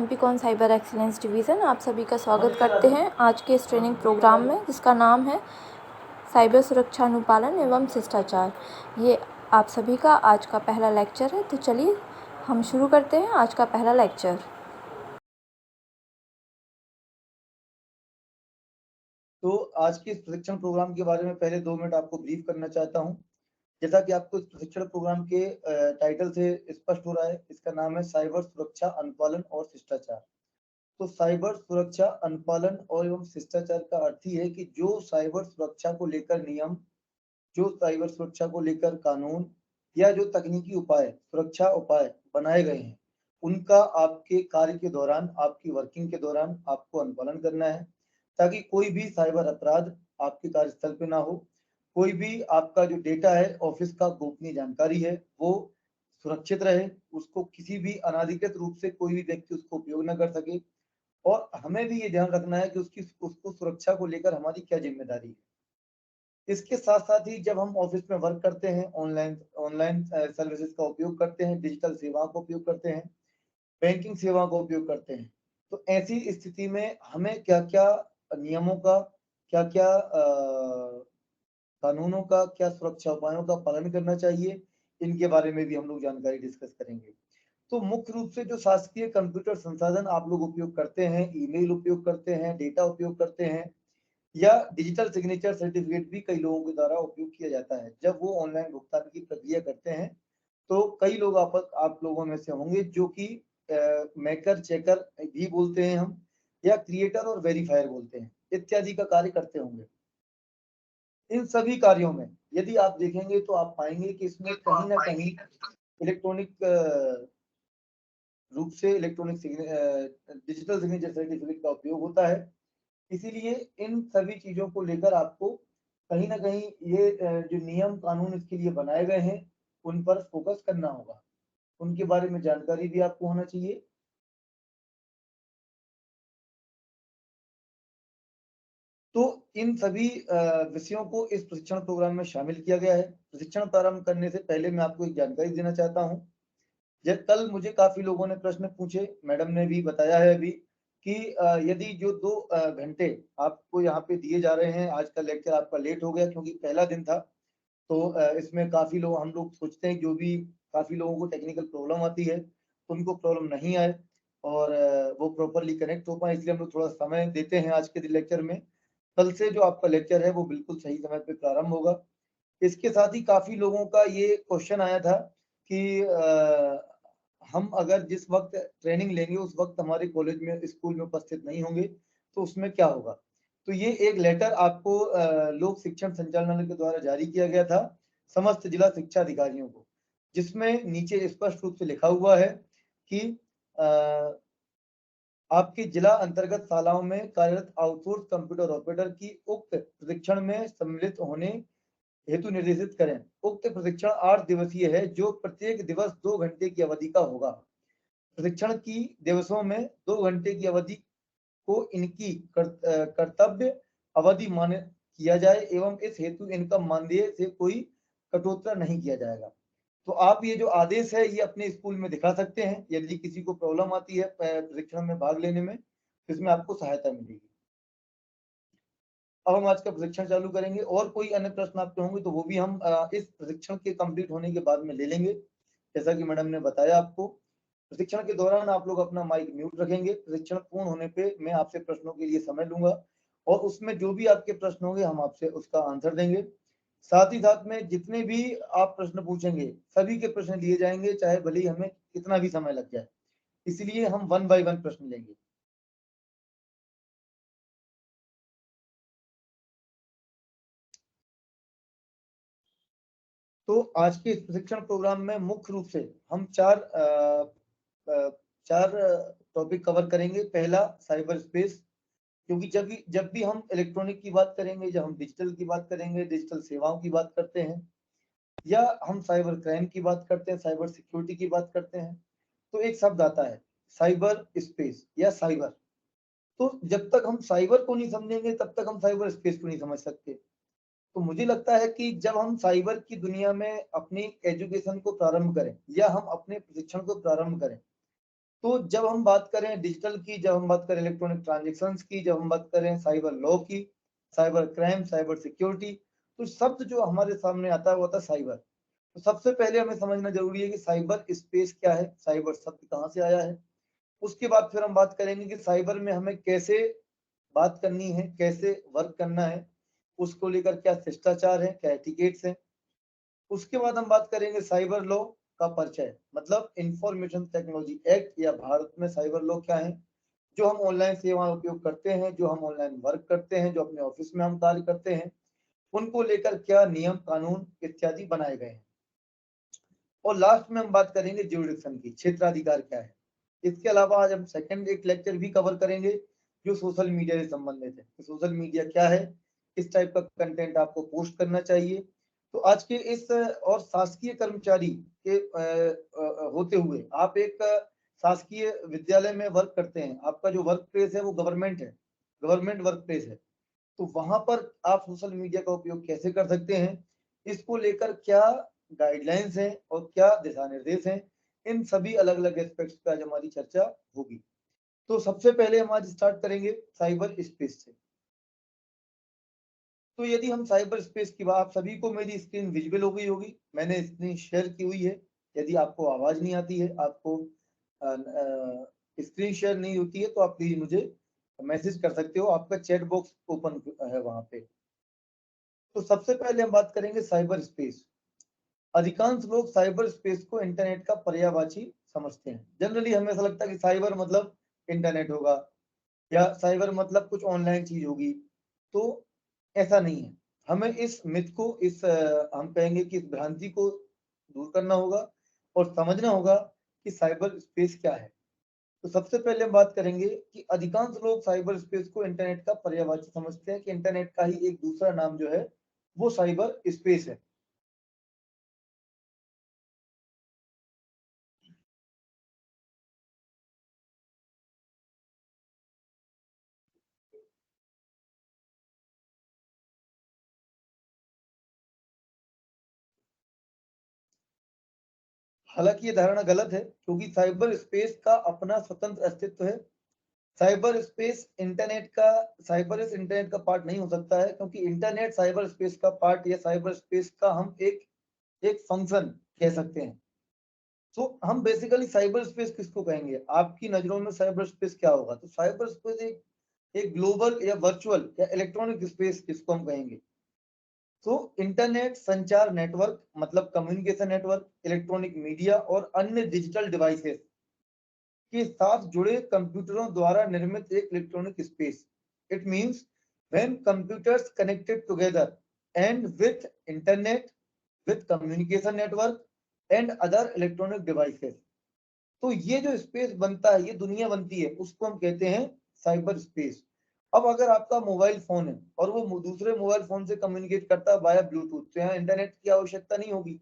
एमपीकॉन cyber excellence division आप सभी का स्वागत करते हैं आज के इस ट्रेनिंग प्रोग्राम में, जिसका नाम है साइबर सुरक्षा अनुपालन एवं शिष्टाचार। ये आप सभी का आज का पहला लेक्चर है। तो चलिए हम शुरू करते हैं आज का पहला लेक्चर। तो आज के इस प्रशिक्षण प्रोग्राम के बारे में पहले 2 मिनट आपको ब्रीफ करना चाहता हूं। जैसा कि आपको इस प्रशिक्षण प्रोग्राम के टाइटल से स्पष्ट हो रहा है, इसका नाम है साइबर सुरक्षा अनुपालन और शिष्टाचार। तो साइबर सुरक्षा अनुपालन और एवं शिष्टाचार का अर्थ ही है कि जो साइबर सुरक्षा को लेकर नियम, जो साइबर सुरक्षा को लेकर कानून या जो तकनीकी उपाय, सुरक्षा उपाय बनाए गए हैं, उनका आपके कार्य के दौरान, आपकी वर्किंग के दौरान आपको अनुपालन करना है, ताकि कोई भी साइबर अपराध आपके कार्यस्थल पे ना हो, कोई भी आपका जो डेटा है, ऑफिस का गोपनीय जानकारी है, वो सुरक्षित रहे, उसको किसी भी अनाधिकृत रूप से कोई भी व्यक्ति उसको उपयोग ना कर सके। और हमें भी ये ध्यान रखना है कि उसको सुरक्षा को लेकर हमारी क्या जिम्मेदारी है। इसके साथ साथ ही जब हम ऑफिस में वर्क करते हैं, ऑनलाइन ऑनलाइन सर्विसेज का उपयोग करते हैं, डिजिटल सेवाओं का उपयोग करते हैं, बैंकिंग सेवाओं का उपयोग करते हैं, तो ऐसी स्थिति में हमें क्या क्या नियमों का, क्या क्या कानूनों का, क्या सुरक्षा उपायों का पालन करना चाहिए, इनके बारे में भी हम लोग जानकारी डिस्कस करेंगे। तो मुख्य रूप से जो शासकीय कंप्यूटर संसाधन आप लोग उपयोग करते हैं, ईमेल उपयोग करते हैं, डेटा उपयोग करते हैं, या डिजिटल सिग्नेचर सर्टिफिकेट भी कई लोगों के द्वारा उपयोग किया जाता है। जब वो ऑनलाइन भुगतान की प्रक्रिया करते हैं, तो कई लोग आप लोगों में से होंगे जो कि मेकर चेकर भी बोलते हैं हम, या क्रिएटर और वेरीफायर बोलते हैं, इत्यादि का कार्य करते होंगे। इन सभी कार्यों में यदि आप देखेंगे तो आप पाएंगे कि इसमें कहीं ना कहीं इलेक्ट्रॉनिक रूप से डिजिटल सिग्नेचर सर्टिफिकेट का उपयोग होता है। इसीलिए इन सभी चीजों को लेकर आपको कहीं ना कहीं ये जो नियम कानून इसके लिए बनाए गए हैं, उन पर फोकस करना होगा, उनके बारे में जानकारी भी आपको होना चाहिए। तो इन सभी विषयों को इस प्रशिक्षण प्रोग्राम में शामिल किया गया है। प्रशिक्षण प्रारंभ करने से पहले मैं आपको एक जानकारी देना चाहता हूँ। जब कल मुझे काफी लोगों ने प्रश्न पूछे, मैडम ने भी बताया है अभी, कि यदि जो 2 घंटे आपको यहाँ पे दिए जा रहे हैं, आज का लेक्चर आपका लेट हो गया क्योंकि पहला दिन था, तो इसमें काफी लोग, हम लोग सोचते हैं जो भी काफी लोगों को टेक्निकल प्रॉब्लम आती है, तो उनको प्रॉब्लम नहीं आए और वो प्रॉपरली कनेक्ट हो पाए, इसलिए हम लोग थोड़ा समय देते हैं आज के लेक्चर में। कल से जो आपका लेक्चर है वो बिल्कुल सही समय पे प्रारंभ होगा। इसके साथ ही काफी लोगों का ये क्वेश्चन आया था कि हम अगर जिस वक्त ट्रेनिंग लेंगे उस वक्त हमारे कॉलेज में, स्कूल में उपस्थित नहीं होंगे, तो उसमें क्या होगा। तो ये एक लेटर आपको लोक शिक्षण संचालनालय के द्वारा जारी किया गया था समस्त जिला शिक्षा अधिकारियों को, जिसमें नीचे स्पष्ट रूप से लिखा हुआ है कि आपके जिला अंतर्गत शालाओं में कार्यरत आउटसोर्स कंप्यूटर ऑपरेटर की उक्त प्रशिक्षण में सम्मिलित होने हेतु निर्देशित करें। उक्त प्रशिक्षण 8 दिवसीय है, जो प्रत्येक दिवस 2 घंटे की अवधि का होगा। प्रशिक्षण की दिवसों में 2 घंटे की अवधि को इनकी कर्तव्य अवधि मान किया जाए एवं इस हेतु इनका मानदेय से कोई कटौती नहीं किया जाएगा। तो आप ये जो आदेश है ये अपने स्कूल में दिखा सकते हैं, यदि किसी को प्रॉब्लम आती है प्रशिक्षण में भाग लेने में, तो इसमें आपको सहायता मिलेगी। अब हम आज का प्रशिक्षण चालू करेंगे, और कोई अन्य प्रश्न आपके होंगे तो वो भी हम इस प्रशिक्षण के कंप्लीट होने के बाद में ले लेंगे। जैसा कि मैडम ने बताया आपको, प्रशिक्षण के दौरान आप लोग अपना माइक म्यूट रखेंगे। प्रशिक्षण पूर्ण होने पे मैं आपसे प्रश्नों के लिए समय लूंगा और उसमें जो भी आपके प्रश्न होंगे हम आपसे उसका आंसर देंगे। साथ ही साथ में जितने भी आप प्रश्न पूछेंगे सभी के प्रश्न लिए जाएंगे, चाहे भले ही हमें कितना भी समय लग जाए, इसलिए हम 1 बाय 1 प्रश्न लेंगे। तो आज के इस प्रशिक्षण प्रोग्राम में मुख्य रूप से हम 4 टॉपिक कवर करेंगे। पहला साइबर स्पेस, क्योंकि जब भी हम इलेक्ट्रॉनिक की बात करेंगे, जब हम डिजिटल की बात करेंगे, डिजिटल सेवाओं की बात करते हैं, या हम साइबर क्राइम की बात करते हैं, साइबर सिक्योरिटी की बात करते हैं, तो एक शब्द आता है साइबर स्पेस या साइबर। तो जब तक हम साइबर को नहीं समझेंगे तब तक हम साइबर स्पेस को नहीं समझ सकते। तो मुझे लगता है कि जब हम साइबर की दुनिया में अपनी एजुकेशन को प्रारंभ करें या हम अपने प्रशिक्षण को प्रारंभ करें, तो जब हम बात करें डिजिटल की, जब हम बात करें इलेक्ट्रॉनिक ट्रांजेक्शन्स की, जब हम बात करें साइबर लॉ की, साइबर क्राइम, साइबर सिक्योरिटी, तो शब्द जो हमारे सामने आता है वो आता है साइबर। तो सबसे पहले हमें समझना जरूरी है कि साइबर स्पेस क्या है, साइबर शब्द कहाँ से आया है। उसके बाद फिर हम बात करेंगे कि साइबर में हमें कैसे बात करनी है, कैसे वर्क करना है, उसको लेकर क्या शिष्टाचार है, क्या एटिकेट्स हैं। उसके बाद हम बात करेंगे साइबर लॉ का परिचय, मतलब इंफॉर्मेशन टेक्नोलॉजी एक्ट या भारत में साइबर लॉ क्या है, जो हम ऑनलाइन सेवाएं उपयोग करते हैं, जो हम ऑनलाइन वर्क करते हैं, जो अपने ऑफिस में हम कार्य करते हैं, उनको लेकर क्या नियम कानून इत्यादि बनाए गए हैं। और लास्ट में हम बात करेंगे ज्यूरिडिक्शन की, क्षेत्राधिकार क्या है। इसके अलावा आज हम सेकंड एक लेक्चर भी कवर करेंगे जो सोशल मीडिया से संबंधित है। तो सोशल मीडिया क्या है, किस टाइप का कंटेंट आपको पोस्ट करना चाहिए। तो आज के इस और शासकीय कर्मचारी के होते हुए आप एक शासकीय विद्यालय में वर्क करते हैं, आपका जो वर्क प्लेस है वो गवर्नमेंट है, गवर्नमेंट वर्क प्लेस है, तो वहां पर आप सोशल मीडिया का उपयोग कैसे कर सकते हैं, इसको लेकर क्या गाइडलाइंस हैं और क्या दिशा निर्देश हैं, इन सभी अलग अलग एस्पेक्ट्स पे आज हमारी चर्चा होगी। तो सबसे पहले हम आज स्टार्ट करेंगे साइबर स्पेस से। तो यदि हम साइबर स्पेस की बात, आप सभी को मेरी स्क्रीन विजिबल हो गई होगी, मैंने स्क्रीन शेयर की हुई है। यदि आपको आवाज नहीं आती है, आपको स्क्रीन शेयर नहीं होती है, तो आप प्लीज मुझे मैसेज कर सकते हो, आपका चैट बॉक्स ओपन है वहां पे। तो सबसे पहले हम बात करेंगे साइबर स्पेस। अधिकांश लोग साइबर स्पेस को इंटरनेट का पर्यायवाची समझते हैं। जनरली हमें ऐसा लगता है कि साइबर मतलब इंटरनेट होगा या साइबर मतलब कुछ ऑनलाइन चीज होगी, तो ऐसा नहीं है। हमें इस मिथ को, इस हम कहेंगे कि इस भ्रांति को दूर करना होगा और समझना होगा कि साइबर स्पेस क्या है। तो सबसे पहले हम बात करेंगे कि अधिकांश लोग साइबर स्पेस को इंटरनेट का पर्यायवाची समझते हैं, कि इंटरनेट का ही एक दूसरा नाम जो है वो साइबर स्पेस है। हालांकि ये धारणा गलत है, क्योंकि साइबर स्पेस का अपना स्वतंत्र अस्तित्व है। साइबर स्पेस इंटरनेट का, साइबर इस इंटरनेट का पार्ट नहीं हो सकता है, क्योंकि इंटरनेट साइबर स्पेस का पार्ट या साइबर स्पेस का हम एक एक फंक्शन कह सकते हैं। तो हम बेसिकली साइबर स्पेस किसको कहेंगे, आपकी नजरों में साइबर स्पेस क्या होगा। तो साइबर स्पेस एक ग्लोबल या वर्चुअल या इलेक्ट्रॉनिक स्पेस जिसको हम कहेंगे। तो इंटरनेट संचार नेटवर्क, मतलब कम्युनिकेशन नेटवर्क, इलेक्ट्रॉनिक मीडिया और अन्य डिजिटल डिवाइसेस के साथ जुड़े कंप्यूटरों द्वारा निर्मित एक electronic space. It means when computers connected together and with internet, with communication network and other electronic devices. तो ये जो स्पेस बनता है, ये दुनिया बनती है, उसको हम कहते हैं साइबर स्पेस। अब अगर आपका मोबाइल फोन है और वो दूसरे मोबाइल फोन से कम्युनिकेट करता है वाया ब्लूटूथ, तो यहाँ इंटरनेट की आवश्यकता नहीं होगी,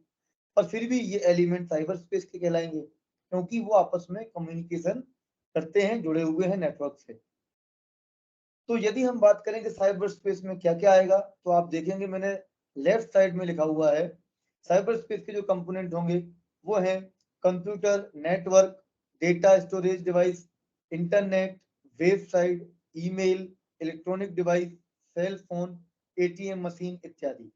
पर फिर भी ये एलिमेंट साइबर स्पेस के कहलाएंगे, क्योंकि वो आपस में कम्युनिकेशन करते हैं, जुड़े हुए हैं नेटवर्क से। तो यदि हम बात करें कि साइबर स्पेस में क्या क्या आएगा, तो आप देखेंगे मैंने लेफ्ट साइड में लिखा हुआ है साइबर स्पेस के जो कंपोनेंट होंगे वो हैं computer network, data storage device, internet, website, email, electronic device, cell phone, ATM machine इत्यादि।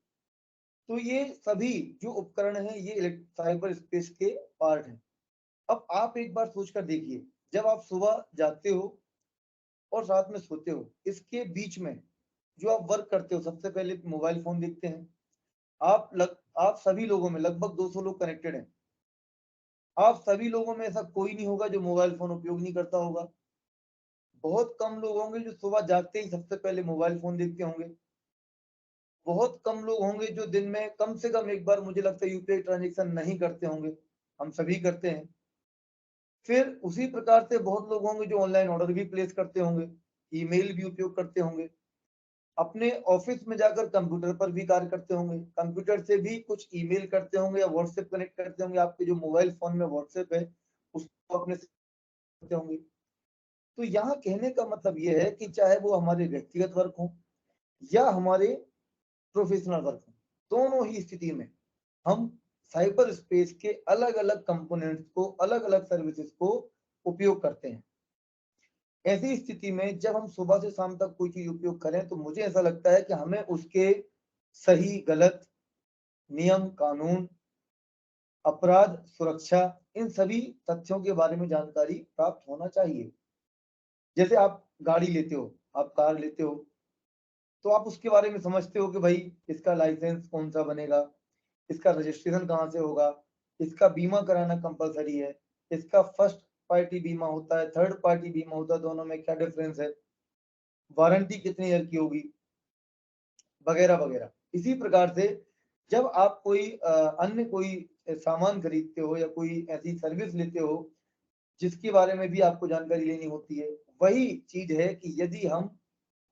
तो ये सभी जो उपकरण हैं ये साइबर स्पेस के पार्ट हैं। अब आप एक बार सोच कर देखिए, जब आप सुबह जागते हो और रात में सोते हो, इसके बीच में जो आप वर्क करते हो, सबसे पहले मोबाइल फोन देखते हैं। आप सभी लोगों में लगभग 200 लोग कनेक्टेड हैं। आप सभी लोगों में ऐसा कोई नहीं होगा जो मोबाइल फोन उपयोग नहीं करता होगा। बहुत कम लोग होंगे जो सुबह जागते ही सबसे पहले मोबाइल फोन देखते होंगे। बहुत कम लोग होंगे जो दिन में कम से कम एक बार, मुझे लगता है, यूपीआई ट्रांजेक्शन नहीं करते होंगे। हम सभी करते हैं। फिर उसी प्रकार से बहुत लोग होंगे जो ऑनलाइन ऑर्डर भी प्लेस करते होंगे, ईमेल भी उपयोग करते होंगे, अपने ऑफिस में जाकर कंप्यूटर पर भी कार्य करते होंगे, कंप्यूटर से भी कुछ ईमेल करते होंगे या व्हाट्सएप कनेक्ट करते होंगे, आपके जो मोबाइल फोन में व्हाट्सएप है उसको अपने से करते होंगे। तो यहाँ कहने का मतलब ये है कि चाहे वो हमारे व्यक्तिगत वर्क हो या हमारे प्रोफेशनल वर्क हो, दोनों ही स्थिति में हम साइबर स्पेस के अलग अलग कंपोनेंट्स को, अलग अलग सर्विसेज को उपयोग करते हैं। ऐसी स्थिति में जब हम सुबह से शाम तक कोई चीज उपयोग करें तो मुझे ऐसा लगता है कि हमें उसके सही गलत, नियम कानून, अपराध सुरक्षा, इन सभी तथ्यों के बारे में जानकारी प्राप्त होना चाहिए। जैसे आप गाड़ी लेते हो, आप कार लेते हो, तो आप उसके बारे में समझते हो कि भाई इसका लाइसेंस कौन सा बनेगा, इसका रजिस्ट्रेशन कहाँ से होगा, इसका बीमा कराना कंपलसरी है, इसका फर्स्ट पार्टी बीमा होता है, थर्ड पार्टी बीमा होता है, दोनों में क्या डिफरेंस है, वारंटी कितनी ईयर की होगी, वगैरह वगैरह। इसी प्रकार से जब आप कोई अन्य कोई सामान खरीदते हो या कोई ऐसी सर्विस लेते हो जिसके बारे में भी आपको जानकारी लेनी होती है, वही चीज है कि यदि हम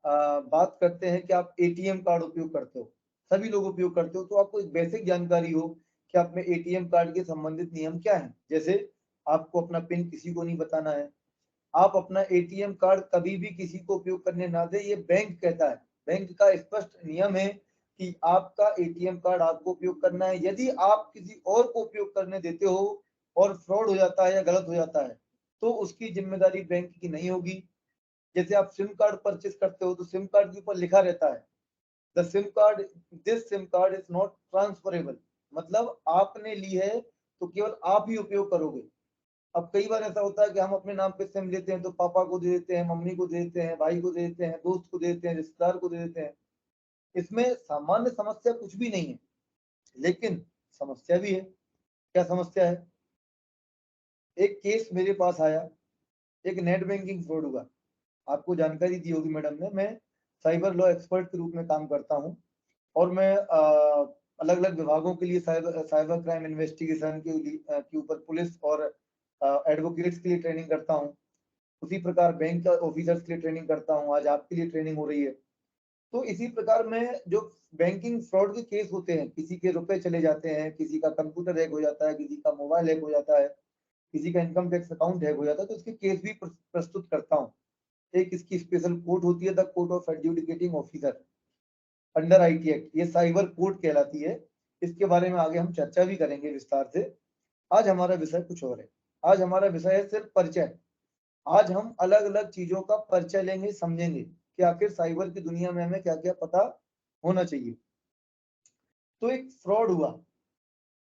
बात करते हैं कि आप एटीएम कार्ड उपयोग करते हो, सभी लोग उपयोग करते हो, तो आपको एक बेसिक जानकारी हो कि आप में एटीएम कार्ड के संबंधित नियम क्या हैं। जैसे आपको अपना पिन किसी को नहीं बताना है, आप अपना एटीएम कार्ड कभी भी किसी को उपयोग करने ना दे, ये बैंक कहता है। बैंक का स्पष्ट नियम है कि आपका एटीएम कार्ड आपको उपयोग करना है। यदि आप किसी और को उपयोग करने देते हो और फ्रॉड हो जाता है या गलत हो जाता है तो उसकी जिम्मेदारी बैंक की नहीं होगी। जैसे आप सिम कार्ड परचेज करते हो तो सिम कार्ड के ऊपर लिखा रहता है the SIM card, this SIM card is not transferable, मतलब आपने ली है तो केवल आप ही उपयोग करोगे। अब कई बार ऐसा होता है कि हम अपने नाम पे सिम लेते हैं तो पापा को दे देते हैं, मम्मी को दे देते हैं, भाई को दे देते हैं, दोस्त को दे देते हैं, रिश्तेदार को दे देते हैं। इसमें सामान्य समस्या कुछ भी नहीं है, लेकिन समस्या भी है। क्या समस्या है? एक केस मेरे पास आया, एक नेट बैंकिंग फ्रॉड हुआ। आपको जानकारी दी होगी मैडम ने, मैं साइबर लॉ एक्सपर्ट के रूप में काम करता हूँ और मैं अलग अलग विभागों के लिए साइबर क्राइम इन्वेस्टिगेशन के ऊपर पुलिस और एडवोकेट्स के लिए ट्रेनिंग करता हूँ। उसी प्रकार बैंक ऑफिसर्स के लिए ट्रेनिंग करता हूँ, आज आपके लिए ट्रेनिंग हो रही है। तो इसी प्रकार में जो बैंकिंग फ्रॉड के केस होते हैं, किसी के रुपए चले जाते हैं, किसी का कंप्यूटर हैक हो जाता है, किसी का मोबाइल हैक हो जाता है, किसी का इनकम टैक्स अकाउंट हैक हो जाता है, तो इसके केस भी प्रस्तुत करता हूँ। एक इसकी स्पेशल कोर्ट होती है, the court of adjudicating officer under IT act, ये साइबर कोर्ट कहलाती है। इसके बारे में आगे हम चर्चा भी करेंगे विस्तार से। आज हमारा विषय कुछ और है। आज हमारा विषय है सिर्फ परिचय। आज हम अलग अलग चीजों का परिचय लेंगे, समझेंगे कि आखिर साइबर की दुनिया में हमें क्या क्या पता होना चाहिए। तो एक फ्रॉड हुआ,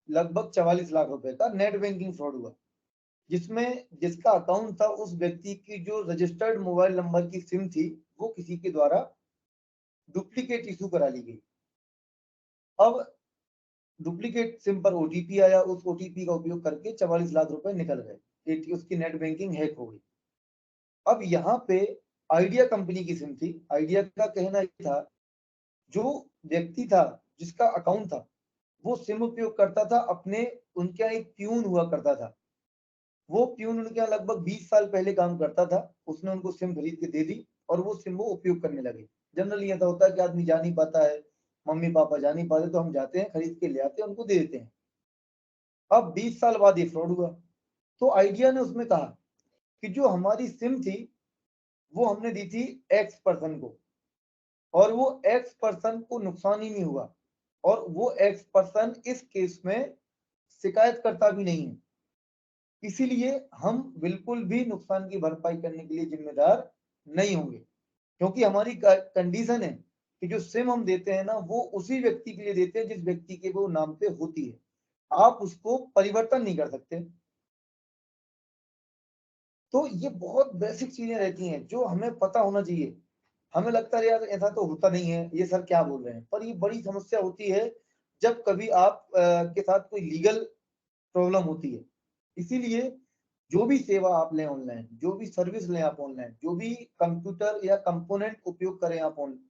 लगभग 44 लाख रुपए का नेट बैंकिंग फ्रॉड हुआ, जिसमें जिसका अकाउंट था उस व्यक्ति की जो रजिस्टर्ड मोबाइल नंबर की सिम थी वो किसी के द्वारा डुप्लीकेट इशू करा ली गई। अब डुप्लीकेट सिम पर ओटीपी आया, उस ओटीपी का उपयोग करके 44 लाख रुपए निकल गए, उसकी नेट बैंकिंग हैक हो गई। अब यहाँ पे आइडिया कंपनी की सिम थी। आइडिया का कहना ये था जो व्यक्ति था जिसका अकाउंट था वो सिम उपयोग करता था अपने, उनके यहाँ एक प्यून हुआ करता था। वो प्यून उनके यहाँ लगभग 20 साल पहले काम करता था। उसने उनको सिम खरीद के दे दी और वो सिम वो उपयोग करने लगे। जनरली ऐसा होता है कि आदमी जा नहीं पाता है, मम्मी पापा जा नहीं पाते, तो हम जाते हैं खरीद के ले आते हैं, उनको दे देते हैं। अब 20 साल बाद ये फ्रॉड हुआ, तो आइडिया ने उसमें कहा कि जो हमारी सिम थी वो हमने दी थी एक्स पर्सन को, और वो एक्स पर्सन को नुकसान ही नहीं हुआ, और वो एक्स पर्सन इस केस में शिकायत करता भी नहीं है। इसीलिए हम बिल्कुल भी नुकसान की भरपाई करने के लिए जिम्मेदार नहीं होंगे, क्योंकि हमारी कंडीशन है कि जो सिम हम देते हैं ना वो उसी व्यक्ति के लिए देते हैं जिस व्यक्ति के वो नाम पे होती है। आप उसको परिवर्तन नहीं कर सकते। तो ये बहुत बेसिक चीजें रहती हैं जो हमें पता होना चाहिए। हमें लगता है यार ऐसा तो होता नहीं है, ये सर क्या बोल रहे हैं, पर ये बड़ी समस्या होती है जब कभी आप के साथ कोई लीगल प्रॉब्लम होती है। इसीलिए जो भी सेवा आप लें ऑनलाइन, जो भी सर्विस लें आप ऑनलाइन, जो भी कंप्यूटर या कंपोनेंट उपयोग करें आप ऑनलाइन,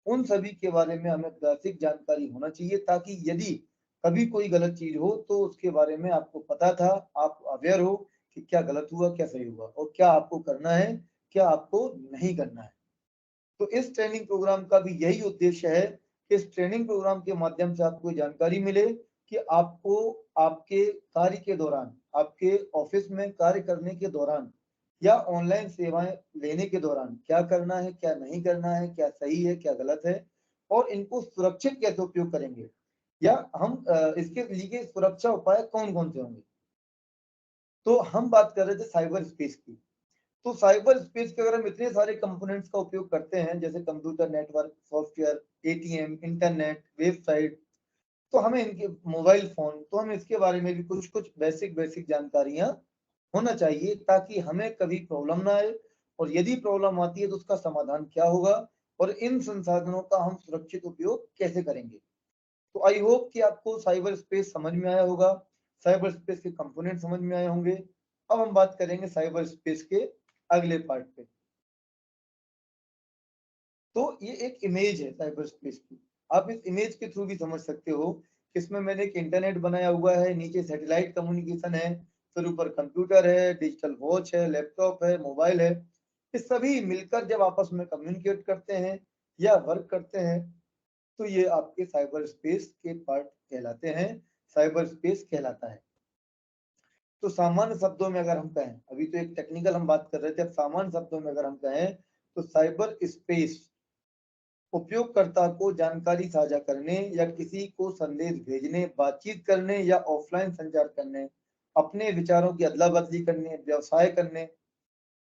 उन सभी के बारे में हमें बेसिक जानकारी होना चाहिए, ताकि यदि कभी कोई गलत चीज हो तो उसके बारे में आपको पता था, आप अवेयर हो कि क्या गलत हुआ क्या सही हुआ और क्या आपको करना है क्या आपको नहीं करना है। तो इस ट्रेनिंग प्रोग्राम का भी यही उद्देश्य है कि इस ट्रेनिंग प्रोग्राम के माध्यम से आपको जानकारी मिले कि आपको आपके कार्य के दौरान, आपके ऑफिस में कार्य करने के दौरान या ऑनलाइन सेवाएं लेने के दौरान क्या करना है क्या नहीं करना है, क्या सही है क्या गलत है, और इनको सुरक्षित कैसे उपयोग करेंगे, या हम इसके लिए सुरक्षा उपाय कौन कौन से होंगे। तो हम बात कर रहे थे साइबर स्पेस की। तो साइबर स्पेस के अगर हम इतने सारे कंपोनेंट्स का उपयोग करते हैं, जैसे computer network, software, ATM, internet, website, तो हमें इनके मोबाइल फोन, तो हमें इसके बारे में भी कुछ कुछ बेसिक जानकारियां होना चाहिए, ताकि हमें कभी प्रॉब्लम ना आए, और यदि प्रॉब्लम आती है तो उसका समाधान क्या होगा, और इन संसाधनों का हम सुरक्षित उपयोग कैसे करेंगे। तो आई होप कि आपको साइबर स्पेस समझ में आया होगा, साइबर स्पेस के कंपोनेंट समझ में आए होंगे। अब हम बात करेंगे साइबर स्पेस के अगले पार्ट पे। तो ये एक इमेज है साइबर स्पेस की। आप इस इमेज के थ्रू भी समझ सकते हो कि इसमें मैंने एक इंटरनेट बनाया हुआ है, नीचे सैटेलाइट कम्युनिकेशन है, फिर ऊपर कंप्यूटर है, डिजिटल वॉच है, लैपटॉप है, मोबाइल है। ये सभी मिलकर जब आपस में कम्युनिकेट करते हैं या वर्क करते हैं, तो ये आपके साइबर स्पेस के पार्ट कहलाते हैं, साइबर स्पेस कहलाता है। तो सामान्य शब्दों में अगर हम कहें, अभी तो एक टेक्निकल हम बात कर रहे थे, अब सामान्य शब्दों में अगर हम कहें, तो साइबर स्पेस उपयोगकर्ता को जानकारी साझा करने या किसी को संदेश भेजने, बातचीत करने या ऑफलाइन संचार करने, अपने विचारों की अदला बदली करने, व्यवसाय करने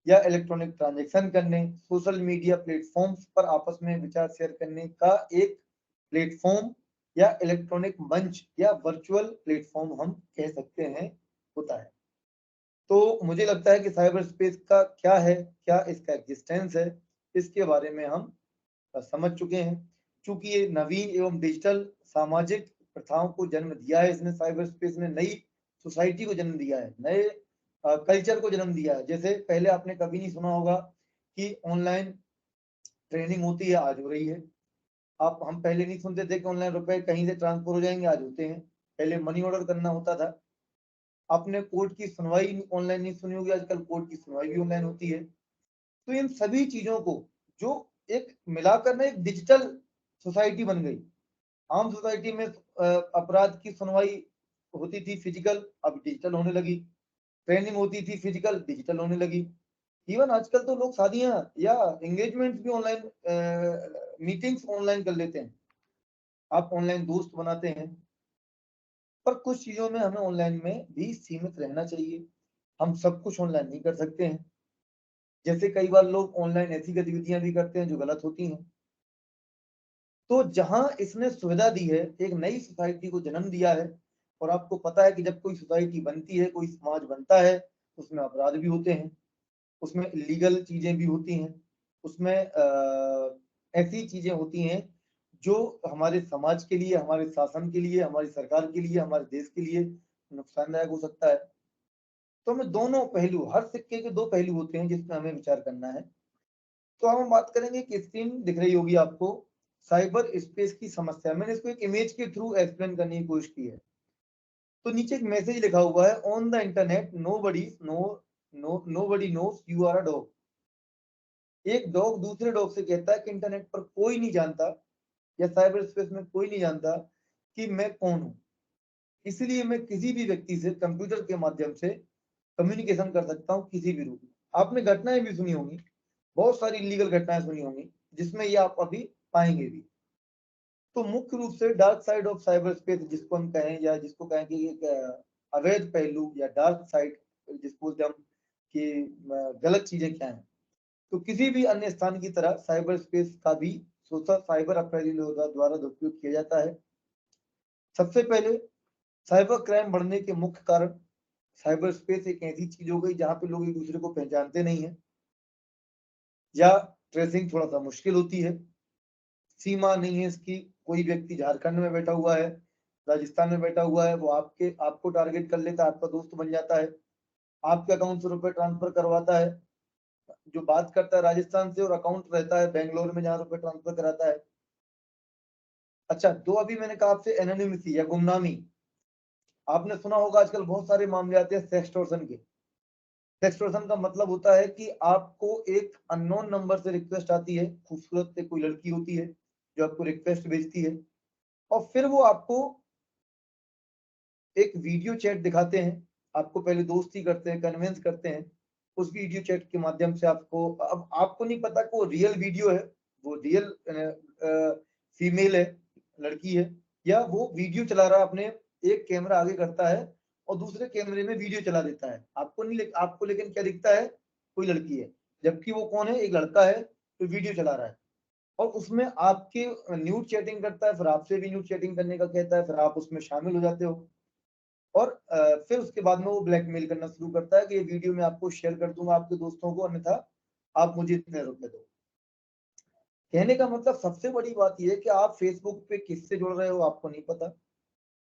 या इलेक्ट्रॉनिक ट्रांजैक्शन करने, सोशल मीडिया प्लेटफॉर्म्स पर आपस में विचार शेयर करने का एक प्लेटफॉर्म या इलेक्ट्रॉनिक मंच या वर्चुअल प्लेटफॉर्म हम कह सकते हैं, होता है। तो मुझे लगता है कि साइबर स्पेस का क्या है, क्या इसका एग्जिस्टेंस है, इसके बारे में हम समझ चुके हैं। चूंकि ये नवीन एवं डिजिटल सामाजिक प्रथाओं को जन्म दिया है, इसने साइबर स्पेस ने नई सोसाइटी को जन्म दिया है, नए कल्चर को जन्म दिया है। जैसे पहले आपने कभी नहीं सुना होगा कि ऑनलाइन ट्रेनिंग होती है, आज हो रही है। आप हम पहले नहीं सुनते थे कि ऑनलाइन रुपए कहीं से ट्रांसफर हो जाएंगे, आज होते हैं। पहले मनी ऑर्डर करना होता था। आपने कोर्ट की सुनवाई ऑनलाइन नहीं सुनी होगी, आजकल कोर्ट की सुनवाई भी ऑनलाइन होती है। तो इन सभी चीजों को जो एक मिलाकर ना एक डिजिटल सोसाइटी बन गई। आम सोसाइटी में अपराध की सुनवाई होती थी फिजिकल, अब डिजिटल होने लगी। ट्रेनिंग होती थी फिजिकल, डिजिटल होने लगी। इवन आजकल तो लोग शादियां या एंगेजमेंट भी ऑनलाइन, मीटिंग्स ऑनलाइन कर लेते हैं। आप ऑनलाइन दोस्त बनाते हैं। पर कुछ चीजों में हमें ऑनलाइन में भी सीमित रहना चाहिए। हम सब कुछ ऑनलाइन नहीं कर सकते हैं। जैसे कई बार लोग ऑनलाइन ऐसी गतिविधियां भी करते हैं जो गलत होती हैं। तो जहां इसने सुविधा दी है, एक नई सोसाइटी को जन्म दिया है, और आपको पता है कि जब कोई सोसाइटी बनती है, कोई समाज बनता है, उसमें अपराध भी होते हैं, उसमें इलीगल चीजें भी होती हैं, उसमें ऐसी चीजें होती हैं जो हमारे समाज के लिए, हमारे शासन के लिए, हमारी सरकार के लिए, हमारे देश के लिए नुकसानदायक हो सकता है। तो हमें दोनों पहलू, हर सिक्के के दो पहलू होते हैं जिसमें हमें विचार करना है। तो हम बात करेंगे कि स्क्रीन दिख रही होगी आपको, साइबर स्पेस की समस्या। मैंने इसको एक इमेज के थ्रू एक्सप्लेन करने की कोशिश की है। तो नीचे एक मैसेज लिखा हुआ है, on the internet nobody knows you are a dog. एक डॉग दूसरे डॉग से कहता है कि इंटरनेट पर कोई नहीं जानता, या साइबर स्पेस में कोई नहीं जानता कि मैं कौन हूं। इसलिए मैं किसी भी व्यक्ति से कंप्यूटर के माध्यम से कम्युनिकेशन कर सकता हूं, किसी भी रूप में। आपने घटनाएं भी सुनी होंगी, बहुत सारी इलीगल घटनाएं सुनी होंगी, जिसमें ये आप अभी पाएंगे भी। तो मुख्य रूप से dark side of cyber space जिसको हम कहें, या जिसको कहें कि एक अवैध पहलू या डार्क साइड, जिसको बोलते हम कि गलत चीजें क्या हैं। तो किसी भी अन्य स्थान की तरह साइबर स्पेस का भी सोशल साइबर अपराधियों द्वारा दुरुपयोग किया जाता है। सबसे पहले साइबर क्राइम बढ़ने के मुख्य कारण, साइबर स्पेस एक ऐसी चीज हो गई जहां पे लोग एक दूसरे को पहचानते नहीं है, या ट्रेसिंग थोड़ा सा मुश्किल होती है, सीमा नहीं है इसकी। कोई व्यक्ति झारखंड में बैठा हुआ है, राजस्थान में बैठा हुआ है, वो आपको टारगेट कर लेता है, आपका दोस्त बन जाता है, आपके अकाउंट से रुपए ट्रांसफर करवाता है। जो बात करता है राजस्थान से और अकाउंट रहता है बेंगलोर में, जहाँ रुपए ट्रांसफर कराता है। अच्छा, तो अभी मैंने कहा आपसे एनोनिमिटी या गुमनामी। आपने सुना होगा आजकल बहुत सारे मामले आते हैं सेक्सटॉर्शन के। सेक्सटॉर्शन का मतलब होता है कि आपको एक अननोन नंबर से रिक्वेस्ट आती है, खूबसूरत से कोई लड़की होती है जो आपको रिक्वेस्ट भेजती है, और फिर वो आपको एक वीडियो चैट दिखाते हैं। आपको पहले दोस्ती करते हैं, कन्विंस करते हैं, उस वीडियो चैट के माध्यम से आपको, अब आपको नहीं पता कि वो रियल वीडियो है, वो रियल फीमेल है, लड़की है, या वो वीडियो चला रहा है अपने, एक कैमरा आगे करता है और दूसरे कैमरे में वीडियो चला देता है। आपको लेकिन क्या दिखता है, कोई लड़की है, जबकि वो कौन है, एक लड़का है जो वीडियो चला रहा है। और उसमें आपके न्यूड चैटिंग करता है, फिर आपसे भी न्यूड चैटिंग करने का कहता है, फिर आप उसमें शामिल हो जाते हो। और फिर उसके बाद में वो ब्लैकमेल करना शुरू करता है कि ये वीडियो मैं आपको शेयर कर दूंगा आपके दोस्तों को, अन्यथा आप मुझे इतने रुपए दो। कहने का मतलब सबसे बड़ी बात यह है कि आप फेसबुक पे किससे जुड़ रहे हो आपको नहीं पता।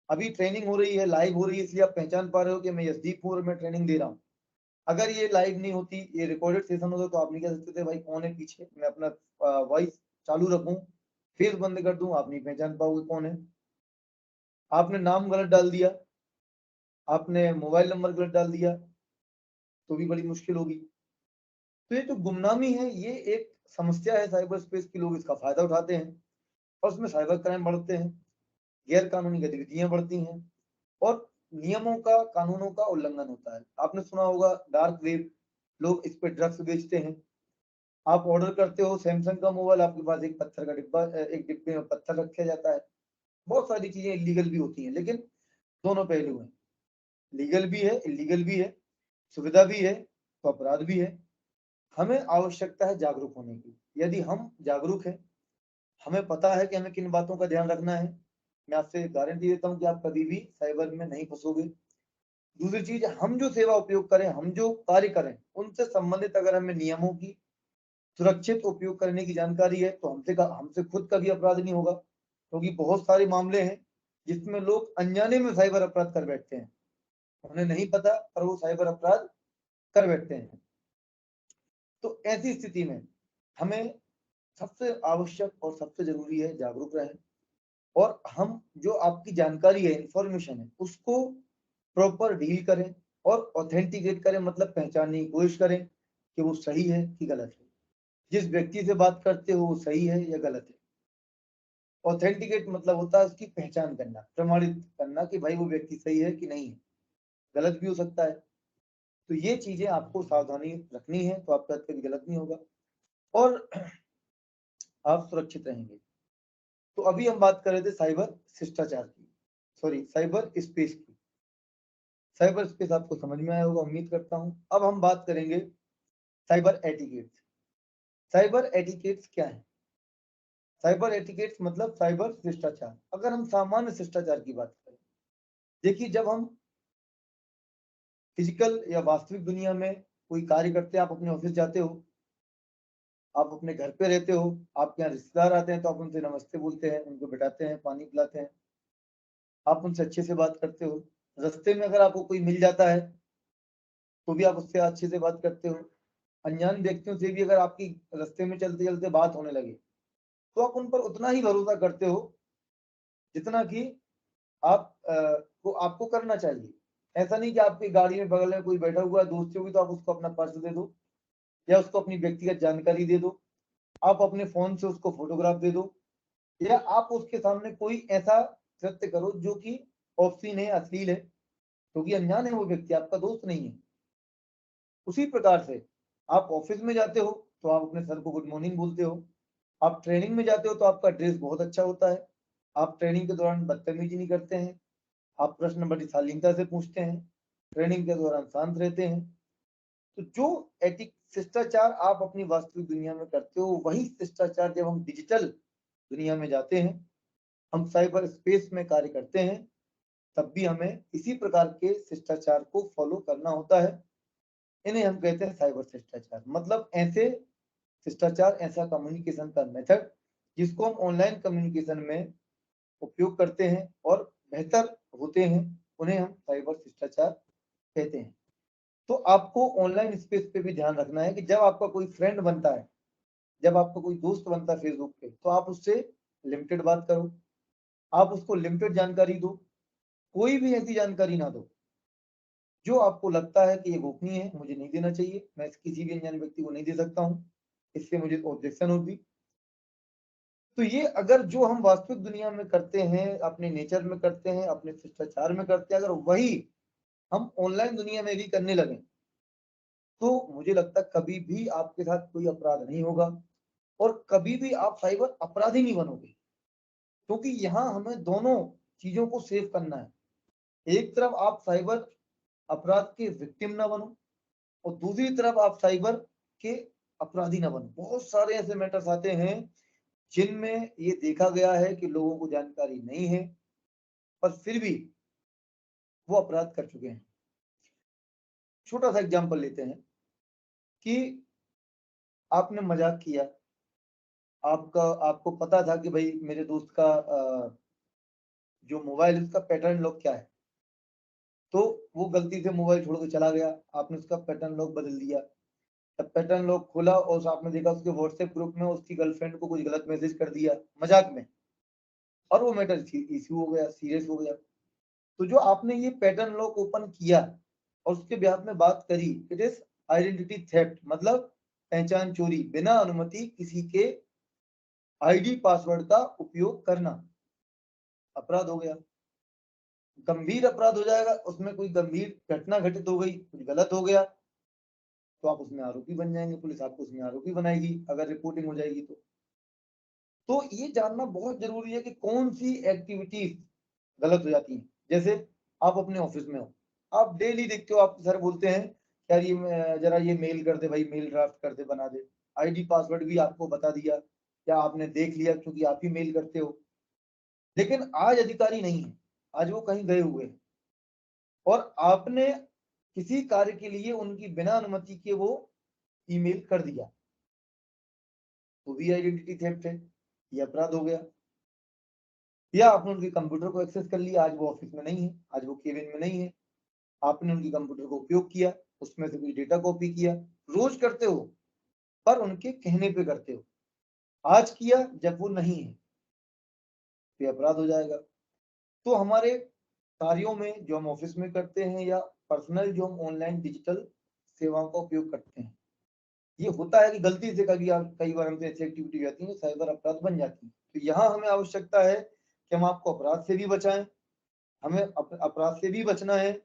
अभी ट्रेनिंग हो रही है, लाइव हो रही है, इसलिए आप पहचान पा रहे हो कि मैं यशदीप हूँ और मैं ट्रेनिंग दे रहा हूँ। अगर ये लाइव नहीं होती, ये रिकॉर्डेड सेशन होता, तो आप नहीं कह सकते थे भाई कौन है पीछे, मैं अपना वॉइस चालू रखूं, फेस बंद कर दूं, आप नहीं पहचान पाओगे कौन है। आपने नाम गलत डाल दिया, आपने मोबाइल नंबर गलत डाल दिया, तो भी बड़ी मुश्किल होगी। तो ये जो गुमनामी है, ये एक समस्या है साइबर स्पेस की, लोग इसका फायदा उठाते हैं और उसमें साइबर क्राइम बढ़ते हैं, गैर कानूनी गतिविधियां बढ़ती हैं और नियमों का, कानूनों का उल्लंघन होता है। आपने सुना होगा डार्क वेब, लोग इस पे ड्रग्स बेचते हैं। आप ऑर्डर करते हो सैमसंग का मोबाइल, आपके पास एक पत्थर का डिब्बा, एक डिब्बे में पत्थर रखा जाता है। बहुत सारी चीजें इलीगल भी होती हैं, लेकिन दोनों पहलू हैं, लीगल भी है, इलीगल भी है, सुविधा भी है तो अपराध भी है। हमें आवश्यकता है जागरूक होने की। यदि हम जागरूक हैं, हमें पता है कि हमें किन बातों का ध्यान रखना है, मैं आपसे गारंटी देता हूं कि आप कभी भी साइबर में नहीं फंसोगे। दूसरी चीज, हम जो सेवा उपयोग करें, हम जो कार्य करें, उनसे संबंधित अगर हमें नियमों की सुरक्षित उपयोग करने की जानकारी है, तो हमसे खुद कभी अपराध नहीं होगा। क्योंकि बहुत सारे मामले हैं जिसमें लोग अनजाने में साइबर अपराध कर बैठते हैं, उन्हें नहीं पता पर वो साइबर अपराध कर बैठते हैं। तो ऐसी स्थिति में हमें सबसे आवश्यक और सबसे जरूरी है जागरूक रहें, और हम जो आपकी जानकारी है, इंफॉर्मेशन है, उसको प्रॉपर डील करें और ऑथेंटिकेट करें, मतलब पहचानने की कोशिश करें कि वो सही है कि गलत है। जिस व्यक्ति से बात करते हो वो सही है या गलत है। ऑथेंटिकेट मतलब होता है उसकी पहचान करना, प्रमाणित करना कि भाई वो व्यक्ति सही है कि नहीं है, गलत भी हो सकता है। तो ये चीजें आपको सावधानी रखनी है, तो आपका कभी गलत नहीं होगा और आप सुरक्षित रहेंगे। तो अभी हम बात कर रहे थे साइबर शिष्टाचार की, सॉरी साइबर स्पेस की। साइबर स्पेस आपको समझ में आया होगा, उम्मीद करता हूं। अब हम बात करेंगे साइबर एटिकेट्स। साइबर एटिकेट्स क्या है? साइबर एटिकेट्स मतलब साइबर शिष्टाचार। अगर हम सामान्य शिष्टाचार की बात करें, देखिए जब हम फिजिकल या वास्तविक दुनिया में कोई कार्य करते हैं, आप अपने ऑफिस जाते हो, आप अपने घर पे रहते हो, आपके यहाँ रिश्तेदार आते हैं तो आप उनसे नमस्ते बोलते हैं, उनको बिठाते हैं, पानी पिलाते हैं, आप उनसे अच्छे से बात करते हो। रास्ते में अगर आपको कोई मिल जाता है तो भी आप उससे अच्छे से बात करते हो। अनजान व्यक्तियों से भी अगर आपकी रास्ते में चलते चलते बात होने लगे, तो आप उन पर उतना ही भरोसा करते हो जितना कि को आपको करना चाहिए। ऐसा नहीं कि आपकी गाड़ी में बगल में कोई बैठा हुआ है, दोस्त होगी तो आप उसको अपना पर्स दे दो या उसको अपनी व्यक्तिगत जानकारी दे दो, आप अपने फोन से उसको फोटोग्राफ दे दो, या आप उसके सामने कोई ऐसा कृत्य करो जो कि ऑब्सीन है, अश्लील है, क्योंकि अनजान है वो व्यक्ति, आपका दोस्त नहीं है। उसी प्रकार से आप ऑफिस में जाते हो तो आप अपने सर को गुड मॉर्निंग बोलते हो, आप ट्रेनिंग में जाते हो तो आपका ड्रेस बहुत अच्छा होता है, आप ट्रेनिंग के दौरान बदतमीजी नहीं करते हैं, आप प्रश्न बड़ी शालीनता से पूछते हैं, ट्रेनिंग के दौरान शांत रहते हैं। तो जो एथिक शिष्टाचार आप अपनी वास्तविक दुनिया में करते हो, वही शिष्टाचार जब हम डिजिटल दुनिया में जाते हैं, हम साइबर स्पेस में कार्य करते हैं, तब भी हमें इसी प्रकार के शिष्टाचार को फॉलो करना होता है। इन्हें हम कहते हैं साइबर शिष्टाचार। मतलब ऐसे शिष्टाचार, ऐसा कम्युनिकेशन का मेथड जिसको हम ऑनलाइन कम्युनिकेशन में उपयोग करते हैं और बेहतर होते हैं, उन्हें हम साइबर शिष्टाचार कहते हैं। तो आपको ऑनलाइन स्पेस पे भी ध्यान रखना है कि जब आपका कोई फ्रेंड बनता है, जब आपका कोई दोस्त बनता है फेसबुक पे, तो आप उससे लिमिटेड बात करो, आप उसको लिमिटेड जानकारी दो, कोई भी ऐसी जानकारी ना दो जो आपको लगता है कि ये गोपनीय है, मुझे नहीं देना चाहिए, मैं किसी भी अनजान व्यक्ति को नहीं दे सकता हूँ, इससे मुझे ऑब्जेक्शन होगी। तो ये अगर जो हम वास्तविक दुनिया में करते हैं, अपने नेचर में करते हैं, अपने शिष्टाचार में करते हैं, अगर वही हम ऑनलाइन दुनिया में भी करने लगे, तो मुझे लगता है कभी भी आपके साथ कोई अपराध नहीं होगा और कभी भी आप साइबर अपराधी नहीं बनोगे। क्योंकि यहाँ हमें दोनों चीजों को सेव करना है। एक तरफ आप साइबर अपराध के विक्टिम ना बनो और दूसरी तरफ आप साइबर के अपराधी ना बनो। बहुत सारे ऐसे मैटर्स आते हैं जिनमें ये देखा गया है कि लोगों को जानकारी नहीं है पर फिर भी वो अपराध कर चुके हैं। छोटा सा एग्जांपल लेते हैं कि आपने मजाक किया, आपको पता था कि भाई मेरे दोस्त का जो मोबाइल है उसका पैटर्न लॉक क्या है, तो वो गलती से मोबाइल छोड़ के चला गया, आपने उसका पैटर्न लॉक बदल दिया। तब पैटर्न लॉक खोला और आपने देखा उसके व्हाट्सएप ग्रुप में उसकी गर्लफ्रेंड को कुछ गलत मैसेज कर दिया मजाक में, और वो मैटर इश्यू हो गया, सीरियस हो गया। तो जो आपने ये पैटर्न लॉक ओपन किया और उसके ब्याह में बात करी, इट इज आइडेंटिटी थेफ्ट, मतलब पहचान चोरी, बिना अनुमति किसी के आईडी पासवर्ड का उपयोग करना, अपराध हो गया। गंभीर अपराध हो जाएगा, उसमें कोई गंभीर घटना घटित हो गई, कुछ गलत हो गया, तो आप उसमें आरोपी बन जाएंगे, पुलिस आपको उसमें आरोपी बनाएगी अगर रिपोर्टिंग हो जाएगी तो ये जानना बहुत जरूरी है कि कौन सी एक्टिविटीज गलत हो जाती हैं। जैसे आप अपने ऑफिस में हो, आप डेली देखते हो, आप सर बोलते हैं यार ये जरा ये मेल कर दे भाई, मेल ड्राफ्ट कर दे, बना दे, आईडी पासवर्ड भी आपको बता दिया या आपने देख लिया क्योंकि आप ही मेल करते हो। लेकिन आज अधिकारी नहीं है, आज वो कहीं गए हुए हैं और आपने किसी कार्य के लिए उनकी बिना अनुमति के वो ईमेल कर दिया, तो भी आइडेंटिटी थेफ्ट है, ये अपराध हो गया। या आपने उनके कंप्यूटर को एक्सेस कर लिया, आज वो ऑफिस में नहीं है, आज वो केबिन में नहीं है, आपने उनके कंप्यूटर को उपयोग किया, उसमें से कुछ डेटा कॉपी किया, रोज करते हो पर उनके कहने पे करते हो, आज किया जब वो नहीं है, तो अपराध हो जाएगा। तो हमारे कार्यों में जो हम ऑफिस में करते हैं या पर्सनल जो हम ऑनलाइन डिजिटल सेवाओं का उपयोग करते हैं, ये होता है कि गलती से कई बार हमसे ऐसी एक्टिविटी हो जाती है साइबर अपराध बन जाती है। तो यहाँ हमें आवश्यकता है कि हम आपको अपराध से भी बचाएं, हमें अपराध से भी बचना है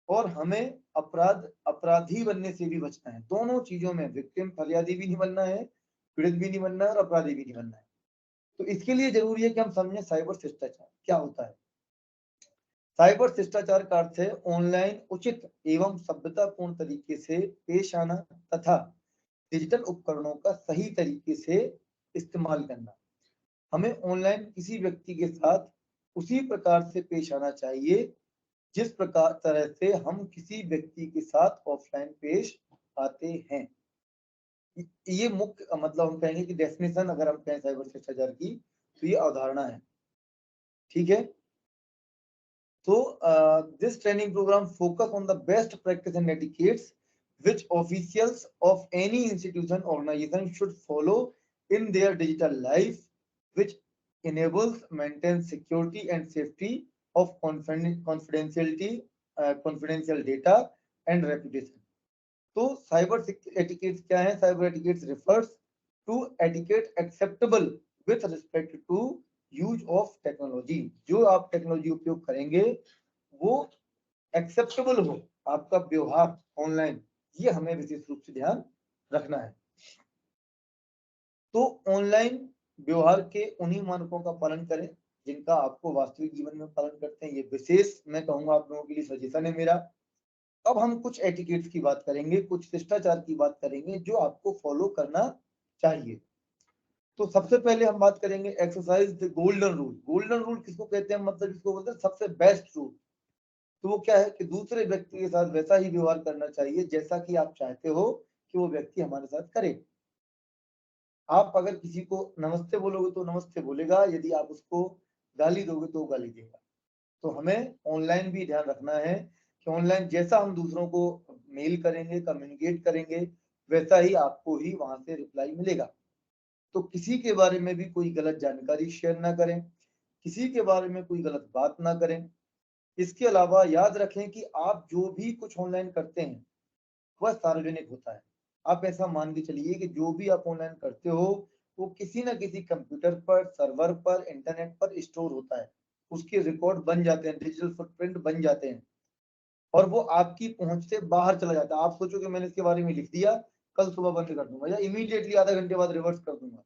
और हमें अपराधी बनने से भी बचना है। दोनों चीजों में विक्टिम फरियादी भी नहीं बनना है, पीड़ित भी नहीं बनना है और अपराधी भी नहीं बनना है। तो इसके लिए जरूरी है कि हम समझें साइबर शिष्टाचार क्या होता है। साइबर शिष्टाचार का अर्थ है ऑनलाइन उचित एवं सभ्यतापूर्ण तरीके से पेश आना तथा डिजिटल उपकरणों का सही तरीके से इस्तेमाल करना। हमें ऑनलाइन किसी व्यक्ति के साथ उसी प्रकार से पेश आना चाहिए जिस प्रकार तरह से हम किसी व्यक्ति के साथ ऑफलाइन पेश आते हैं। ये मुख्य मतलब हम कहेंगे कि डेफिनेशन अगर हम कहें साइबर शिष्टाचार की, तो ये अवधारणा है। ठीक है, तो this training program focus on the best practice and etiquettes which officials of any institution organization should follow in their digital life, which enables maintain security and safety of confidentiality, confidential data and reputation. तो cyber etiquettes क्या है? Cyber etiquettes refers to etiquette acceptable with respect to use of technology. जो आप technology उपयोग करेंगे वो acceptable हो, आपका व्यवहार ऑनलाइन, ये हमें विशेष रूप से ध्यान रखना है। तो ऑनलाइन व्यवहार के उन्हीं मानकों का पालन करें जिनका आपको वास्तविक जीवन में पालन करते हैं। ये विशेष मैं कहूंगा आप लोगों के लिए सजेशन है मेरा। अब हम कुछ एटिकेट्स की बात करेंगे, कुछ शिष्टाचार की बात करेंगे जो आपको फॉलो करना चाहिए। तो सबसे पहले हम बात करेंगे exercise the golden rule. Golden rule किसको कहते हैं? मतलब इसको बोलते हैं सबसे बेस्ट रूल। तो वो क्या है कि दूसरे व्यक्ति के साथ वैसा ही व्यवहार करना चाहिए जैसा कि आप चाहते हो कि वो व्यक्ति हमारे साथ करे। आप अगर किसी को नमस्ते बोलोगे तो नमस्ते बोलेगा, यदि आप उसको गाली दोगे तो वो गाली देगा। तो हमें ऑनलाइन भी ध्यान रखना है कि ऑनलाइन जैसा हम दूसरों को मेल करेंगे, कम्युनिकेट करेंगे, वैसा ही आपको ही वहां से रिप्लाई मिलेगा। तो किसी के बारे में भी कोई गलत जानकारी शेयर ना करें, किसी के बारे में कोई गलत बात ना करें। इसके अलावा याद रखें कि आप जो भी कुछ ऑनलाइन करते हैं वह सार्वजनिक होता है। आप ऐसा मान के चलिए कि जो भी आप ऑनलाइन करते हो वो किसी ना किसी कंप्यूटर पर, सर्वर पर, इंटरनेट पर स्टोर होता है, उसके रिकॉर्ड बन जाते हैं, डिजिटल फुटप्रिंट बन जाते हैं और वो आपकी पहुंच से बाहर चला जाता है। आप सोचो कि मैंने इसके बारे में लिख दिया, कल सुबह बंद कर दूंगा या इमीडिएटली आधा घंटे बाद रिवर्स कर दूंगा,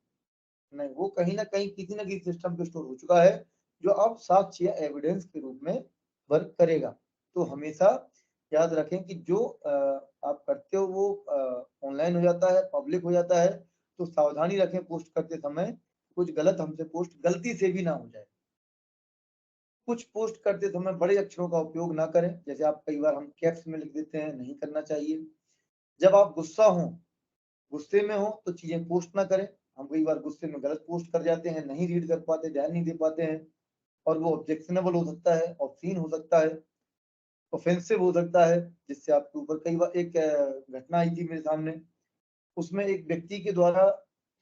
नहीं, वो कहीं ना कहीं किसी सिस्टम पे स्टोर हो चुका है जो अब साक्ष्य या एविडेंस के रूप में वर्क करेगा। तो हमेशा याद रखें कि जो आप करते हो वो ऑनलाइन हो जाता है, पब्लिक हो जाता है, तो सावधानी रखें पोस्ट करते समय कुछ गलत हमसे पोस्ट गलती से भी ना हो जाए। कुछ पोस्ट करते समय बड़े अक्षरों का उपयोग ना करें, जैसे आप कई बार हम कैप्स में लिख देते हैं, नहीं करना चाहिए। जब आप गुस्से में हो तो चीजें पोस्ट ना करें। हम कई बार गुस्से में गलत पोस्ट कर जाते हैं, नहीं रीड कर पाते, ध्यान नहीं दे पाते हैं, और वो ऑब्जेक्शनेबल हो सकता है, ऑब्सीन हो सकता है, ऑफेंसिव हो सकता है, जिससे आपके ऊपर कई बार एक घटना आई थी मेरे सामने। उसमें एक व्यक्ति के द्वारा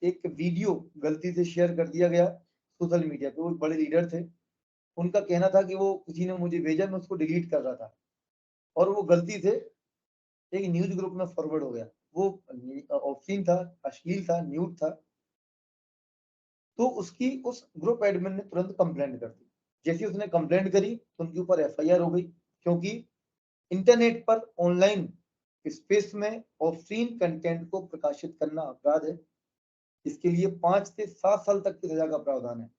एक वीडियो गलती से शेयर कर दिया गया सोशल मीडिया पे। वो एक बड़े लीडर थे, उनका कहना था कि वो किसी ने मुझे भेजा, मैं उसको डिलीट कर रहा था, और वो गलती से एक न्यूज ग्रुप में फॉरवर्ड हो गया। वो ऑब्सीन था, अश्लील था, न्यूड था। तो उसकी उस ग्रुप एडमिन ने तुरंत कंप्लेंट कर दी। जैसे उसने कंप्लेंट करी तो उनके ऊपर एफआईआर हो गई, क्योंकि इंटरनेट पर ऑनलाइन स्पेस में ऑब्सीन कंटेंट को प्रकाशित करना अपराध है। इसके लिए 5 से 7 साल तक की सजा का प्रावधान है।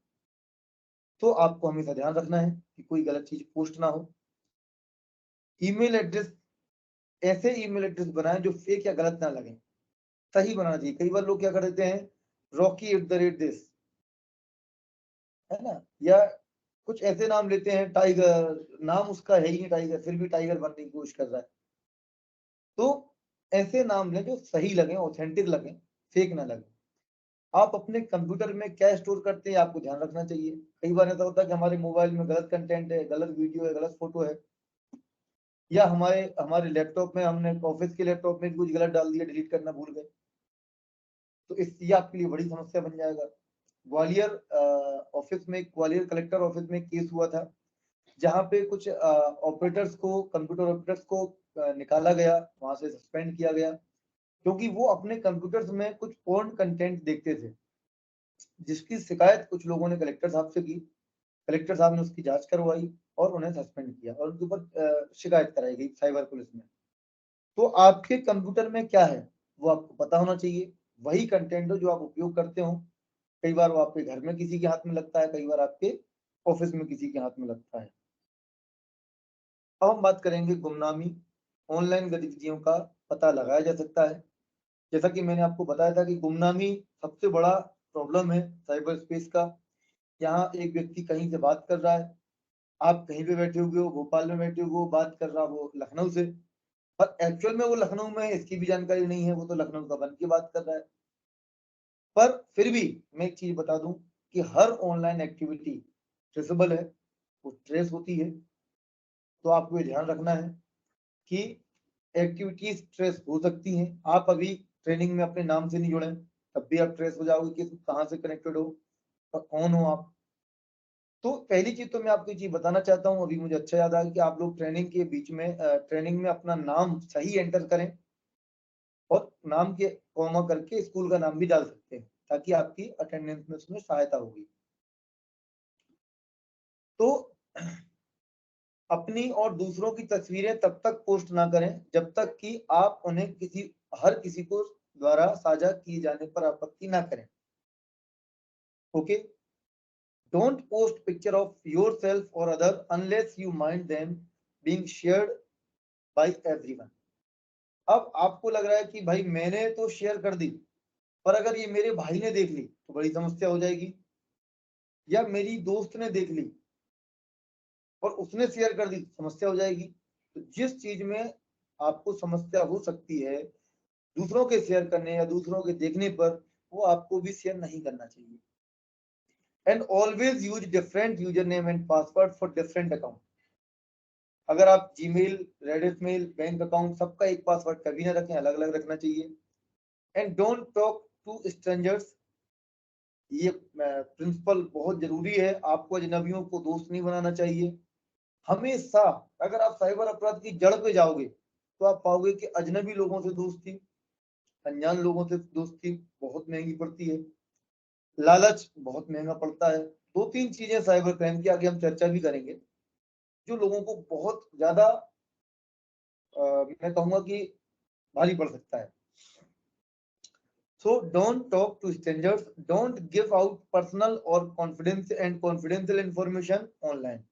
तो आपको हमेशा ध्यान रखना है कि कोई गलत चीज पोस्ट ना हो। ईमेल एड्रेस, ऐसे ईमेल एड्रेस बनाएं जो फेक या गलत ना लगे, सही बनाना चाहिए। कई बार लोग क्या कर देते हैं, Rocky@this, है ना, या कुछ ऐसे नाम लेते हैं, टाइगर, नाम उसका है ही नहीं टाइगर, फिर भी टाइगर बनने की कोशिश कर रहा है। तो ऐसे नाम लें जो सही लगे, ऑथेंटिक लगे, फेक ना लगे। आप अपने कंप्यूटर में क्या स्टोर करते हैं आपको ध्यान रखना चाहिए। कई बार ऐसा होता है कि हमारे मोबाइल में गलत कंटेंट है, गलत वीडियो है, गलत फोटो है, या हमारे हमारे लैपटॉप में हमने ऑफिस के लैपटॉप में कुछ गलत डाल दिया, डिलीट करना भूल गए, तो ये आपके लिए बड़ी समस्या बन जाएगा। ग्वालियर ऑफिस में, ग्वालियर कलेक्टर ऑफिस में केस हुआ था, जहाँ पे कुछ ऑपरेटर्स को, कंप्यूटर ऑपरेटर्स को निकाला गया, वहां से सस्पेंड किया गया, क्योंकि वो अपने कंप्यूटर्स में कुछ पोर्न कंटेंट देखते थे, जिसकी शिकायत कुछ लोगों ने कलेक्टर साहब से की। कलेक्टर साहब ने उसकी जांच करवाई और उन्हें सस्पेंड किया, और उनके ऊपर शिकायत कराई गई साइबर पुलिस में। तो आपके कंप्यूटर में क्या है वो आपको पता होना चाहिए। वही कंटेंट हो जो आप उपयोग करते हो। कई बार वो आपके घर में किसी के हाथ में लगता है, कई बार आपके ऑफिस में किसी के हाथ में लगता है। अब हम बात करेंगे गुमनामी। ऑनलाइन गतिविधियों का पता लगाया जा सकता है। जैसा कि मैंने आपको बताया था कि गुमनामी सबसे बड़ा प्रॉब्लम है साइबर स्पेस का। यहाँ एक व्यक्ति कहीं से बात कर रहा है, आप कहीं पे बैठे हुए हो, भोपाल में बैठे हुए हो, बात कर रहा वो लखनऊ से, और एक्चुअल में वो लखनऊ में है, इसकी भी जानकारी नहीं है, वो तो लखनऊ का बन के बात कर रहा है। पर फिर भी मैं एक चीज बता दूं कि हर ऑनलाइन एक्टिविटी ट्रेसेबल है, वो ट्रेस होती है। तो आपको ये ध्यान रखना है कि एक्टिविटीज ट्रेस हो सकती हैं। आप अभी ट्रेनिंग में अपने नाम से नहीं जुड़े, तब भी आप ट्रेस हो जाओगे कि कहाँ से कनेक्टेड हो और कौन हो आप। तो पहली चीज तो मैं आपको ये चीज बताना चाहता हूँ, अभी मुझे अच्छा याद आया कि आप लोग ट्रेनिंग के बीच में, ट्रेनिंग में अपना नाम सही एंटर करें, और नाम के कॉमा करके स्कूल का नाम भी डाल सकते हैं, ताकि आपकी अटेंडेंस में उसमें सहायता होगी। तो अपनी और दूसरों की तस्वीरें तब तक पोस्ट ना करें जब तक कि आप उन्हें हर किसी को द्वारा साझा किए जाने पर आपत्ति ना करें। Okay, don't post picture of yourself और other unless you mind them being shared by everyone. अब आपको लग रहा है कि भाई मैंने तो शेयर कर दी, पर अगर ये मेरे भाई ने देख ली तो बड़ी समस्या हो जाएगी, या मेरी दोस्त ने देख ली और उसने शेयर कर दी, समस्या हो जाएगी। तो जिस चीज में आपको समस्या हो सकती है दूसरों के शेयर करने या दूसरों के देखने पर, वो आपको भी शेयर नहीं करना चाहिए। And always use different user name and password for different account. अगर आप Gmail, Reddit mail, bank account, सबका एक पासवर्ड कभी ना रखें, अलग अलग रखना चाहिए। And don't talk to strangers. ये प्रिंसिपल बहुत जरूरी है, आपको अजनबियों को दोस्त नहीं बनाना चाहिए हमेशा। अगर आप साइबर अपराध की जड़ पे जाओगे तो आप पाओगे कि अजनबी लोगों से दोस्ती, अनजान लोगों से दोस्ती बहुत महंगी पड़ती है, लालच बहुत महंगा पड़ता है। दो तीन चीजें साइबर क्राइम की आगे हम चर्चा भी करेंगे, जो लोगों को बहुत ज्यादा मैं कहूंगा कि भारी पड़ सकता है। So don't talk to strangers, don't give out personal और कॉन्फिडेंशियल इंफॉर्मेशन ऑनलाइन।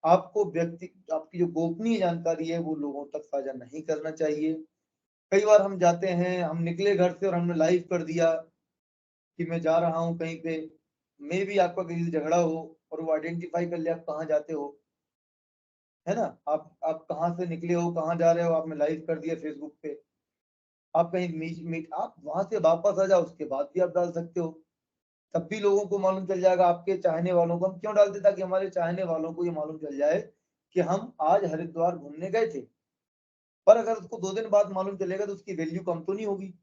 आपको आपकी जो गोपनीय जानकारी है वो लोगों तक साझा नहीं करना चाहिए। कई बार हम जाते हैं, हम निकले घर से और हमने लाइव कर दिया कि मैं जा रहा हूँ कहीं पे, मे भी आपका किसी से झगड़ा हो और वो आइडेंटिफाई कर ले आप कहाँ जाते हो, है ना। आप कहाँ से निकले हो, कहाँ जा रहे हो, आपने लाइव कर दिया फेसबुक पे। आप कहीं मीट आप वहां से वापस आ जाओ, उसके बाद भी आप डाल सकते हो, तब भी लोगों को मालूम चल जाएगा। आपके चाहने वालों को हम क्यों डालते, ताकि हमारे चाहने वालों को ये मालूम चल जाए कि हम आज हरिद्वार घूमने गए थे। पर अगर उसको 2 दिन बाद मालूम चलेगा तो उसकी वैल्यू कम तो नहीं होगी।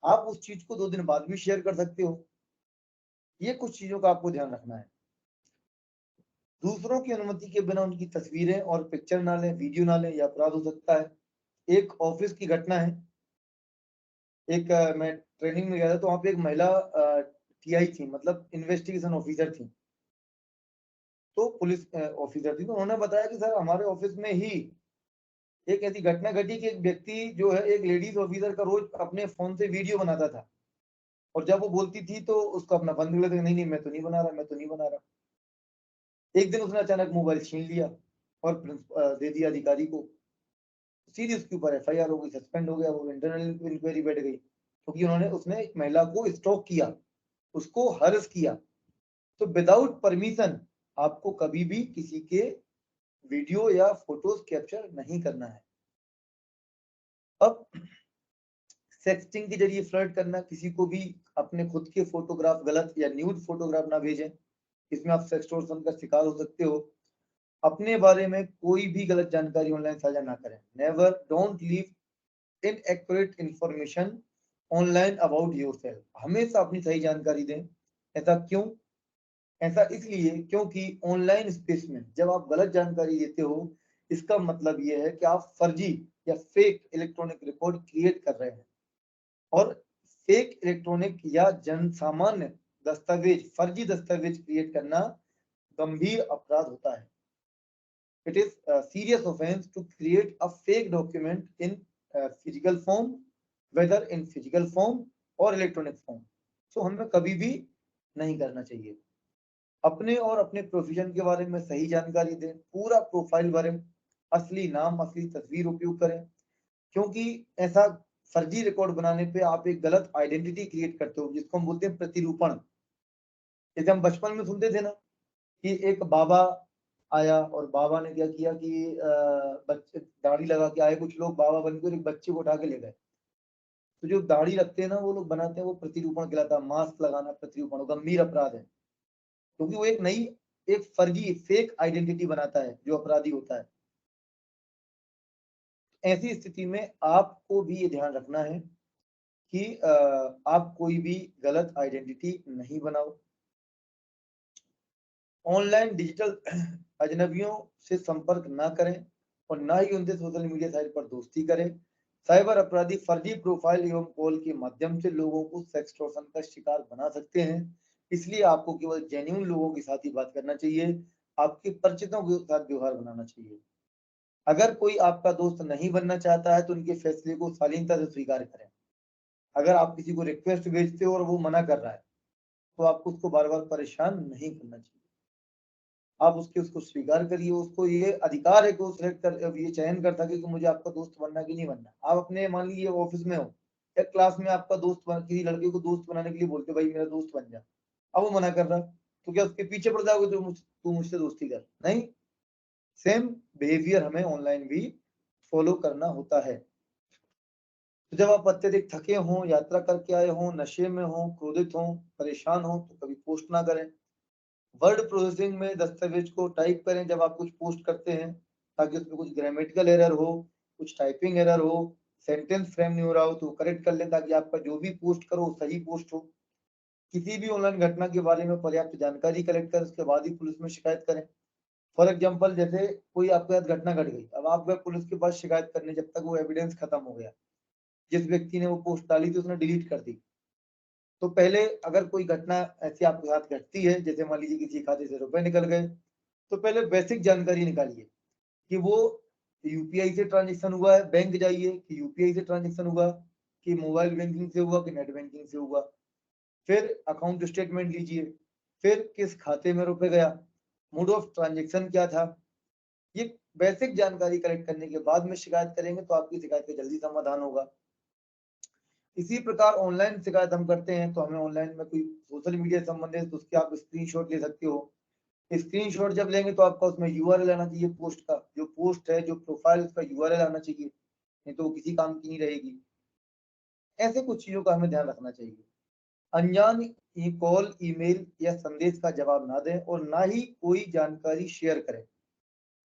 आप उस चीज को 2 दिन बाद भी शेयर कर सकते हो। ये कुछ चीजों का आपको ध्यान रखना है। दूसरों की अनुमति के बिना उनकी तस्वीरें और पिक्चर ना लें, वीडियो ना लें, यह अपराध हो सकता है। एक ऑफिस की घटना है। मैं ट्रेनिंग में गया था, तो वहाँ पे एक महिला टीआई थी, मतलब इन्वेस्टिगेशन ऑफिसर थी। तो पुलिस ऑफिसर थी, तो उन्होंने बताया कि सर हमारे ऑफिस में ही एक ऐसी घटना घटी कि एक व्यक्ति जो है, एक लेडीज ऑफिसर का रोज अपने फोन से वीडियो बनाता था, और जब वो बोलती थी तो उसको अपना बंद कर लेते, नहीं नहीं मैं तो नहीं बना रहा, मैं तो नहीं बना रहा। एक दिन उसने अचानक मोबाइल छीन लिया और दे दिया अधिकारी को। सीधी उसके ऊपर एफआईआर हो गई, सस्पेंड हो गया, वो इंटरनल इंक्वायरी बैठ गई, क्योंकि उसने एक महिला को स्टॉक किया, उसको हर्स किया। तो विदाउट परमिशन आपको कभी भी किसी के वीडियो या फोटोज कैप्चर नहीं करना है। अब सेक्सटिंग के जरिए फ्लर्ट करना, किसी को भी अपने खुद के फोटोग्राफ, गलत या न्यूड फोटोग्राफ ना भेजें, इसमें आप सेक्सटॉर्शन का शिकार हो सकते हो। अपने बारे में कोई भी गलत जानकारी ऑनलाइन साझा ना करें। Never don't leave inaccurate information online about yourself. हमेशा अपनी सही जानकारी दें। ऐसा क्यों? ऐसा इसलिए क्योंकि ऑनलाइन स्पेस में जब आप गलत जानकारी देते हो, इसका मतलब यह है कि आप फर्जी या फेक इलेक्ट्रॉनिक रिकॉर्ड क्रिएट कर रहे हैं। और फेक इलेक्ट्रॉनिक या जन सामान्य दस्तावेज, फर्जी दस्तावेज क्रिएट करना गंभीर अपराध होता है। It is serious offence to create a fake document in physical form, whether in physical form और इलेक्ट्रॉनिक फॉर्म। सो हमें कभी भी नहीं करना चाहिए। अपने और अपने प्रोफेशन के बारे में सही जानकारी दें, पूरा प्रोफाइल भरें, असली नाम, असली तस्वीर उपयोग करें, क्योंकि ऐसा फर्जी रिकॉर्ड बनाने पे आप एक गलत आइडेंटिटी क्रिएट करते हो, जिसको हम बोलते हैं प्रतिरूपण। जैसे हम बचपन में सुनते थे ना कि एक बाबा आया और बाबा ने क्या किया कि बच्चे दाढ़ी लगा के आए, कुछ लोग बाबा बनकर एक बच्चे को उठा के ले गए। तो जो दाढ़ी रखते हैं ना वो लोग बनाते हैं, वो प्रतिरूपण कहलाता है। मास्क लगाना प्रतिरूपण गंभीर अपराध है, क्योंकि वो एक फर्जी फेक आइडेंटिटी बनाता है जो अपराधी होता है। ऐसी स्थिति में आपको भी ये ध्यान रखना है कि आप कोई भी गलत आइडेंटिटी नहीं बनाओ। ऑनलाइन डिजिटल अजनबियों से संपर्क ना करें और ना ही उनसे सोशल मीडिया साइट पर दोस्ती करें। साइबर अपराधी फर्जी प्रोफाइल एवं कॉल के माध्यम से लोगों को सेक्सटॉर्शन का शिकार बना सकते हैं। इसलिए आपको केवल जेन्युइन लोगों के साथ ही बात करना चाहिए, आपके परिचितों के साथ व्यवहार बनाना चाहिए। अगर कोई आपका दोस्त नहीं बनना चाहता है तो उनके फैसले को शालीनता से स्वीकार करें। अगर आप किसी को रिक्वेस्ट भेजते हो और वो मना कर रहा है, तो आपको उसको बार बार परेशान नहीं करना चाहिए। आप उसको स्वीकार करिए। उसको ये अधिकार है कि वो सिलेक्ट कर, ये चयन कर सके कि मुझे आपका दोस्त बनना कि नहीं बनना। आप अपने मान लीजिए ऑफिस में हो या क्लास में, आपका किसी लड़के को दोस्त बनाने के लिए बोलते, भाई मेरा दोस्त बन जा। अब वो मना कर रहा, तो क्या उसके पीछे पड़ जाओगे, तू मुझसे दोस्ती कर? नहीं। सेम बिहेवियर हमें ऑनलाइन भी फॉलो करना होता है। तो जब आप अत्यधिक थके हों, यात्रा करके आए हों, नशे में हों, क्रोधित हों, परेशान हों, तो कभी पोस्ट ना करें। वर्ड प्रोसेसिंग में दस्तावेज को टाइप करें जब आप कुछ पोस्ट करते हैं, ताकि उसमें कुछ ग्रामेटिकल एरर हो, कुछ टाइपिंग एरर हो, सेंटेंस फ्रेम नहीं हो रहा हो तो करेक्ट कर लें, ताकि आपका जो भी पोस्ट करो सही पोस्ट हो। किसी भी ऑनलाइन घटना के बारे में पर्याप्त जानकारी कलेक्ट कर उसके बाद ही पुलिस में शिकायत करें। फॉर एग्जाम्पल, जैसे कोई आपके साथ घटना घट गई, अब आप गए पुलिस के पास शिकायत करने, जब तक वो एविडेंस खत्म हो गया, जिस व्यक्ति ने वो पोस्ट डाली थी उसने डिलीट कर दी। तो पहले अगर कोई घटना ऐसी आपके साथ घटती है, जैसे मान लीजिए किसी खाते से रुपए निकल गए, तो पहले बेसिक जानकारी निकालिए कि वो यूपीआई से ट्रांजेक्शन हुआ है, बैंक जाइए कि यूपीआई से ट्रांजेक्शन हुआ, कि मोबाइल बैंकिंग से हुआ, कि नेट बैंकिंग से हुआ। फिर अकाउंट स्टेटमेंट लीजिए, फिर किस खाते में रुपए गया, मोड ऑफ ट्रांजेक्शन क्या था। ये बेसिक जानकारी कलेक्ट करने के बाद में शिकायत करेंगे तो आपकी शिकायत का जल्दी समाधान होगा। इसी प्रकार ऑनलाइन शिकायत हम करते हैं तो हमें ऑनलाइन में कोई सोशल मीडिया से संबंधित तो उसके आप स्क्रीनशॉट ले सकते हो। स्क्रीनशॉट जब लेंगे तो आपका उसमें यूआरएल आना चाहिए, पोस्ट का जो पोस्ट है जो प्रोफाइल उसका यूआरएल आना चाहिए, नहीं तो वो किसी काम की नहीं रहेगी। ऐसे कुछ चीजों का हमें ध्यान रखना चाहिए। अनजान कॉल, ईमेल या संदेश का जवाब ना दें और ना ही कोई जानकारी शेयर करें।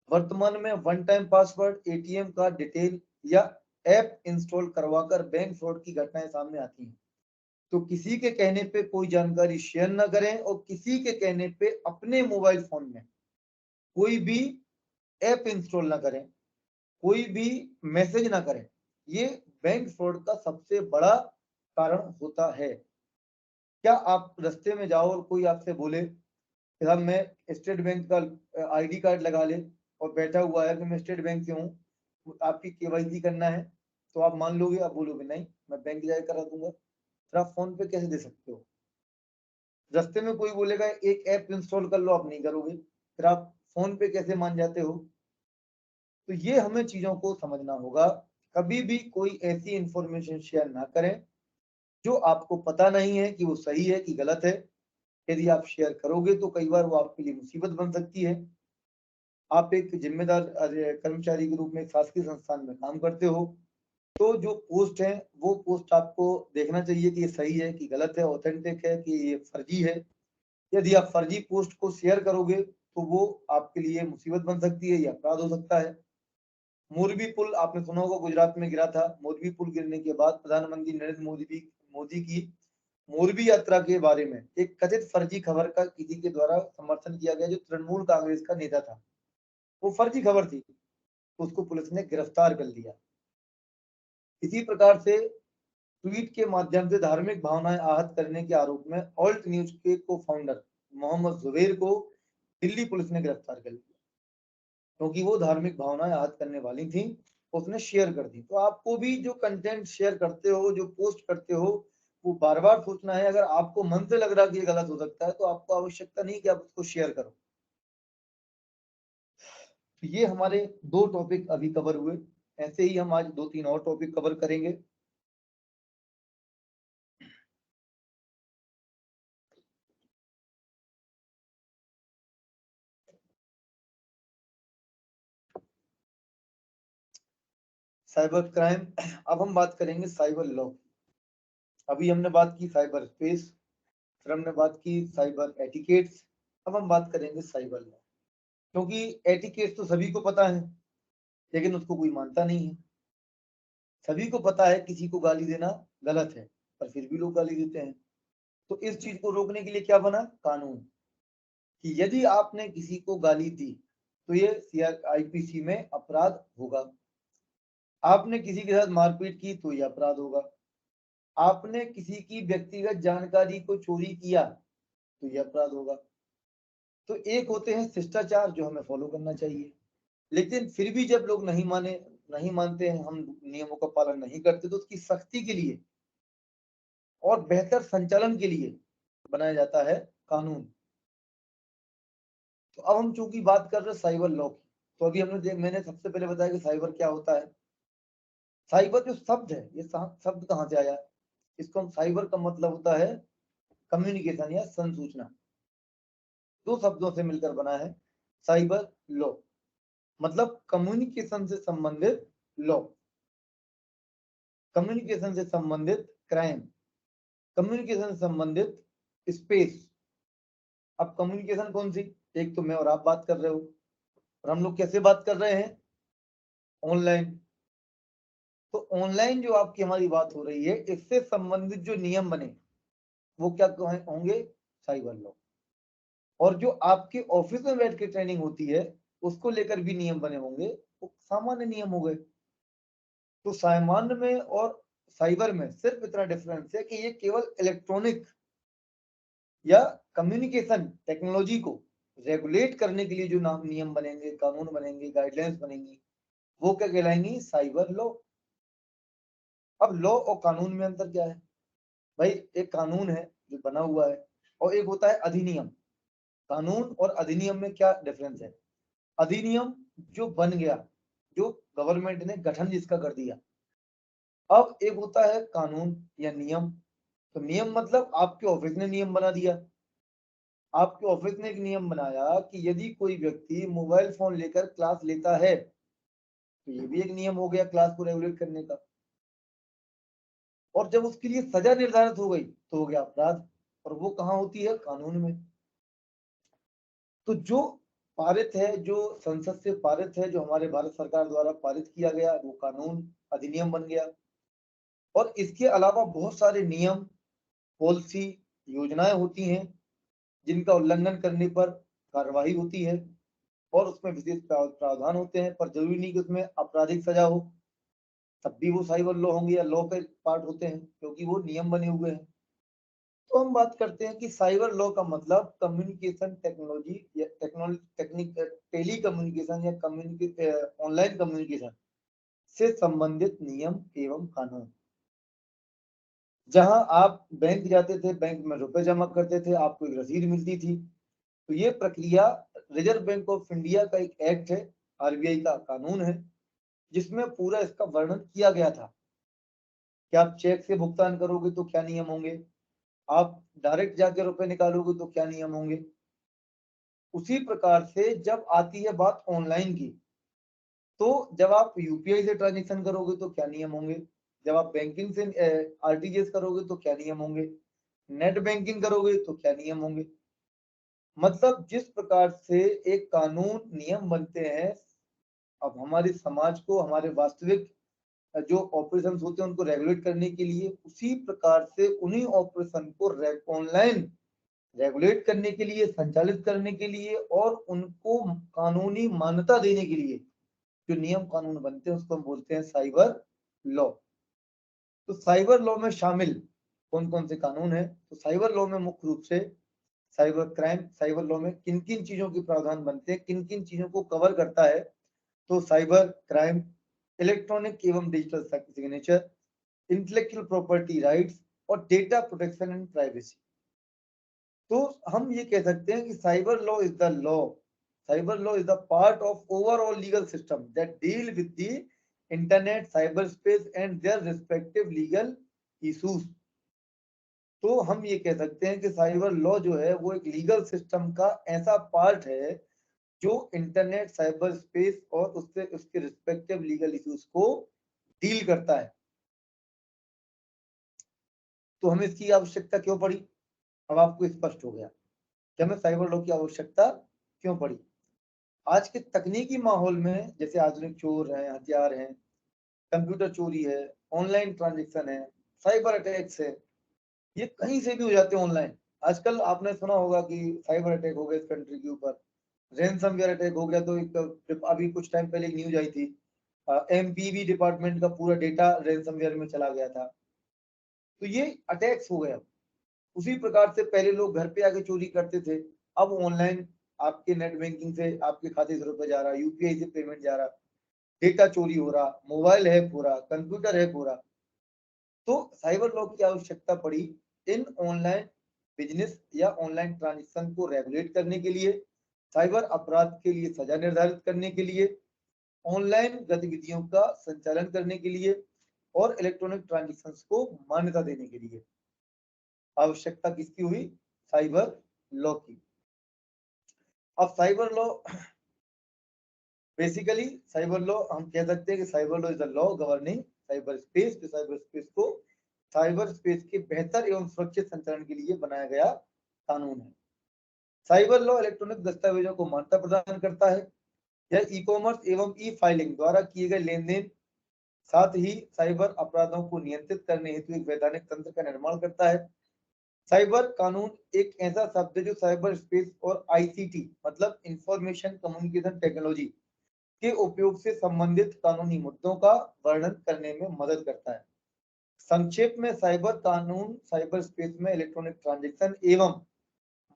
वर्तमान में one time password, ATM card detail या ऐप इंस्टॉल करवाकर बैंक फ्रॉड की घटनाएं सामने आती हैं। तो किसी के कहने पे कोई जानकारी शेयर ना करें और किसी के कहने पे अपने मोबाइल फोन में कोई भी ऐप इंस्टॉल ना करें, कोई भी मैसेज ना करें। ये बैंक फ्रॉड का सबसे बड़ा कारण होता है। क्या आप रास्ते में जाओ और कोई आपसे बोले कि साहब मैं स्टेट बैंक का आईडी कार्ड लगा ले और बैठा हुआ है कि मैं स्टेट बैंक से हूँ, आपकी केवाईसी करना है, तो आप मान लोगे? आप बोलोगे नहीं, मैं बैंक जाकर करा दूंगा। फिर आप फोन पे कैसे दे सकते हो? रास्ते में कोई बोलेगा एक ऐप इंस्टॉल कर लो, आप नहीं करोगे, फिर आप फोन पे कैसे मान जाते हो? तो ये हमें चीजों को समझना होगा। कभी भी कोई ऐसी इंफॉर्मेशन शेयर ना करें जो आपको पता नहीं है कि वो सही है कि गलत है। यदि आप शेयर करोगे तो कई बार वो आपके लिए मुसीबत बन सकती है। आप एक जिम्मेदार कर्मचारी के रूप में एक शासकीय संस्थान में काम करते हो, तो जो पोस्ट है वो पोस्ट आपको देखना चाहिए कि ये सही है कि गलत है, ऑथेंटिक है कि ये फर्जी है। यदि आप फर्जी पोस्ट को शेयर करोगे तो वो आपके लिए मुसीबत बन सकती है या अपराध हो सकता है। मोरबी पुल आपने सुना होगा, गुजरात में गिरा था। मोरबी पुल गिरने के बाद प्रधानमंत्री नरेंद्र मोदी की मोरबी यात्रा के बारे में एक कथित फर्जी खबर का किसी के द्वारा समर्थन किया गया जो तृणमूल कांग्रेस का नेता था। वो फर्जी खबर थी, तो उसको पुलिस ने गिरफ्तार कर लिया। इसी प्रकार से ट्वीट के माध्यम से धार्मिक भावनाएं आहत करने के आरोप में ऑल्ट न्यूज के को फाउंडर मोहम्मद जुबैर को दिल्ली पुलिस ने गिरफ्तार कर लिया, क्योंकि वो धार्मिक भावनाएं आहत करने वाली थी, उसने शेयर कर दी। तो आपको भी जो कंटेंट शेयर करते हो, जो पोस्ट करते हो, वो बार बार सोचना है। अगर आपको मन से लग रहा है कि ये गलत हो सकता है तो आपको आवश्यकता नहीं कि आप उसको शेयर करो। तो ये हमारे दो टॉपिक अभी कवर हुए। ऐसे ही हम आज दो तीन और टॉपिक कवर करेंगे। साइबर क्राइम, अब हम बात करेंगे साइबर लॉ। अभी हमने बात की साइबर स्पेस, फिर हमने बात की साइबर एटिकेट्स, अब हम बात करेंगे साइबर लॉ। क्योंकि एटिकेट्स तो सभी को पता है, लेकिन उसको कोई मानता नहीं है। सभी को पता है किसी को गाली देना गलत है, पर फिर भी लोग गाली देते हैं। तो इस चीज को रोकने के लिए क्या बना कानून, कि यदि आपने किसी को गाली दी तो ये CRIPC में अपराध होगा। आपने किसी के साथ मारपीट की तो ये अपराध होगा। आपने किसी की व्यक्तिगत जानकारी को चोरी किया तो ये अपराध होगा। तो एक होते हैं शिष्टाचार जो हमें फॉलो करना चाहिए, लेकिन फिर भी जब लोग नहीं मानते हैं, हम नियमों का पालन नहीं करते, तो उसकी सख्ती के लिए और बेहतर संचालन के लिए बनाया जाता है कानून। तो अब हम चूंकि बात कर रहे हैं साइबर लॉ की, तो अभी मैंने सबसे पहले बताया कि साइबर क्या होता है। साइबर जो शब्द है, ये शब्द कहाँ से आया? इसको हम साइबर का मतलब होता है कम्युनिकेशन या संसूचना। दो शब्दों से मिलकर बना है साइबर लॉ, मतलब कम्युनिकेशन से संबंधित लॉ, कम्युनिकेशन से संबंधित क्राइम, कम्युनिकेशन से संबंधित स्पेस। अब कम्युनिकेशन कौन सी? एक तो मैं और आप बात कर रहे हो, और हम लोग कैसे बात कर रहे हैं? ऑनलाइन। तो ऑनलाइन जो आपकी हमारी बात हो रही है, इससे संबंधित जो नियम बने वो क्या होंगे? Cyber law. और जो आपके ऑफिस में बैठ के ट्रेनिंग होती है उसको लेकर भी नियम बने होंगे, वो सामान्य नियम हो गए। तो सामान्य में और साइबर में सिर्फ इतना डिफरेंस है कि ये केवल इलेक्ट्रॉनिक या कम्युनिकेशन टेक्नोलॉजी को रेगुलेट करने के लिए जो नाम नियम बनेंगे, कानून बनेंगे, गाइडलाइंस बनेंगी, वो क्या कहलाएंगी? Cyber law. अब लॉ और कानून में अंतर क्या है भाई? एक कानून है जो बना हुआ है और एक होता है अधिनियम। कानून और अधिनियम में क्या डिफरेंस है? अधिनियम जो बन गया, जो गवर्नमेंट ने गठन जिसका कर दिया। अब एक होता है कानून या नियम। तो नियम मतलब आपके ऑफिस ने नियम बना दिया। आपके ऑफिस ने एक नियम बनाया कि यदि कोई व्यक्ति मोबाइल फोन लेकर क्लास लेता है, तो ये भी एक नियम हो गया क्लास को रेगुलेट करने का। और जब उसके लिए सजा निर्धारित हो गई तो हो गया अपराध, और वो कहाँ होती है? कानून में। तो जो पारित है, जो संसद से पारित है, जो हमारे भारत सरकार द्वारा पारित किया गया, वो कानून अधिनियम बन गया। और इसके अलावा बहुत सारे नियम, पॉलिसी, योजनाएं होती हैं जिनका उल्लंघन करने पर कार्रवाई होती है, और उसमें विशेष प्रावधान होते हैं। पर जरूरी नहीं कि उसमें आपराधिक सजा हो, तब भी वो साइबर लॉ होंगे या लॉ के पार्ट होते हैं, क्योंकि वो नियम बने हुए हैं। तो हम बात करते हैं कि साइबर लॉ का मतलब कम्युनिकेशन टेक्नोलॉजी या टेक्निक टेली कम्युनिकेशन या ऑनलाइन कम्युनिकेशन से संबंधित नियम एवं कानून। जहां आप बैंक जाते थे, बैंक में रुपए जमा करते थे, आपको एक रसीद मिलती थी। तो ये प्रक्रिया रिजर्व बैंक ऑफ इंडिया का एक एक्ट है, आरबीआई का कानून है, जिसमें पूरा इसका वर्णन किया गया था कि आप चेक से भुगतान करोगे तो क्या नियम होंगे, आप डायरेक्ट जाके रुपए निकालोगे तो क्या नियम होंगे। उसी प्रकार से जब आती है बात ऑनलाइन की, तो जब आप यूपीआई से ट्रांजेक्शन करोगे तो क्या नियम होंगे, जब आप बैंकिंग से आरटीजीएस करोगे तो क्या नियम होंगे, नेट बैंकिंग करोगे तो क्या नियम होंगे। मतलब जिस प्रकार से एक कानून नियम बनते हैं, अब हमारे समाज को, हमारे वास्तविक जो ऑपरेशन होते हैं उनको रेगुलेट करने के लिए, उसी प्रकार से उन्हीं ऑपरेशन को ऑनलाइन रेगुलेट करने के लिए, संचालित करने के लिए और उनको कानूनी मान्यता देने के लिए जो नियम कानून बनते हैं उसको हम बोलते हैं साइबर लॉ। तो साइबर लॉ में शामिल कौन कौन से कानून है? तो साइबर लॉ में मुख्य रूप से साइबर क्राइम, साइबर लॉ में किन किन चीजों के प्रावधान बनते हैं, किन किन चीजों को कवर करता है? तो साइबर क्राइम, इलेक्ट्रॉनिक एवं digital signature, intellectual property rights और डेटा प्रोटेक्शन एंड प्राइवेसी। तो हम ये कह सकते हैं कि cyber law is the law, cyber law is the part of overall legal system that deal with the internet, cyber space and their respective legal issues. तो हम ये कह सकते हैं कि साइबर लॉ जो है वो एक लीगल सिस्टम का ऐसा पार्ट है जो इंटरनेट, साइबर स्पेस और उससे उसके रिस्पेक्टिव लीगल इश्यूज को डील करता है। तो हमें इसकी आवश्यकता क्यों पड़ी? अब आपको स्पष्ट हो गया कि हमें साइबर लॉ की आवश्यकता क्यों पड़ी। आज के तकनीकी माहौल में जैसे आधुनिक चोर हैं, हथियार हैं, कंप्यूटर चोरी है, ऑनलाइन ट्रांजेक्शन है, साइबर अटैक्स है, ये कहीं से भी हो जाते हैं ऑनलाइन। आजकल आपने सुना होगा कि साइबर अटैक हो गया इस कंट्री के ऊपर, रैनसमवेयर अटैक हो गया। तो एक अभी कुछ टाइम पहले एक न्यूज आई थी, एमपीवी डिपार्टमेंट का पूरा डेटा रैनसमवेयर में चला गया था। तो ये अटैक्स हो गया। उसी प्रकार से पहले लोग घर पे आके चोरी करते थे, अब ऑनलाइन आपके नेट बैंकिंग से आपके खाते से रुपए जा रहा, यूपीआई से पेमेंट जा रहा, डेटा चोरी हो रहा, मोबाइल हैक हो रहा, कंप्यूटर हैक हो रहा। तो साइबर लॉ की आवश्यकता पड़ी इन ऑनलाइन बिजनेस या ऑनलाइन ट्रांजेक्शन को रेगुलेट करने के लिए, साइबर अपराध के लिए सजा निर्धारित करने के लिए, ऑनलाइन गतिविधियों का संचालन करने के लिए और इलेक्ट्रॉनिक ट्रांजेक्शन को मान्यता देने के लिए आवश्यकता किसकी हुई? साइबर लॉ की। अब cyber law basically, cyber law हम कह सकते हैं कि cyber law is the law governing cyber space, जो साइबर स्पेस को, साइबर स्पेस के बेहतर एवं सुरक्षित संचालन के लिए बनाया गया कानून है। साइबर लॉ इलेक्ट्रॉनिक दस्तावेजों को मान्यता प्रदान करता है। यह ई कॉमर्स एवं ई फाइलिंग द्वारा किए गए लेन देन, साथ ही साइबर अपराधों को नियंत्रित करने हेतु एक वैधानिक तंत्र का निर्माण करता है। साइबर कानून एक ऐसा शब्द है जो साइबर स्पेस और आईसीटी मतलब इंफॉर्मेशन कम्युनिकेशन टेक्नोलॉजी के उपयोग से संबंधित कानूनी मुद्दों का वर्णन करने में मदद करता है। संक्षेप में साइबर कानून साइबर स्पेस में इलेक्ट्रॉनिक ट्रांजैक्शन एवं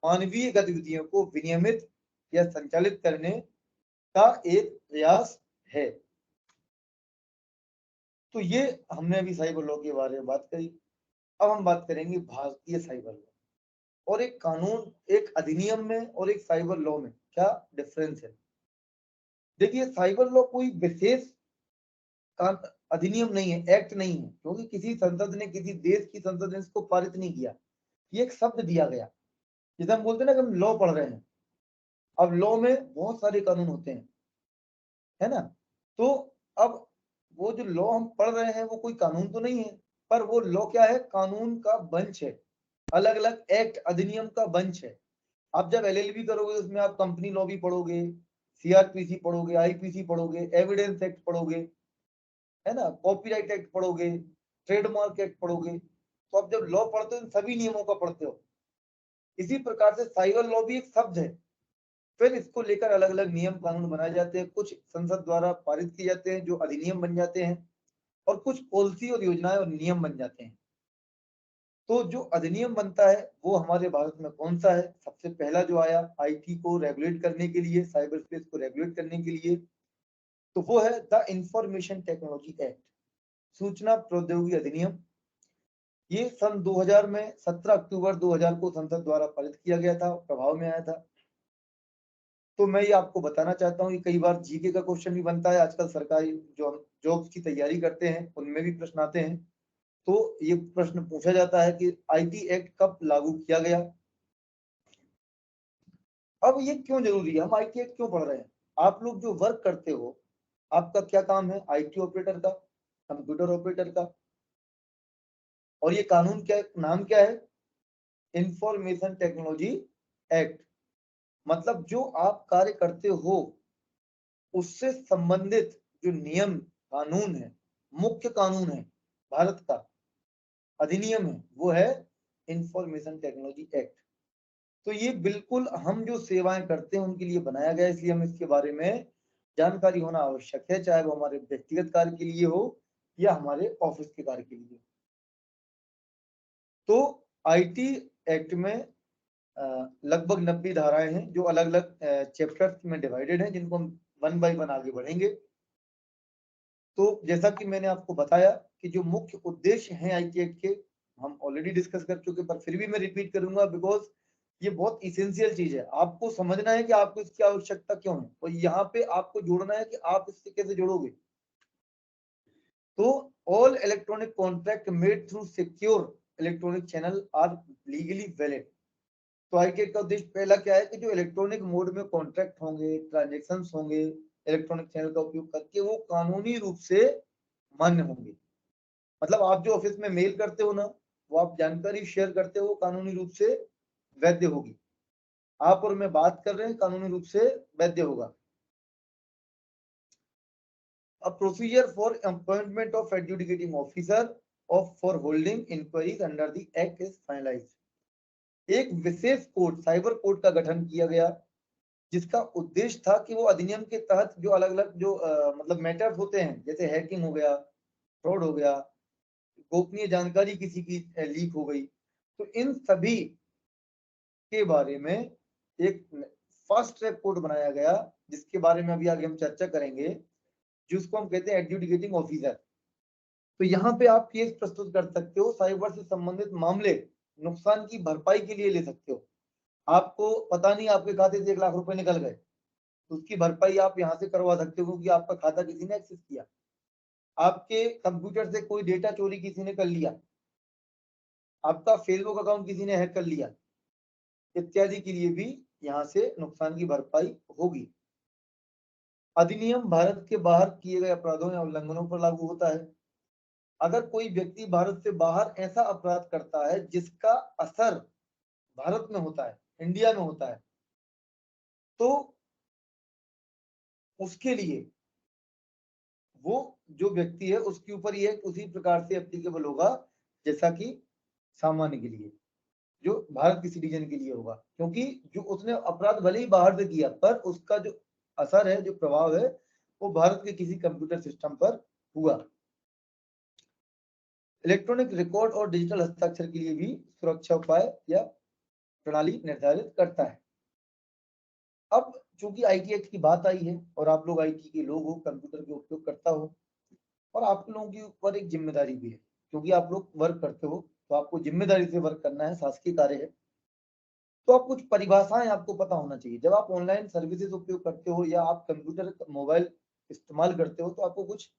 मानवीय गतिविधियों को विनियमित या संचालित करने का एक प्रयास है। तो ये हमने अभी साइबर लॉ के बारे में बात करी। अब हम बात करेंगे भारतीय साइबर लॉ। और एक कानून, एक अधिनियम में और एक साइबर लॉ में क्या डिफरेंस है? देखिए, साइबर लॉ कोई विशेष अधिनियम नहीं है, एक्ट नहीं है, क्योंकि किसी संसद ने, किसी देश की संसद ने इसको पारित नहीं किया। ये एक शब्द दिया गया, जैसे हम बोलते हैं ना कि हम लॉ पढ़ रहे हैं। अब लॉ में बहुत सारे कानून होते हैं, है ना? तो अब वो जो लॉ हम पढ़ रहे हैं वो कोई कानून तो नहीं है, पर वो लॉ क्या है? कानून का बंच है, अलग अलग एक्ट, अधिनियम का बंच है। आप जब एलएलबी करोगे उसमें आप कंपनी लॉ भी पढ़ोगे, सीआरपीसी पढ़ोगे, आईपीसी पढ़ोगे, एविडेंस एक्ट पढ़ोगे, है ना, कॉपीराइट एक्ट पढ़ोगे, ट्रेडमार्क एक्ट पढ़ोगे। तो आप जब लॉ पढ़ते हो इन सभी नियमों का पढ़ते हो। इसी प्रकार से साइबर लॉ भी एक शब्द है, फिर इसको लेकर अलग अलग नियम कानून बनाए जाते हैं, कुछ संसद द्वारा पारित किए जाते हैं जो अधिनियम बन जाते हैं, और कुछ पॉलिसी और योजनाएं और नियम बन जाते हैं। तो जो अधिनियम बनता है वो हमारे भारत में कौन सा है? सबसे पहला जो आया आईटी को रेगुलेट करने के लिए, साइबर स्पेस को रेगुलेट करने के लिए, तो वो है द इंफॉर्मेशन टेक्नोलॉजी एक्ट, सूचना प्रौद्योगिकी अधिनियम। ये सन 2000 में 17 अक्टूबर 2000 को संसद द्वारा पारित किया गया था, प्रभाव में आया था। तो मैं ये आपको बताना चाहता हूँ कि कई बार जीके का क्वेश्चन भी बनता है, आजकल सरकारी जो हम जॉब्स की तैयारी करते हैं उनमें भी प्रश्न आते हैं। तो ये प्रश्न पूछा जाता है कि आईटी एक्ट कब लागू किया गया? अब ये क्यों जरूरी है, हम आईटी एक्ट क्यों पढ़ रहे हैं? आप लोग जो वर्क करते हो, आपका क्या काम है? आईटी ऑपरेटर का, कंप्यूटर ऑपरेटर का। और ये कानून क्या, नाम क्या है? Information technology act. मतलब जो आप कार्य करते हो उससे संबंधित जो नियम कानून है, मुख्य कानून है भारत का, अधिनियम है, वो है इंफॉर्मेशन टेक्नोलॉजी एक्ट। तो ये बिल्कुल हम जो सेवाएं करते हैं उनके लिए बनाया गया है, इसलिए हम इसके बारे में जानकारी होना आवश्यक है, चाहे वो हमारे व्यक्तिगत कार्य के लिए हो या हमारे ऑफिस के कार्य के लिए। तो आईटी एक्ट में लगभग 90 धाराएं हैं जो अलग अलग चैप्टर्स में डिवाइडेड हैं, जिनको हम वन बाय वन आगे बढ़ेंगे। तो जैसा कि मैंने आपको बताया कि जो मुख्य उद्देश्य हैं आईटी एक्ट के, हम ऑलरेडी डिस्कस कर चुके, पर फिर भी मैं रिपीट करूंगा बिकॉज ये बहुत इसेंशियल चीज है। आपको समझना है कि आपको इसकी आवश्यकता क्यों है, और यहाँ पे आपको जोड़ना है कि आप इससे कैसे जुड़ोगे। तो all electronic contract made through secure electronic channel are legally valid. तो आईटी एक्ट का उद्देश्य पहला क्या है कि जो इलेक्ट्रॉनिक मोड में कॉन्ट्रैक्ट होंगे, ट्रांजेक्शन होंगे इलेक्ट्रॉनिक चैनल का उपयोग करके, वो कानूनी रूप से मान्य होंगे। मतलब आप जो ऑफिस में मेल करते हो ना, वो आप जानकारी शेयर करते हो, वो कानूनी रूप से वैध होगी। आप और मैं बात कर रहे हैं, कानूनी रूप से वैध होगा। A procedure for appointment of adjudicating officer of for holding inquiries under the act is finalized। एक विशेष कोर्ट, साइबर कोर्ट का गठन किया गया, जिसका उद्देश्य था कि वो अधिनियम के तहत जो अलग अलग जो मतलब मैटर्स होते हैं, जैसे हैकिंग हो गया, फ्रॉड हो गया, गोपनीय जानकारी किसी की लीक हो गई, तो इन सभी के बारे में एक फास्ट ट्रैक कोर्ट बनाया गया, जिसके बारे में अभी आगे हम चर्चा करेंगे, जिसको हम कहते हैं एडजुडिकेटिंग ऑफिसर। तो यहाँ पे आप केस प्रस्तुत कर सकते हो, साइबर से संबंधित मामले नुकसान की भरपाई के लिए ले सकते हो। आपको पता नहीं आपके खाते से 1 लाख रुपए निकल गए, तो उसकी भरपाई आप यहाँ से करवा सकते हो, क्योंकि आपका खाता किसी ने एक्सेस किया, आपके कंप्यूटर से कोई डेटा चोरी किसी ने कर लिया, आपका फेसबुक अकाउंट किसी ने हैक कर लिया, इत्यादि के लिए भी यहाँ से नुकसान की भरपाई होगी। अधिनियम भारत के बाहर किए गए अपराधों या उल्लंघनों पर लागू होता है। अगर कोई व्यक्ति भारत से बाहर ऐसा अपराध करता है जिसका असर भारत में होता है, इंडिया में होता है, तो उसके लिए वो जो व्यक्ति है उसके ऊपर ये उसी प्रकार से एप्लीकेबल होगा जैसा कि सामान्य के लिए, जो भारत के सिटीजन के लिए होगा, क्योंकि जो उसने अपराध भले ही बाहर से किया, पर उसका जो असर है, जो प्रभाव है, वो भारत के किसी कंप्यूटर सिस्टम पर हुआ। इलेक्ट्रॉनिक रिकॉर्ड और डिजिटल हस्ताक्षर के लिए भी सुरक्षा उपाय या प्रणाली निर्धारित करता है। अब चूंकि आईटी एक्ट की बात आई है और आप लोग आईटी के लोग हो, कंप्यूटर के उपयोग करता हो, और आप लोगों के ऊपर एक जिम्मेदारी भी है, क्योंकि आप लोग वर्क करते हो, तो आपको जिम्मेदारी से वर्क करना है, शासकीय कार्य है। तो आप कुछ परिभाषाएं आपको पता होना चाहिए। जब आप ऑनलाइन सर्विसेज उपयोग करते हो या आप कंप्यूटर मोबाइल इस्तेमाल करते हो तो आपको कुछ